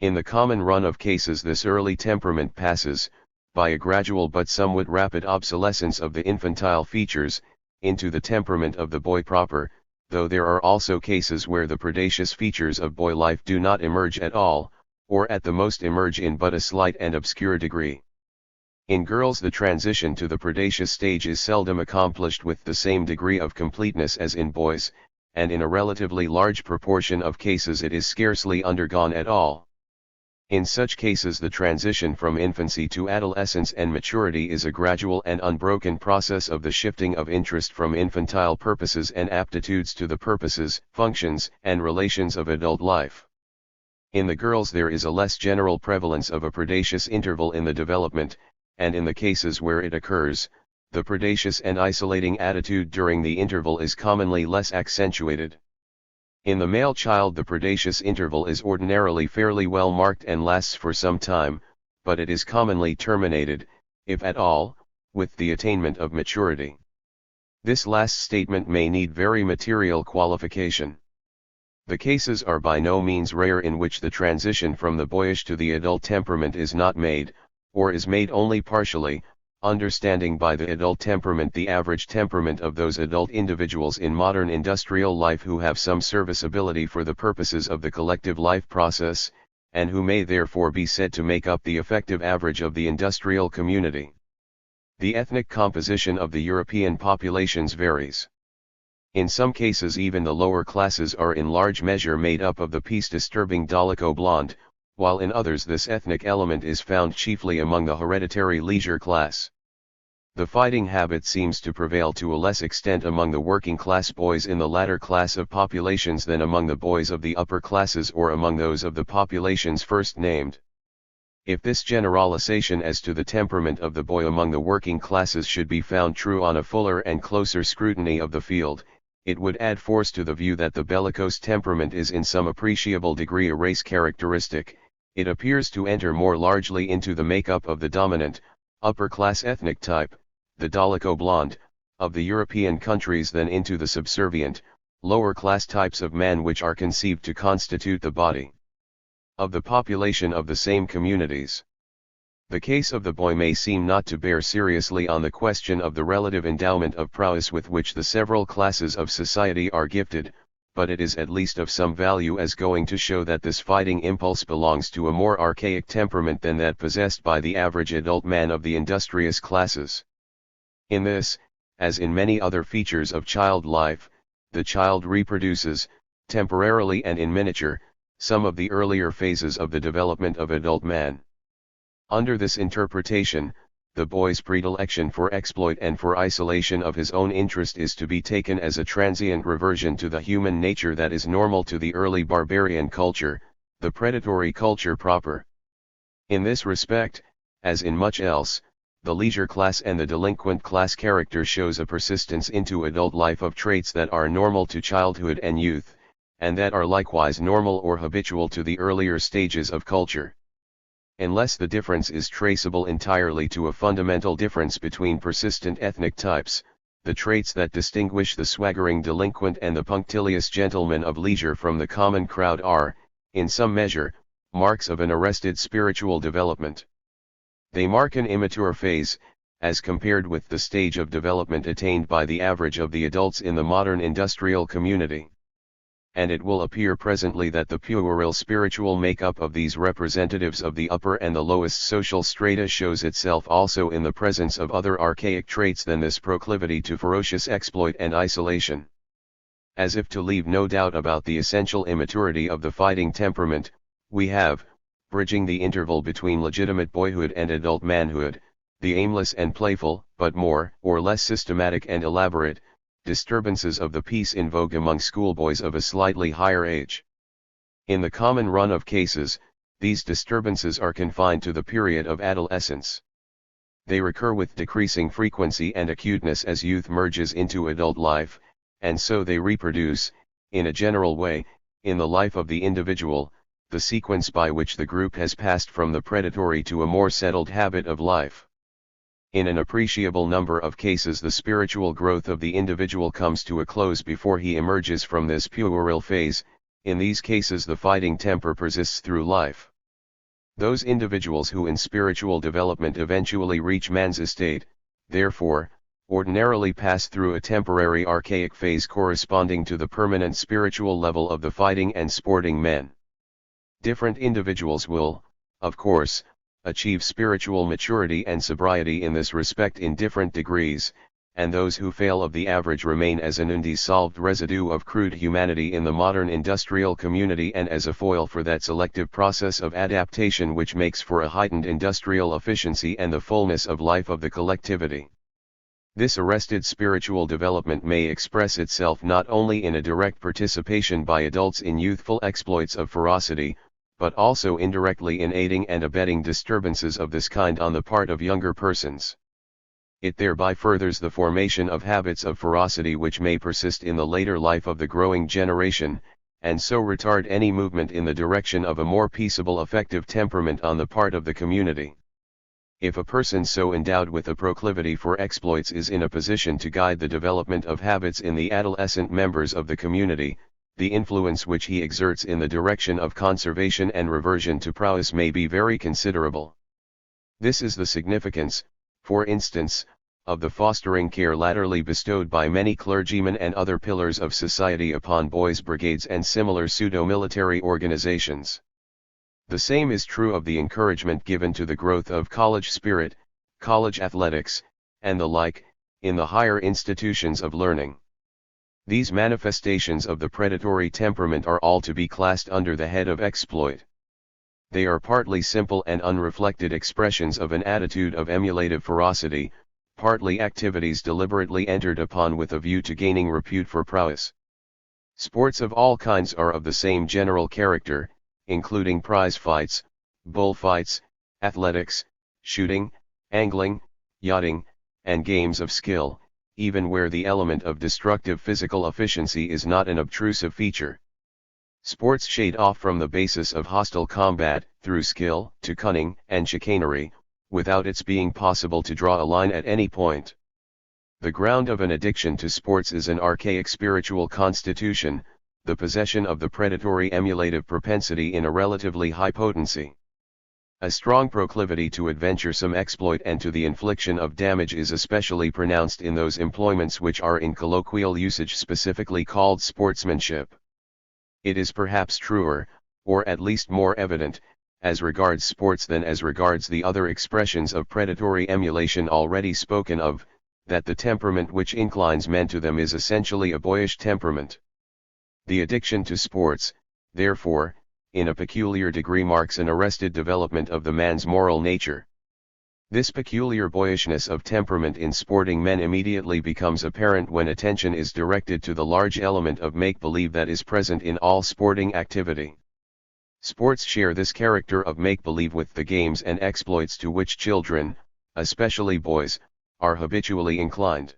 In the common run of cases, this early temperament passes, by a gradual but somewhat rapid obsolescence of the infantile features, into the temperament of the boy proper, though there are also cases where the predaceous features of boy life do not emerge at all, or at the most emerge in but a slight and obscure degree. In girls, the transition to the predaceous stage is seldom accomplished with the same degree of completeness as in boys, and in a relatively large proportion of cases it is scarcely undergone at all. In such cases, the transition from infancy to adolescence and maturity is a gradual and unbroken process of the shifting of interest from infantile purposes and aptitudes to the purposes, functions, and relations of adult life. In the girls, there is a less general prevalence of a predaceous interval in the development, and in the cases where it occurs, the predaceous and isolating attitude during the interval is commonly less accentuated. In the male child, the predaceous interval is ordinarily fairly well marked and lasts for some time, but it is commonly terminated, if at all, with the attainment of maturity. This last statement may need very material qualification. The cases are by no means rare in which the transition from the boyish to the adult temperament is not made, or is made only partially, understanding by the adult temperament the average temperament of those adult individuals in modern industrial life who have some serviceability for the purposes of the collective life process, and who may therefore be said to make up the effective average of the industrial community. The ethnic composition of the European populations varies. In some cases even the lower classes are in large measure made up of the peace-disturbing dolicho blonde, while in others this ethnic element is found chiefly among the hereditary leisure class. The fighting habit seems to prevail to a less extent among the working class boys in the latter class of populations than among the boys of the upper classes or among those of the populations first named. If this generalization as to the temperament of the boy among the working classes should be found true on a fuller and closer scrutiny of the field, it would add force to the view that the bellicose temperament is in some appreciable degree a race characteristic. It appears to enter more largely into the makeup of the dominant, upper-class ethnic type, the dolicho blonde, of the European countries than into the subservient, lower-class types of man which are conceived to constitute the body of the population of the same communities. The case of the boy may seem not to bear seriously on the question of the relative endowment of prowess with which the several classes of society are gifted, but it is at least of some value as going to show that this fighting impulse belongs to a more archaic temperament than that possessed by the average adult man of the industrious classes. In this, as in many other features of child life, the child reproduces, temporarily and in miniature, some of the earlier phases of the development of adult man. Under this interpretation, the boy's predilection for exploit and for isolation of his own interest is to be taken as a transient reversion to the human nature that is normal to the early barbarian culture, the predatory culture proper. In this respect, as in much else, the leisure class and the delinquent class character shows a persistence into adult life of traits that are normal to childhood and youth, and that are likewise normal or habitual to the earlier stages of culture. Unless the difference is traceable entirely to a fundamental difference between persistent ethnic types, the traits that distinguish the swaggering delinquent and the punctilious gentleman of leisure from the common crowd are, in some measure, marks of an arrested spiritual development. They mark an immature phase, as compared with the stage of development attained by the average of the adults in the modern industrial community. And it will appear presently that the puerile spiritual make-up of these representatives of the upper and the lowest social strata shows itself also in the presence of other archaic traits than this proclivity to ferocious exploit and isolation. As if to leave no doubt about the essential immaturity of the fighting temperament, we have, bridging the interval between legitimate boyhood and adult manhood, the aimless and playful, but more or less systematic and elaborate, disturbances of the peace in vogue among schoolboys of a slightly higher age. In the common run of cases, these disturbances are confined to the period of adolescence. They recur with decreasing frequency and acuteness as youth merges into adult life, and so they reproduce, in a general way, in the life of the individual, the sequence by which the group has passed from the predatory to a more settled habit of life. In an appreciable number of cases the spiritual growth of the individual comes to a close before he emerges from this puerile phase. In these cases the fighting temper persists through life. Those individuals who in spiritual development eventually reach man's estate, therefore, ordinarily pass through a temporary archaic phase corresponding to the permanent spiritual level of the fighting and sporting men. Different individuals will, of course, achieve spiritual maturity and sobriety in this respect in different degrees, and those who fail of the average remain as an undissolved residue of crude humanity in the modern industrial community and as a foil for that selective process of adaptation which makes for a heightened industrial efficiency and the fullness of life of the collectivity. This arrested spiritual development may express itself not only in a direct participation by adults in youthful exploits of ferocity, but also indirectly in aiding and abetting disturbances of this kind on the part of younger persons. It thereby furthers the formation of habits of ferocity which may persist in the later life of the growing generation, and so retard any movement in the direction of a more peaceable effective temperament on the part of the community. If a person so endowed with a proclivity for exploits is in a position to guide the development of habits in the adolescent members of the community, the influence which he exerts in the direction of conservation and reversion to prowess may be very considerable. This is the significance, for instance, of the fostering care latterly bestowed by many clergymen and other pillars of society upon boys' brigades and similar pseudo-military organizations. The same is true of the encouragement given to the growth of college spirit, college athletics, and the like, in the higher institutions of learning. These manifestations of the predatory temperament are all to be classed under the head of exploit. They are partly simple and unreflected expressions of an attitude of emulative ferocity, partly activities deliberately entered upon with a view to gaining repute for prowess. Sports of all kinds are of the same general character, including prize fights, bullfights, athletics, shooting, angling, yachting, and games of skill, even where the element of destructive physical efficiency is not an obtrusive feature. Sports shade off from the basis of hostile combat, through skill, to cunning and chicanery, without its being possible to draw a line at any point. The ground of an addiction to sports is an archaic spiritual constitution, the possession of the predatory emulative propensity in a relatively high potency. A strong proclivity to adventuresome exploit and to the infliction of damage is especially pronounced in those employments which are in colloquial usage specifically called sportsmanship. It is perhaps truer, or at least more evident, as regards sports than as regards the other expressions of predatory emulation already spoken of, that the temperament which inclines men to them is essentially a boyish temperament. The addiction to sports, therefore, in a peculiar degree marks an arrested development of the man's moral nature. This peculiar boyishness of temperament in sporting men immediately becomes apparent when attention is directed to the large element of make-believe that is present in all sporting activity. Sports share this character of make-believe with the games and exploits to which children, especially boys, are habitually inclined.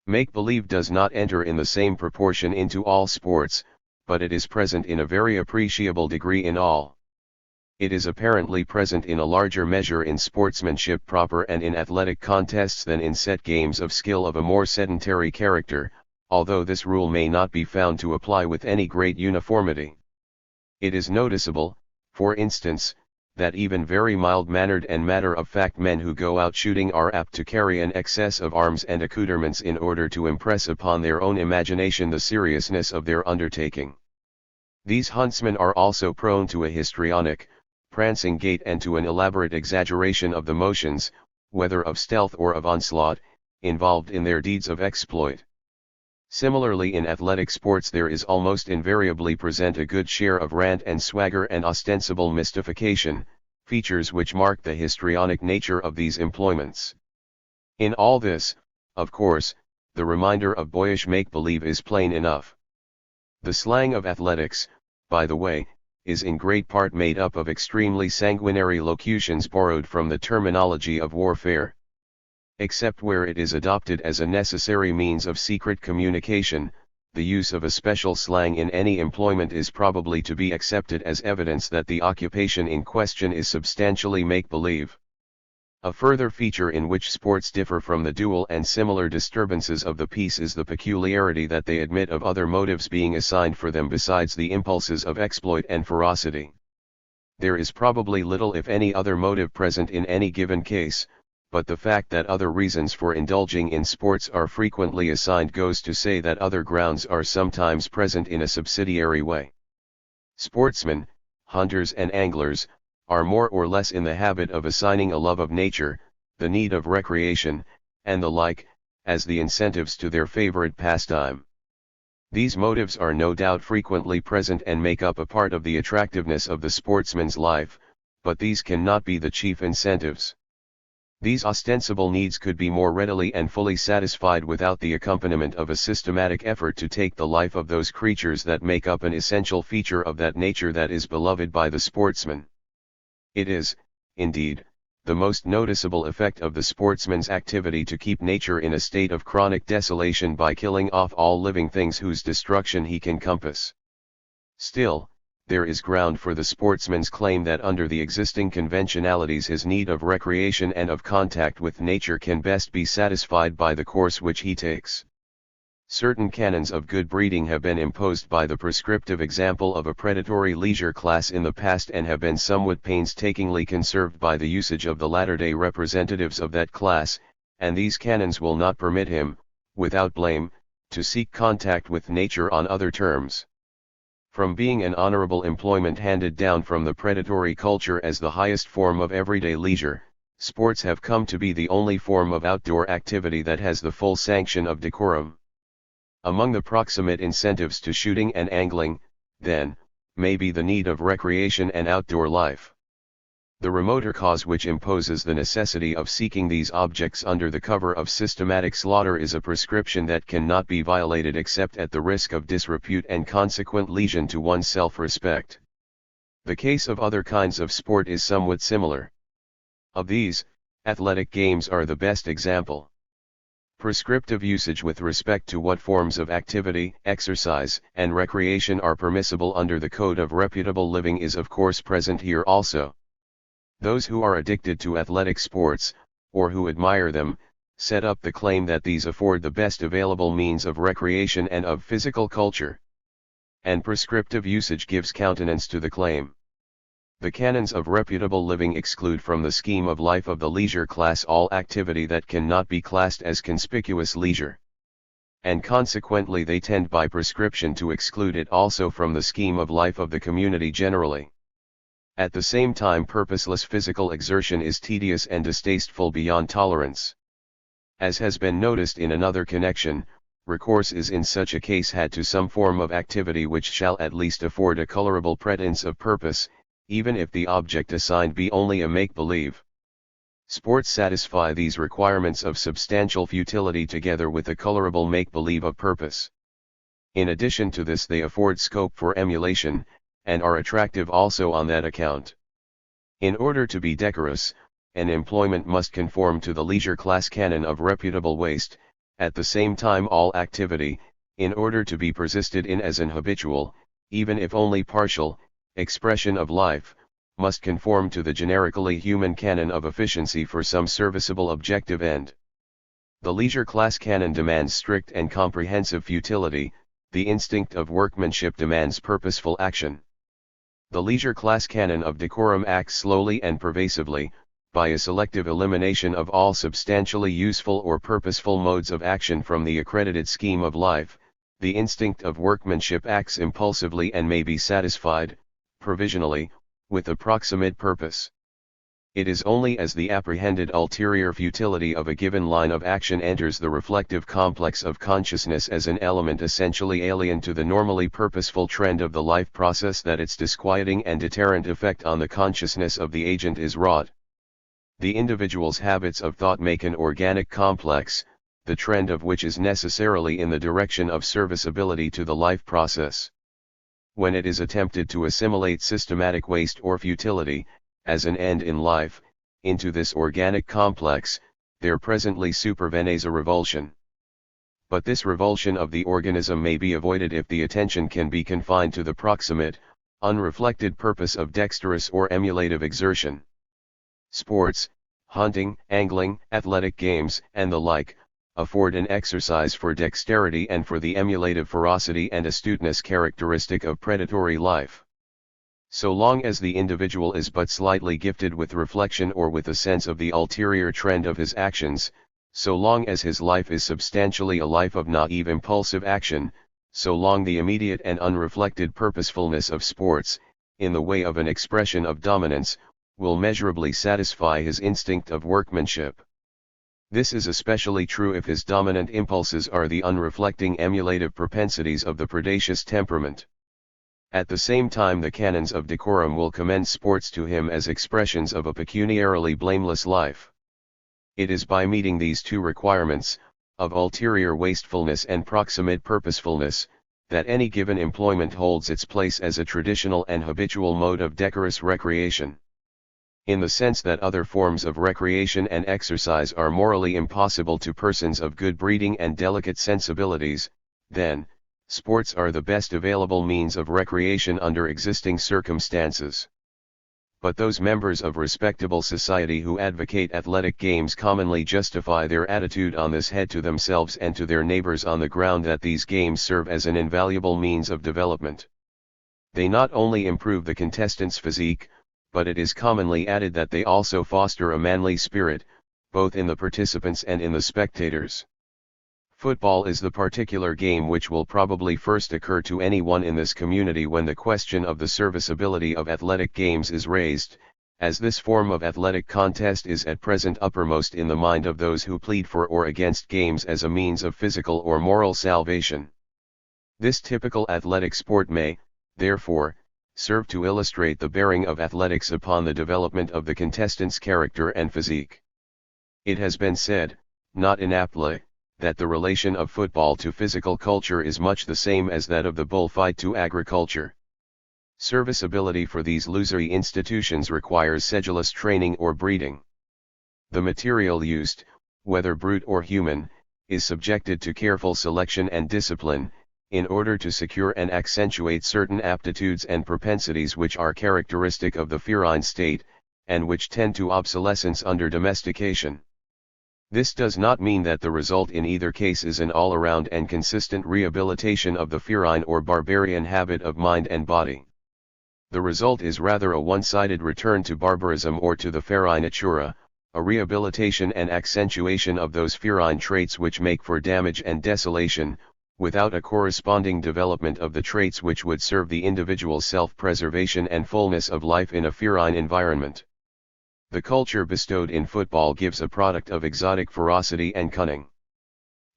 Make-believe does not enter in the same proportion into all sports, but it is present in a very appreciable degree in all. It is apparently present in a larger measure in sportsmanship proper and in athletic contests than in set games of skill of a more sedentary character, although this rule may not be found to apply with any great uniformity. It is noticeable, for instance, that even very mild-mannered and matter-of-fact men who go out shooting are apt to carry an excess of arms and accoutrements in order to impress upon their own imagination the seriousness of their undertaking. These huntsmen are also prone to a histrionic, prancing gait and to an elaborate exaggeration of the motions, whether of stealth or of onslaught, involved in their deeds of exploit. Similarly in athletic sports there is almost invariably present a good share of rant and swagger and ostensible mystification, features which mark the histrionic nature of these employments. In all this, of course, the reminder of boyish make-believe is plain enough. The slang of athletics, by the way, is in great part made up of extremely sanguinary locutions borrowed from the terminology of warfare. Except where it is adopted as a necessary means of secret communication, the use of a special slang in any employment is probably to be accepted as evidence that the occupation in question is substantially make-believe. A further feature in which sports differ from the dual and similar disturbances of the piece is the peculiarity that they admit of other motives being assigned for them besides the impulses of exploit and ferocity. There is probably little if any other motive present in any given case, but the fact that other reasons for indulging in sports are frequently assigned goes to say that other grounds are sometimes present in a subsidiary way. Sportsmen, hunters and anglers, are more or less in the habit of assigning a love of nature, the need of recreation, and the like, as the incentives to their favorite pastime. These motives are no doubt frequently present and make up a part of the attractiveness of the sportsman's life, but these cannot be the chief incentives. These ostensible needs could be more readily and fully satisfied without the accompaniment of a systematic effort to take the life of those creatures that make up an essential feature of that nature that is beloved by the sportsman. It is, indeed, the most noticeable effect of the sportsman's activity to keep nature in a state of chronic desolation by killing off all living things whose destruction he can compass. Still, there is ground for the sportsman's claim that under the existing conventionalities his need of recreation and of contact with nature can best be satisfied by the course which he takes. Certain canons of good breeding have been imposed by the prescriptive example of a predatory leisure class in the past and have been somewhat painstakingly conserved by the usage of the latter-day representatives of that class, and these canons will not permit him, without blame, to seek contact with nature on other terms. From being an honorable employment handed down from the predatory culture as the highest form of everyday leisure, sports have come to be the only form of outdoor activity that has the full sanction of decorum. Among the proximate incentives to shooting and angling, then, may be the need of recreation and outdoor life. The remoter cause which imposes the necessity of seeking these objects under the cover of systematic slaughter is a prescription that cannot be violated except at the risk of disrepute and consequent lesion to one's self-respect. The case of other kinds of sport is somewhat similar. Of these, athletic games are the best example. Prescriptive usage with respect to what forms of activity, exercise, and recreation are permissible under the code of reputable living is of course present here also. Those who are addicted to athletic sports, or who admire them, set up the claim that these afford the best available means of recreation and of physical culture. And prescriptive usage gives countenance to the claim. The canons of reputable living exclude from the scheme of life of the leisure class all activity that cannot be classed as conspicuous leisure. And consequently they tend by prescription to exclude it also from the scheme of life of the community generally. At the same time purposeless physical exertion is tedious and distasteful beyond tolerance. As has been noticed in another connection, recourse is in such a case had to some form of activity which shall at least afford a colorable pretence of purpose, even if the object assigned be only a make-believe. Sports satisfy these requirements of substantial futility together with a colorable make-believe of purpose. In addition to this they afford scope for emulation, and are attractive also on that account. In order to be decorous, an employment must conform to the leisure class canon of reputable waste. At the same time all activity, in order to be persisted in as an habitual, even if only partial, expression of life, must conform to the generically human canon of efficiency for some serviceable objective end. The leisure class canon demands strict and comprehensive futility, the instinct of workmanship demands purposeful action. The leisure class canon of decorum acts slowly and pervasively, by a selective elimination of all substantially useful or purposeful modes of action from the accredited scheme of life. The instinct of workmanship acts impulsively and may be satisfied, provisionally, with a proximate purpose. It is only as the apprehended ulterior futility of a given line of action enters the reflective complex of consciousness as an element essentially alien to the normally purposeful trend of the life process that its disquieting and deterrent effect on the consciousness of the agent is wrought. The individual's habits of thought make an organic complex, the trend of which is necessarily in the direction of serviceability to the life process. When it is attempted to assimilate systematic waste or futility, as an end in life, into this organic complex, there presently supervenes a revulsion. but this revulsion of the organism may be avoided if the attention can be confined to the proximate, unreflected purpose of dexterous or emulative exertion. Sports, hunting, angling, athletic games, and the like, afford an exercise for dexterity and for the emulative ferocity and astuteness characteristic of predatory life. So long as the individual is but slightly gifted with reflection or with a sense of the ulterior trend of his actions, so long as his life is substantially a life of naive impulsive action, so long the immediate and unreflected purposefulness of sports, in the way of an expression of dominance, will measurably satisfy his instinct of workmanship. This is especially true if his dominant impulses are the unreflecting emulative propensities of the predaceous temperament. At the same time the canons of decorum will commend sports to him as expressions of a pecuniarily blameless life. It is by meeting these two requirements, of ulterior wastefulness and proximate purposefulness, that any given employment holds its place as a traditional and habitual mode of decorous recreation. In the sense that other forms of recreation and exercise are morally impossible to persons of good breeding and delicate sensibilities, then, sports are the best available means of recreation under existing circumstances. But those members of respectable society who advocate athletic games commonly justify their attitude on this head to themselves and to their neighbors on the ground that these games serve as an invaluable means of development. They not only improve the contestant's physique, but it is commonly added that they also foster a manly spirit, both in the participants and in the spectators. Football is the particular game which will probably first occur to anyone in this community when the question of the serviceability of athletic games is raised, as this form of athletic contest is at present uppermost in the mind of those who plead for or against games as a means of physical or moral salvation. This typical athletic sport may, therefore, serve to illustrate the bearing of athletics upon the development of the contestant's character and physique. It has been said, not inaptly, that the relation of football to physical culture is much the same as that of the bullfight to agriculture. Serviceability for these illusory institutions requires sedulous training or breeding. The material used, whether brute or human, is subjected to careful selection and discipline, in order to secure and accentuate certain aptitudes and propensities which are characteristic of the feline state, and which tend to obsolescence under domestication. This does not mean that the result in either case is an all-around and consistent rehabilitation of the feline or barbarian habit of mind and body. The result is rather a one-sided return to barbarism or to the ferae natura, a rehabilitation and accentuation of those feline traits which make for damage and desolation, without a corresponding development of the traits which would serve the individual's self-preservation and fullness of life in a feline environment. The culture bestowed in football gives a product of exotic ferocity and cunning.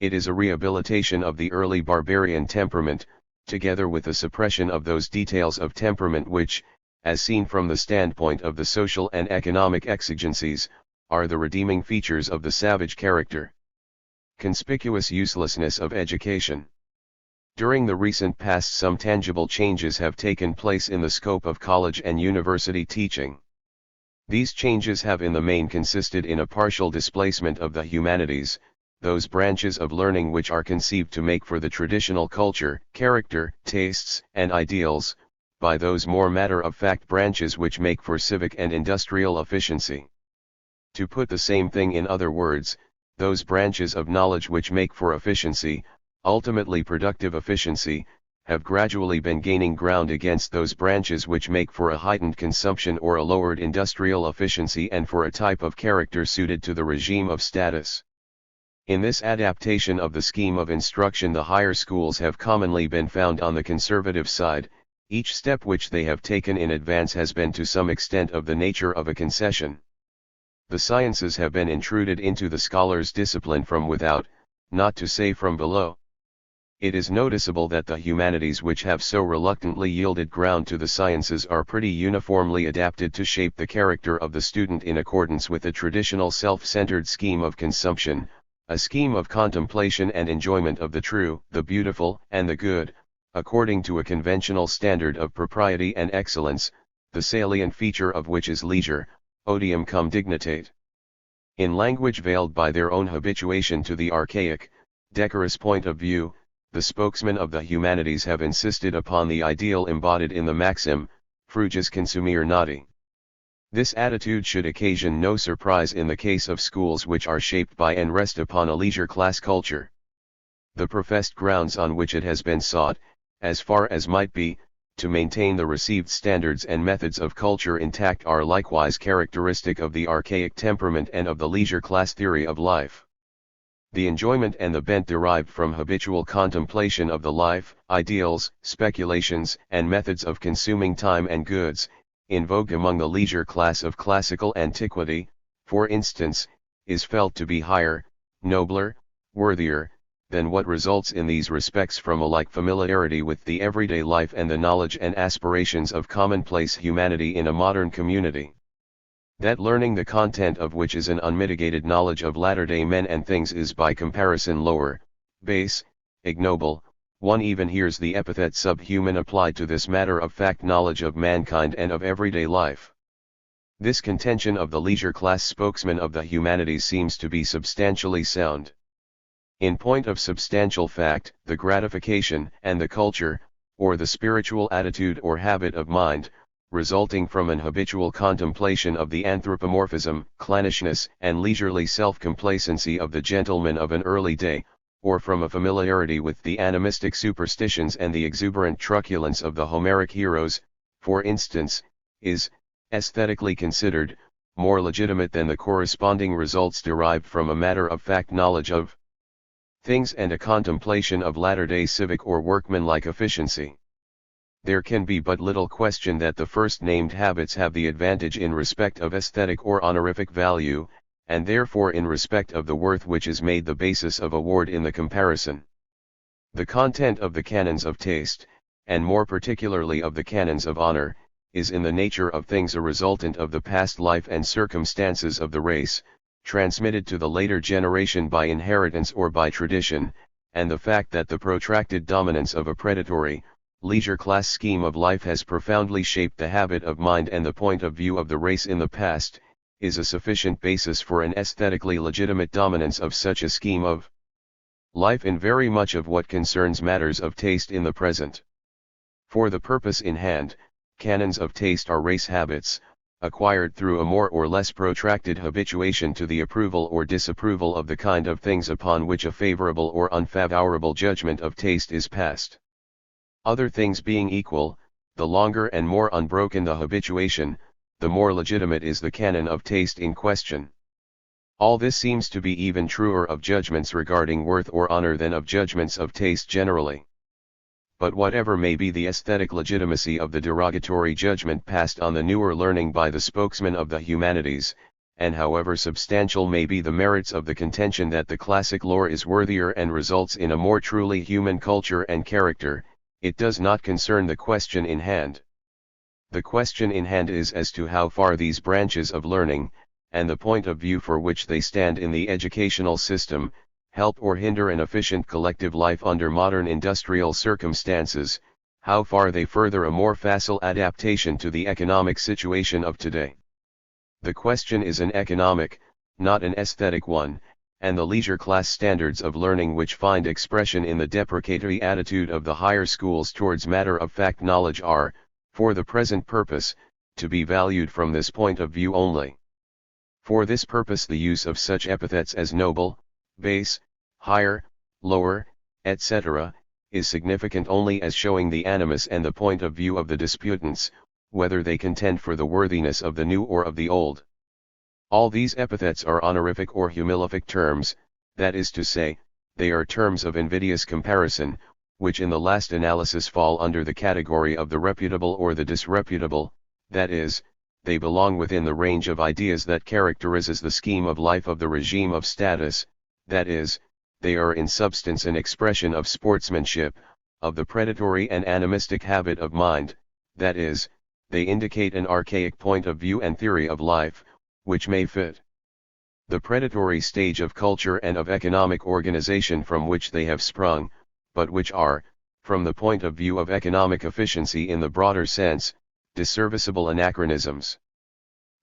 It is a rehabilitation of the early barbarian temperament, together with the suppression of those details of temperament which, as seen from the standpoint of the social and economic exigencies, are the redeeming features of the savage character. Conspicuous uselessness of education. During the recent past some tangible changes have taken place in the scope of college and university teaching. These changes have in the main consisted in a partial displacement of the humanities, those branches of learning which are conceived to make for the traditional culture, character, tastes, and ideals, by those more matter-of-fact branches which make for civic and industrial efficiency. To put the same thing in other words, those branches of knowledge which make for efficiency, ultimately productive efficiency, have gradually been gaining ground against those branches which make for a heightened consumption or a lowered industrial efficiency and for a type of character suited to the regime of status. In this adaptation of the scheme of instruction the higher schools have commonly been found on the conservative side. Each step which they have taken in advance has been to some extent of the nature of a concession. The sciences have been intruded into the scholar's discipline from without, not to say from below. It is noticeable that the humanities which have so reluctantly yielded ground to the sciences are pretty uniformly adapted to shape the character of the student in accordance with the traditional self-centered scheme of consumption, a scheme of contemplation and enjoyment of the true, the beautiful, and the good, according to a conventional standard of propriety and excellence, the salient feature of which is leisure, odium cum dignitate. In language veiled by their own habituation to the archaic, decorous point of view, the spokesmen of the humanities have insisted upon the ideal embodied in the maxim, frugus consumere nati. This attitude should occasion no surprise in the case of schools which are shaped by and rest upon a leisure class culture. The professed grounds on which it has been sought, as far as might be, to maintain the received standards and methods of culture intact are likewise characteristic of the archaic temperament and of the leisure class theory of life. The enjoyment and the bent derived from habitual contemplation of the life, ideals, speculations, and methods of consuming time and goods, in vogue among the leisure class of classical antiquity, for instance, is felt to be higher, nobler, worthier, than what results in these respects from a like familiarity with the everyday life and the knowledge and aspirations of commonplace humanity in a modern community. That learning the content of which is an unmitigated knowledge of latter-day men and things is by comparison lower, base, ignoble. One even hears the epithet subhuman applied to this matter-of-fact knowledge of mankind and of everyday life. This contention of the leisure class spokesman of the humanities seems to be substantially sound. In point of substantial fact, the gratification and the culture, or the spiritual attitude or habit of mind, resulting from an habitual contemplation of the anthropomorphism, clannishness, and leisurely self-complacency of the gentleman of an early day, or from a familiarity with the animistic superstitions and the exuberant truculence of the Homeric heroes, for instance, is, aesthetically considered, more legitimate than the corresponding results derived from a matter-of-fact knowledge of things and a contemplation of latter-day civic or workmanlike efficiency. There can be but little question that the first-named habits have the advantage in respect of aesthetic or honorific value, and therefore in respect of the worth which is made the basis of award in the comparison. The content of the canons of taste, and more particularly of the canons of honor, is in the nature of things a resultant of the past life and circumstances of the race, transmitted to the later generation by inheritance or by tradition, and the fact that the protracted dominance of a predatory, leisure class scheme of life has profoundly shaped the habit of mind and the point of view of the race in the past, is a sufficient basis for an aesthetically legitimate dominance of such a scheme of life in very much of what concerns matters of taste in the present. For the purpose in hand, canons of taste are race habits, acquired through a more or less protracted habituation to the approval or disapproval of the kind of things upon which a favorable or unfavorable judgment of taste is passed. Other things being equal, the longer and more unbroken the habituation, the more legitimate is the canon of taste in question. All this seems to be even truer of judgments regarding worth or honor than of judgments of taste generally. But whatever may be the aesthetic legitimacy of the derogatory judgment passed on the newer learning by the spokesman of the humanities, and however substantial may be the merits of the contention that the classic lore is worthier and results in a more truly human culture and character, it does not concern the question in hand. The question in hand is as to how far these branches of learning, and the point of view for which they stand in the educational system, help or hinder an efficient collective life under modern industrial circumstances, how far they further a more facile adaptation to the economic situation of today. The question is an economic, not an aesthetic one, and the leisure class standards of learning which find expression in the deprecatory attitude of the higher schools towards matter-of-fact knowledge are, for the present purpose, to be valued from this point of view only. For this purpose the use of such epithets as noble, base, higher, lower, etc., is significant only as showing the animus and the point of view of the disputants, whether they contend for the worthiness of the new or of the old. All these epithets are honorific or humilific terms, that is to say, they are terms of invidious comparison, which in the last analysis fall under the category of the reputable or the disreputable, that is, they belong within the range of ideas that characterizes the scheme of life of the regime of status, that is, they are in substance an expression of sportsmanship, of the predatory and animistic habit of mind, that is, they indicate an archaic point of view and theory of life, which may fit the predatory stage of culture and of economic organization from which they have sprung, but which are, from the point of view of economic efficiency in the broader sense, disserviceable anachronisms.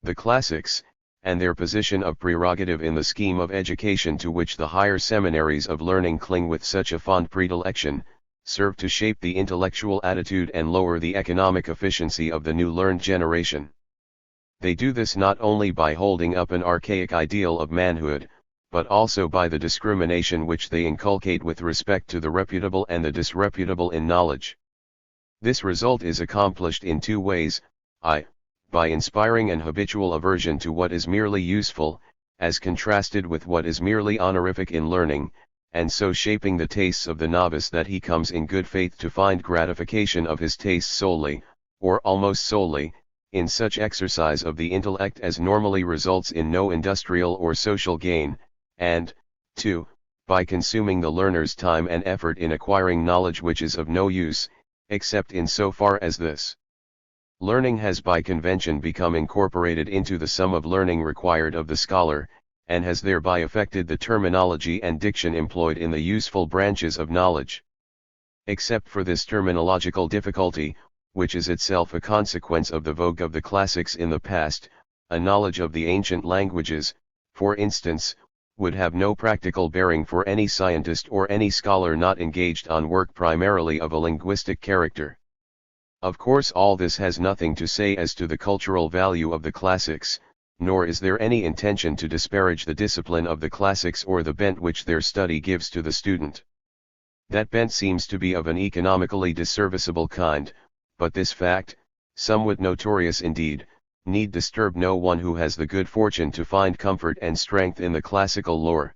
The classics, and their position of prerogative in the scheme of education to which the higher seminaries of learning cling with such a fond predilection, serve to shape the intellectual attitude and lower the economic efficiency of the new learned generation. They do this not only by holding up an archaic ideal of manhood, but also by the discrimination which they inculcate with respect to the reputable and the disreputable in knowledge. This result is accomplished in two ways, by inspiring an habitual aversion to what is merely useful, as contrasted with what is merely honorific in learning, and so shaping the tastes of the novice that he comes in good faith to find gratification of his tastes solely, or almost solely, in such exercise of the intellect as normally results in no industrial or social gain, and, 2, by consuming the learner's time and effort in acquiring knowledge which is of no use, except in so far as this learning has by convention become incorporated into the sum of learning required of the scholar, and has thereby affected the terminology and diction employed in the useful branches of knowledge. Except for this terminological difficulty, which is itself a consequence of the vogue of the classics in the past, a knowledge of the ancient languages, for instance, would have no practical bearing for any scientist or any scholar not engaged on work primarily of a linguistic character. Of course, all this has nothing to say as to the cultural value of the classics, nor is there any intention to disparage the discipline of the classics or the bent which their study gives to the student. That bent seems to be of an economically disserviceable kind, but this fact, somewhat notorious indeed, need disturb no one who has the good fortune to find comfort and strength in the classical lore.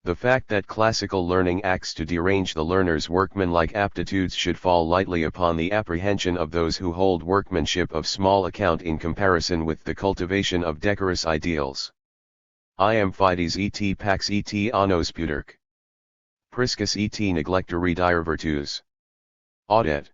The fact that classical learning acts to derange the learner's workmanlike aptitudes should fall lightly upon the apprehension of those who hold workmanship of small account in comparison with the cultivation of decorous ideals. Iam fides et pax et annos puterque. Priscus et neglectare dire virtus. Audet.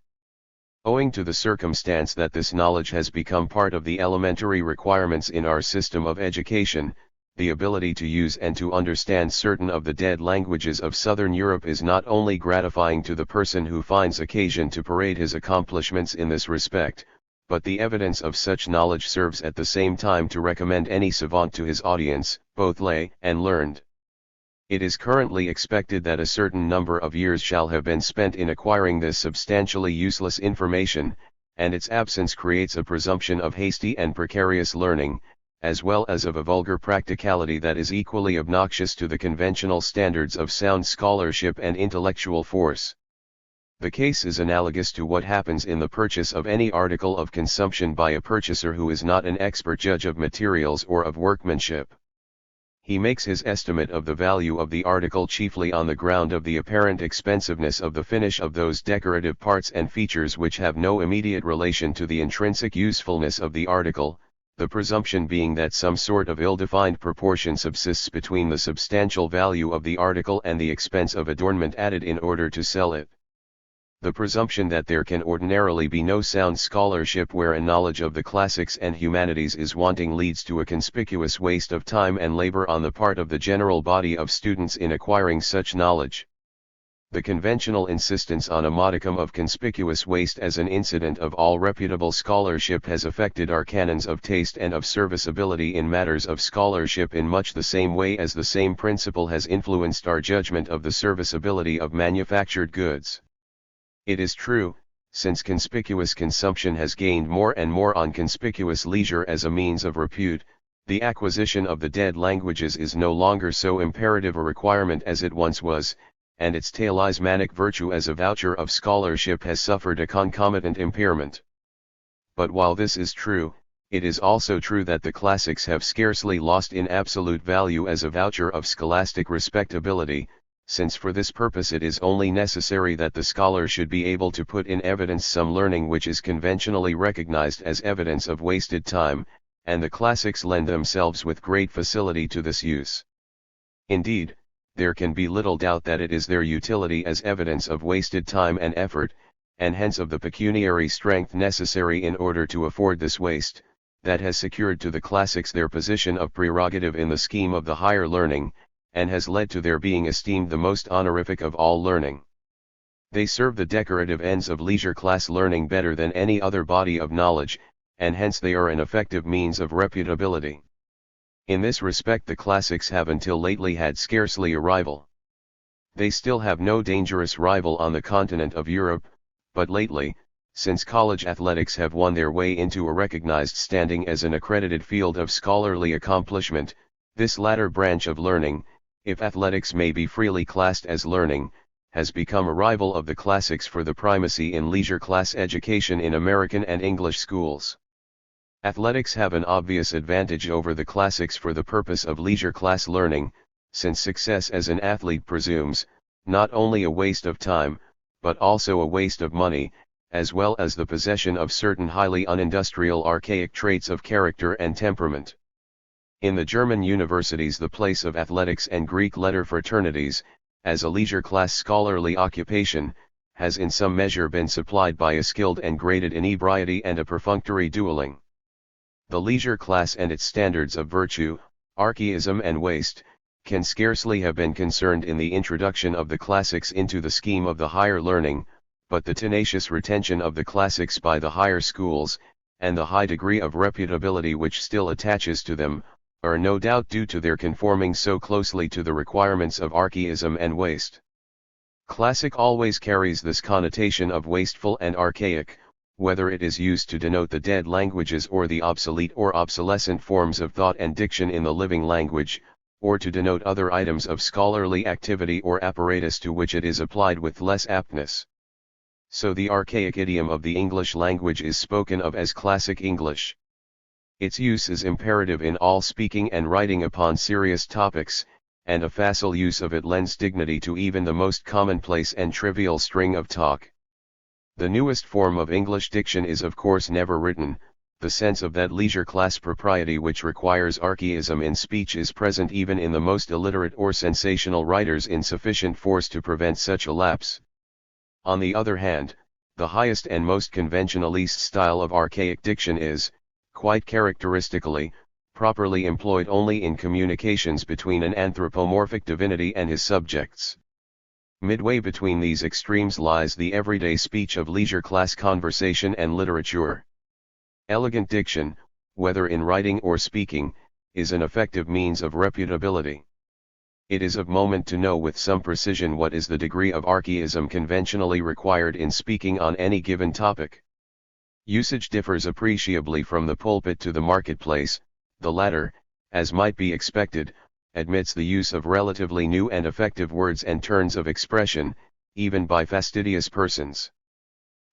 Owing to the circumstance that this knowledge has become part of the elementary requirements in our system of education, the ability to use and to understand certain of the dead languages of Southern Europe is not only gratifying to the person who finds occasion to parade his accomplishments in this respect, but the evidence of such knowledge serves at the same time to recommend any savant to his audience, both lay and learned. It is currently expected that a certain number of years shall have been spent in acquiring this substantially useless information, and its absence creates a presumption of hasty and precarious learning, as well as of a vulgar practicality that is equally obnoxious to the conventional standards of sound scholarship and intellectual force. The case is analogous to what happens in the purchase of any article of consumption by a purchaser who is not an expert judge of materials or of workmanship. He makes his estimate of the value of the article chiefly on the ground of the apparent expensiveness of the finish of those decorative parts and features which have no immediate relation to the intrinsic usefulness of the article, the presumption being that some sort of ill-defined proportion subsists between the substantial value of the article and the expense of adornment added in order to sell it. The presumption that there can ordinarily be no sound scholarship where a knowledge of the classics and humanities is wanting leads to a conspicuous waste of time and labor on the part of the general body of students in acquiring such knowledge. The conventional insistence on a modicum of conspicuous waste as an incident of all reputable scholarship has affected our canons of taste and of serviceability in matters of scholarship in much the same way as the same principle has influenced our judgment of the serviceability of manufactured goods. It is true, since conspicuous consumption has gained more and more on conspicuous leisure as a means of repute, the acquisition of the dead languages is no longer so imperative a requirement as it once was, and its talismanic virtue as a voucher of scholarship has suffered a concomitant impairment. But while this is true, it is also true that the classics have scarcely lost in absolute value as a voucher of scholastic respectability, since for this purpose it is only necessary that the scholar should be able to put in evidence some learning which is conventionally recognized as evidence of wasted time, and the classics lend themselves with great facility to this use. Indeed, there can be little doubt that it is their utility as evidence of wasted time and effort, and hence of the pecuniary strength necessary in order to afford this waste, that has secured to the classics their position of prerogative in the scheme of the higher learning, and has led to their being esteemed the most honorific of all learning. They serve the decorative ends of leisure class learning better than any other body of knowledge, and hence they are an effective means of reputability. In this respect the classics have until lately had scarcely a rival. They still have no dangerous rival on the continent of Europe, but lately, since college athletics have won their way into a recognized standing as an accredited field of scholarly accomplishment, this latter branch of learning, if athletics may be freely classed as learning, has become a rival of the classics for the primacy in leisure class education in American and English schools. Athletics have an obvious advantage over the classics for the purpose of leisure class learning, since success as an athlete presumes, not only a waste of time, but also a waste of money, as well as the possession of certain highly unindustrial archaic traits of character and temperament. In the German universities the place of athletics and Greek letter fraternities, as a leisure class scholarly occupation, has in some measure been supplied by a skilled and graded inebriety and a perfunctory dueling. The leisure class and its standards of virtue, archaism and waste, can scarcely have been concerned in the introduction of the classics into the scheme of the higher learning, but the tenacious retention of the classics by the higher schools, and the high degree of reputability which still attaches to them, are no doubt due to their conforming so closely to the requirements of archaism and waste. Classic always carries this connotation of wasteful and archaic, whether it is used to denote the dead languages or the obsolete or obsolescent forms of thought and diction in the living language, or to denote other items of scholarly activity or apparatus to which it is applied with less aptness. So the archaic idiom of the English language is spoken of as classic English. Its use is imperative in all speaking and writing upon serious topics, and a facile use of it lends dignity to even the most commonplace and trivial string of talk. The newest form of English diction is of course never written. The sense of that leisure class propriety which requires archaism in speech is present even in the most illiterate or sensational writers in sufficient force to prevent such a lapse. On the other hand, the highest and most conventionalist style of archaic diction is, quite characteristically, properly employed only in communications between an anthropomorphic divinity and his subjects. Midway between these extremes lies the everyday speech of leisure class conversation and literature. Elegant diction, whether in writing or speaking, is an effective means of reputability. It is of moment to know with some precision what is the degree of archaism conventionally required in speaking on any given topic. Usage differs appreciably from the pulpit to the marketplace. The latter, as might be expected, admits the use of relatively new and effective words and turns of expression, even by fastidious persons.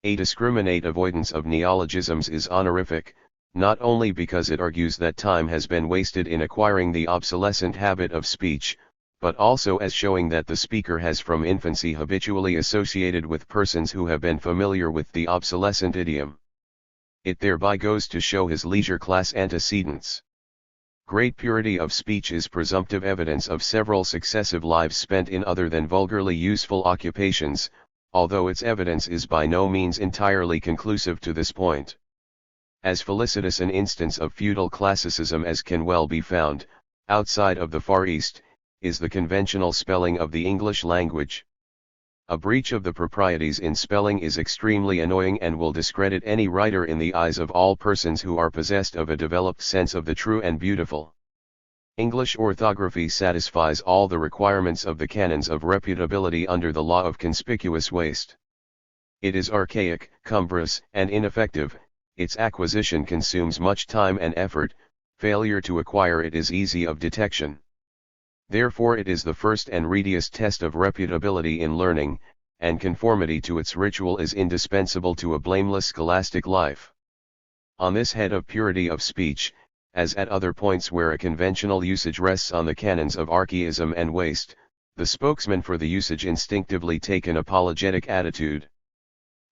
A discriminate avoidance of neologisms is honorific, not only because it argues that time has been wasted in acquiring the obsolescent habit of speech, but also as showing that the speaker has from infancy habitually associated with persons who have been familiar with the obsolescent idiom. It thereby goes to show his leisure class antecedents. Great purity of speech is presumptive evidence of several successive lives spent in other than vulgarly useful occupations, although its evidence is by no means entirely conclusive to this point. As felicitous an instance of feudal classicism as can well be found, outside of the Far East, is the conventional spelling of the English language. A breach of the proprieties in spelling is extremely annoying and will discredit any writer in the eyes of all persons who are possessed of a developed sense of the true and beautiful. English orthography satisfies all the requirements of the canons of reputability under the law of conspicuous waste. It is archaic, cumbrous, and ineffective. Its acquisition consumes much time and effort. Failure to acquire it is easy of detection. Therefore it is the first and readiest test of reputability in learning, and conformity to its ritual is indispensable to a blameless scholastic life. On this head of purity of speech, as at other points where a conventional usage rests on the canons of archaism and waste, the spokesmen for the usage instinctively take an apologetic attitude.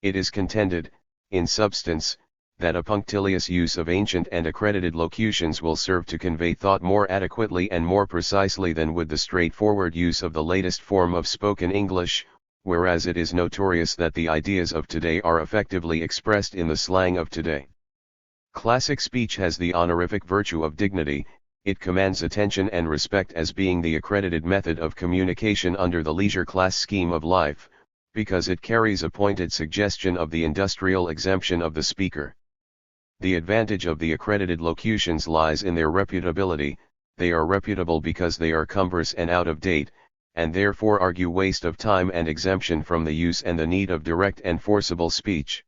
It is contended, in substance, that a punctilious use of ancient and accredited locutions will serve to convey thought more adequately and more precisely than would the straightforward use of the latest form of spoken English, whereas it is notorious that the ideas of today are effectively expressed in the slang of today. Classic speech has the honorific virtue of dignity. It commands attention and respect as being the accredited method of communication under the leisure class scheme of life, because it carries a pointed suggestion of the industrial exemption of the speaker. The advantage of the accredited locutions lies in their reputability. they are reputable because they are cumbrous and out of date, and therefore argue waste of time and exemption from the use and the need of direct and forcible speech.